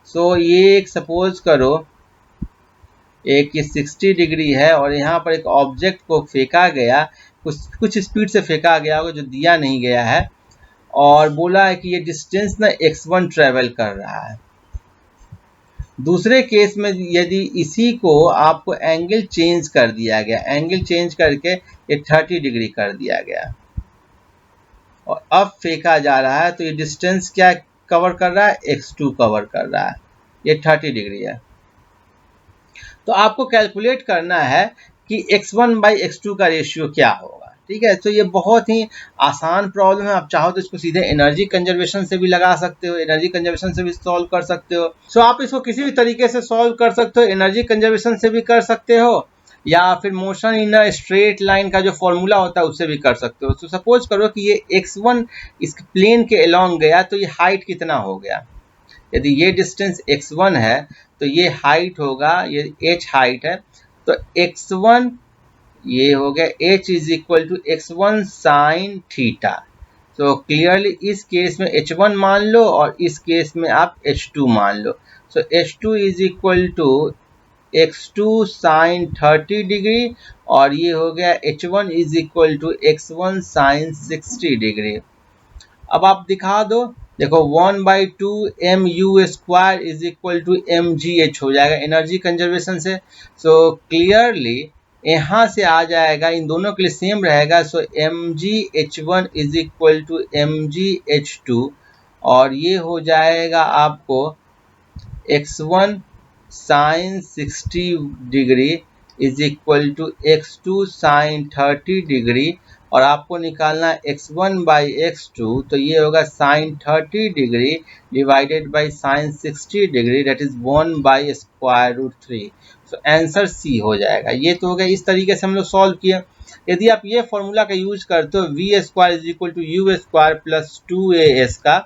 So ये एक suppose करो एक ये 60 degree है और यहाँ पर एक ऑब्जेक्ट को फेंका गया, कुछ स्पीड से फेंका गया होगा जो दिया नहीं गया है, और बोला है कि ये डिस्टेंस ना x1 ट्रेवल कर रहा है। दूसरे केस में यदि इसी को आपको एंगल चेंज कर दिया गया, एंगल चेंज करके ये 30 डिग्री कर दिया गया और अब फेंका जा रहा है, तो ये डिस्टेंस क्या कवर कर रहा है, x2 कवर कर रहा है, ये 30 डिग्री है। तो आपको कैलकुलेट करना है कि x1/x2 का रेशियो क्या होगा। ठीक है, तो ये बहुत ही आसान प्रॉब्लम है। आप चाहो तो इसको सीधे एनर्जी कंजर्वेशन से भी लगा सकते हो, एनर्जी कंजर्वेशन से भी सॉल्व कर सकते हो। सो आप इसको किसी भी तरीके से सॉल्व कर सकते हो, एनर्जी कंजर्वेशन से भी कर सकते हो, या फिर motion in a straight line का जो फॉर्मूला होता है उससे भी कर सकते हो। तो सपोज करो कि ये x1 इस प्लेन के अलोंग गया, तो ये हाइट कितना हो गया। यदि ये डिस्टेंस x1 है तो ये हाइट होगा, ये h हाइट है, तो x1 ये हो गया h is equal to x1 sine theta. तो क्लियरली इस केस में h1 मान लो और इस केस में आप h2 मान लो। So h2 is equal to x2 sine 30 degree और ये हो गया h1 is equal to x1 sine 60 degree. अब आप दिखा दो, देखो 1/2 mu² is equal to mgh हो जाएगा एनर्जी कंजर्वेशन से। सो क्लियरली यहाँ से आ जाएगा, इन दोनों के लिए सेम रहेगा। सो mgh1 is equal to mgh2 और ये हो जाएगा आपको x1 sine 60 degree is equal to x2 sine 30 degree और आपको निकालना है x1/x2, तो ये होगा sine 30 degree divided by sine 60 degree, that is 1/√3। तो आंसर सी हो जाएगा। ये तो हो गया, इस तरीके से हम लोग सॉल्व किए। यदि आप ये फॉर्मूला का यूज करते हो v² is equal to u² plus 2as का,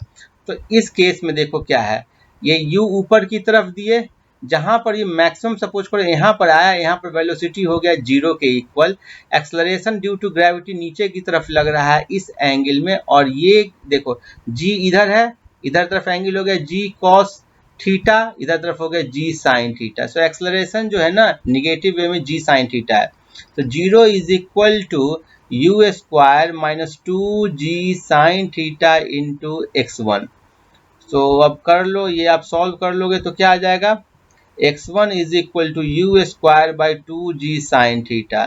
तो इस केस में देखो क्या है, ये u ऊपर की तरफ दिए, जहां पर ये मैक्सिमम सपोज करो यहाँ पर आया, यहाँ पर वेलोसिटी हो गया 0 के equal, acceleration due to gravity नीचे की तरफ लग रहा है इस एंगल में, और ये देखो g इधर है, इधर तरफ एंगल हो गया g cos थीटा, इधर तरफ हो गया g sin theta. So acceleration जो है ना निगेटिव वे में g sin थीटा है, तो 0 is equal to u² minus 2g sin theta into x1। तो अब कर लो, ये आप सॉल्व कर लोगे तो क्या आ जाएगा, x1 is equal to u² by 2g sin theta.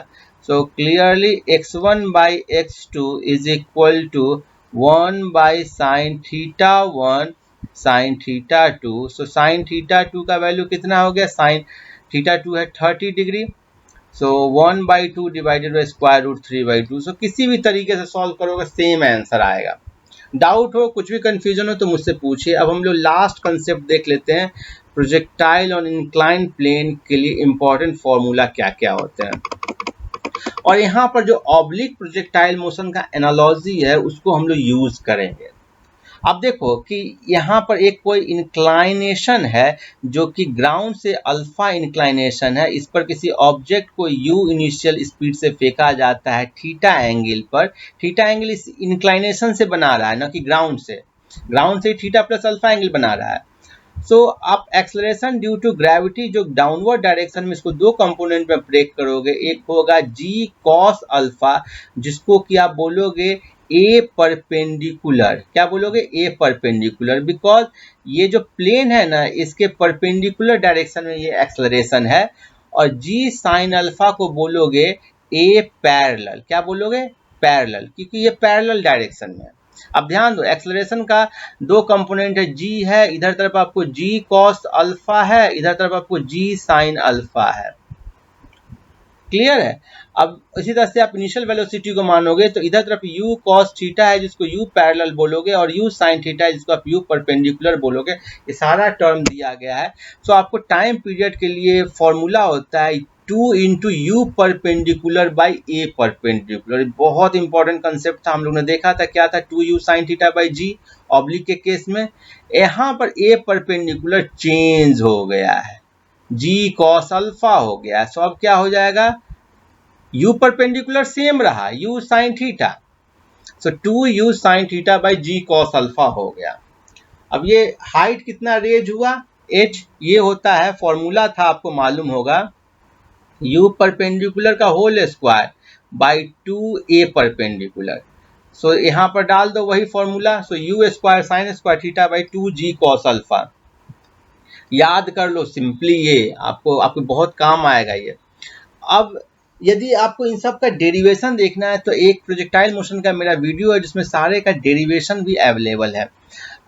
So clearly x1 by x2 is equal to 1 by sin theta 1 sin theta 2. So sin theta 2 का वैल्यू कितना हो गया, sin theta 2 है 30 डिग्री। So 1/2 divided by √3/2। सो किसी भी तरीके से solve करोगे सेम आंसर आएगा। डाउट हो, कुछ भी कंफ्यूजन हो तो मुझसे पूछिए। अब हम लोग लास्ट कंसेप्ट देख लेते हैं, प्रोजेक्टाइल ऑन इंक्लाइन प्लेन के लिए इंपॉर्टेंट फॉर्मूला क्या क्या होते हैं, और यहाँ पर जो ऑब्लिक प्रोजेक्टाइल मोशन का एनालॉजी है उसको हम लोग यूज करेंगे। अब देखो कि यहाँ पर एक कोई इंक्लाइनेशन है जो कि ग्राउंड से अल्फा इंक्लाइनेशन है, इस पर किसी ऑब्जेक्ट को u इनिशियल स्पीड से फेंका जाता है थीटा एंगल पर। थीटा एंगल इस इंक्लाइनेशन से बना रहा है, ना कि ग्राउंड से थीटा प्लस अल्फा एंगल बना रहा है। सो आप एक्सेलरेशन ड्यू टू ग्रेविटी जो डाउनवर्ड डायरेक्शन में, इसको दो कंपोनेंट में ब्रेक करोगे, एक होगा g cos अल्फा जिसको कि आप बोलोगे ए परपेंडिकुलर, क्या बोलोगे, ए परपेंडिकुलर, बिकॉज ये जो प्लेन है ना इसके परपेंडिकुलर डायरेक्शन में ये एक्सेलरेशन है, और जी साइन अल्फा को बोलोगे ए पैरेलल, क्या बोलोगे, पैरेलल, क्योंकि ये पैरेलल डायरेक्शन में है। अब ध्यान दो, एक्सेलरेशन का दो कंपोनेंट है, जी है, इधर तरफ आपको जी कॉस अल्फा है, इधर तरफ आपको जी साइन अल्फा है। क्लियर है। अब इसी तरह से आप इनिशियल वेलोसिटी को मानोगे तो इधर तरफ u cos थीटा है जिसको u पैरेलल बोलोगे, और u sin थीटा है जिसको आप u परपेंडिकुलर बोलोगे। ये सारा टर्म दिया गया है। सो आपको टाइम पीरियड के लिए फॉर्मूला होता है 2 into you perpendicular by A perpendicular. बहुत इंपॉर्टेंट कंसेप्ट था, हम लोग ने देखा था क्या था, 2u sin theta by g oblique के केस में। यहाँ पर ए परपेंडिकुलर चेंज हो गया है, जी कॉस अल्फा हो गया है। सो अब क्या हो जाएगा, u परपेंडिकुलर सेम रहा, u sine theta, so 2u sine theta by g cos alpha हो गया। अब ये हाइट कितना रेज हुआ, h, ये होता है, फॉर्मूला था आपको मालूम होगा, u परपेंडिकुलर का whole square by 2a perpendicular. So यहाँ पर डाल दो वही formula, so you square sine square theta by 2g cos alpha. याद कर लो सिंपली, ये आपको बहुत काम आएगा ये। अब यदि आपको इन सब का डेरिवेशन देखना है तो एक प्रोजेक्टाइल मोशन का मेरा वीडियो है जिसमें सारे का डेरिवेशन भी अवेलेबल है।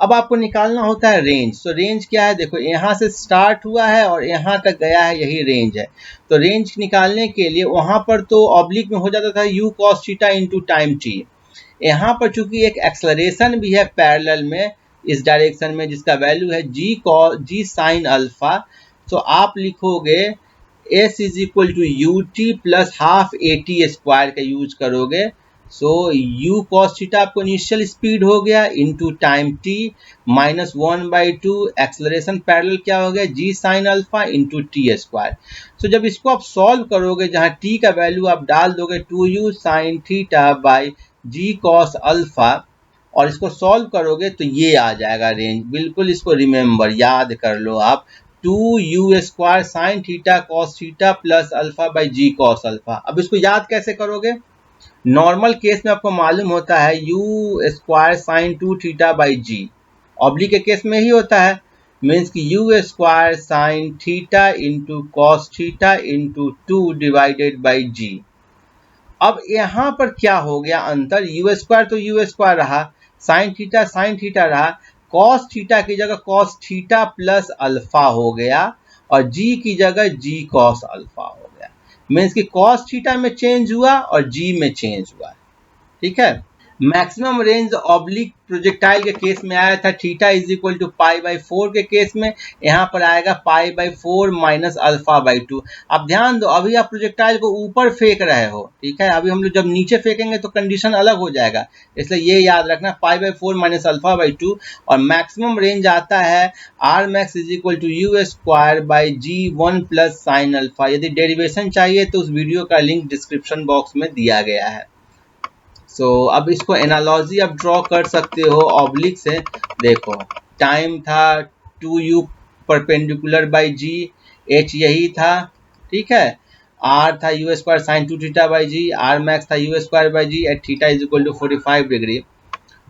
अब आपको निकालना होता है रेंज। तो रेंज क्या है, देखो यहाँ से स्टार्ट हुआ है और यहाँ तक गया है, यही रेंज है। तो रेंज निकालने के लिए वहाँ पर तो ऑब्लिक में हो जाता था u cos theta into time t। यहाँ पर चूंकि एक एक्सलरेशन भी है पैरेलल में इस डायरेक्शन में जिसका वैल्यू है g साइन अल्फा। तो आप लिखोगे s is equal to U T plus half A T square का यूज करोगे। सो u cos थीटा आपको इनिशियल स्पीड हो गया into time t minus 1/2 acceleration parallel क्या हो गया g sine alpha into t square. So जब इसको आप सॉल्व करोगे जहाँ t का वैल्यू आप डाल दोगे 2u sine theta by g cos alpha और इसको सॉल्व करोगे तो ये आ जाएगा रेंज। बिल्कुल इसको रिमेंबर याद कर लो आप, 2u square sine theta cos theta plus alpha by g cos alpha. अब इसको याद कैसे करोगे, नॉर्मल केस में आपको मालूम होता है u square sine 2 theta by g, oblique के केस में ही होता है, मीन्स कि u square sine theta into cos theta into 2 divided by g. अब यहाँ पर क्या हो गया अंतर, u स्क्वायर तो u स्क्वायर रहा, साइन थीटा रहा, कॉस थीटा की जगह कॉस थीटा प्लस अल्फा हो गया और g की जगह g कॉस अल्फा हो गया। मीन्स कि कॉस थीटा में चेंज हुआ और g में चेंज हुआ। ठीक है, मैक्सिमम रेंज ऑब्लिक प्रोजेक्टाइल के केस में आया था theta is equal to pi by 4 के केस में, यहाँ पर आएगा pi by 4 minus alpha by 2। अब ध्यान दो, अभी आप प्रोजेक्टाइल को ऊपर फेंक रहे हो, ठीक है, अभी हम लोग जब नीचे फेंकेंगे तो कंडीशन अलग हो जाएगा, इसलिए ये याद रखना pi by 4 minus alpha by 2। और मैक्सिमम रेंज आता है R max is equal to you square by G 1 plus sine alpha. यदि डेरिवेशन चाहिए तो उस वीडियो का लिंक डिस्क्रिप्शन बॉक्स में दिया गया है। सो अब इसको एनालॉजी आप ड्रॉ कर सकते हो ऑब्लिक से। देखो टाइम था 2u perpendicular by ji, h यही था, ठीक है, r था u square sine 2 theta by G, r max था u square by G at theta is equal to 45 degree.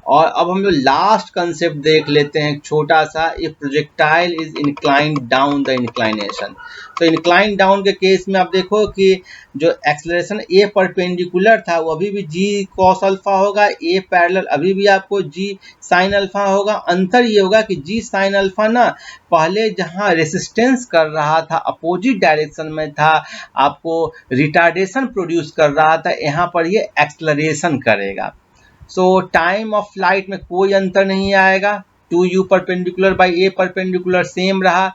और अब हम लोग लास्ट कंसेप्ट देख लेते हैं छोटा सा, if projectile is inclined down the inclination. तो इंक्लाइन डाउन के केस में आप देखो कि जो एक्सलरेशन ए परपेंडिकुलर था वो अभी भी जी कॉस अल्फा होगा, ए पैरेलल अभी भी आपको जी साइन अल्फा होगा। अंतर ये होगा कि जी साइन अल्फा ना पहले जहां रेसिस्टेंस कर रहा था अपोजिट डायरेक्शन में था, आपको रिटार्डेशन प्रोड्यूस कर रहा था, यहाँ पर ये एक्सलरेशन करेगा। सो टाइम ऑफ फ्लाइट में कोई अंतर नहीं आएगा, 2u perpendicular by A perpendicular same रहा।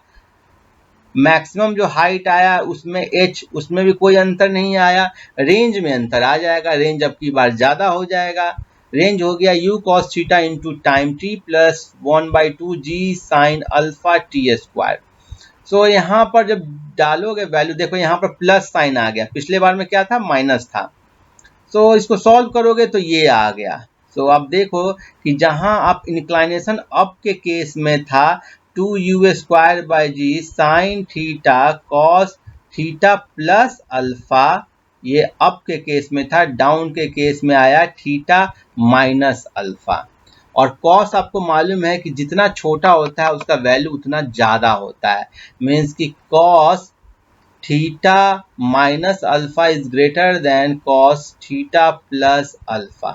मैक्सिमम जो हाइट आया उसमें h, उसमें भी कोई अंतर नहीं आया। रेंज में अंतर आ जाएगा, रेंज अब की बार ज़्यादा हो जाएगा। रेंज हो गया u cos theta into time t plus 1/2 g sine alpha t square. So यहाँ पर जब डालोगे वैल्यू, देखो यहाँ पर प्लस साइन आ गया, पिछले बार में क्या था माइनस था। सो इसको सॉल्व करोगे तो ये आ गया। सो अब देखो कि जहां आप इंक्लाइनेशन अप के केस में था 2u square by ji sine theta cos theta plus alpha, ये अप के केस में था, डाउन के केस में आया थीटा माइनस अल्फा। और कॉस आपको मालूम है कि जितना छोटा होता है उसका वैल्यू उतना ज़्यादा होता है, मीन्स कि cos theta minus alpha is greater than cos theta plus alpha.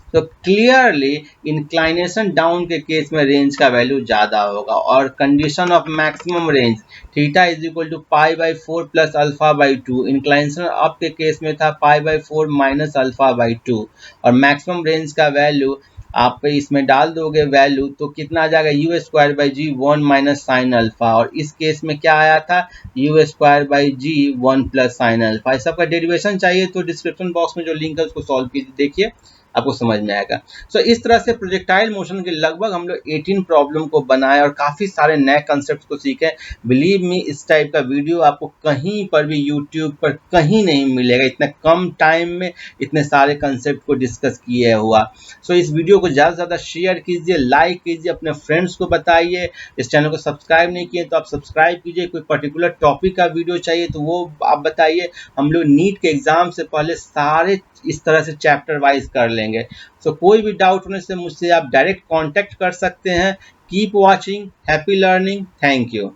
तो क्लियरली इंक्लाइनेशन डाउन के केस में रेंज का वैल्यू ज़्यादा होगा। और condition of maximum range theta is equal to pi by 4 plus alpha by 2, inclination up के case में था pi by 4 minus alpha by 2। और मैक्सिमम रेंज का वैल्यू आप इसमें डाल दोगे वैल्यू तो कितना आ जाएगा u square by G 1 minus sine alpha. और इस केस में क्या आया था u square by G 1 plus sine alpha. इस सब का डेरिवेशन चाहिए तो डिस्क्रिप्शन बॉक्स में जो लिंक है उसको सॉल्व कीजिए, देखिए आपको समझ में आएगा। सो इस तरह से प्रोजेक्टाइल मोशन के लगभग हम लोग 18 प्रॉब्लम को बनाए और काफ़ी सारे नए कंसेप्ट को सीखे। बिलीव मी, इस टाइप का वीडियो आपको कहीं पर भी यूट्यूब पर कहीं नहीं मिलेगा, इतने कम टाइम में इतने सारे कंसेप्ट को डिस्कस किए हुआ। सो इस वीडियो को ज़्यादा से ज़्यादा शेयर कीजिए, लाइक कीजिए, अपने फ्रेंड्स को बताइए। इस चैनल को सब्सक्राइब नहीं किए तो आप सब्सक्राइब कीजिए। कोई पर्टिकुलर टॉपिक का वीडियो चाहिए तो वो आप बताइए। हम लोग नीट के एग्ज़ाम से पहले सारे इस तरह से चैप्टर वाइज कर लेंगे। सो कोई भी डाउट होने से मुझसे आप डायरेक्ट कांटेक्ट कर सकते हैं। Keep watching, happy learning, thank you.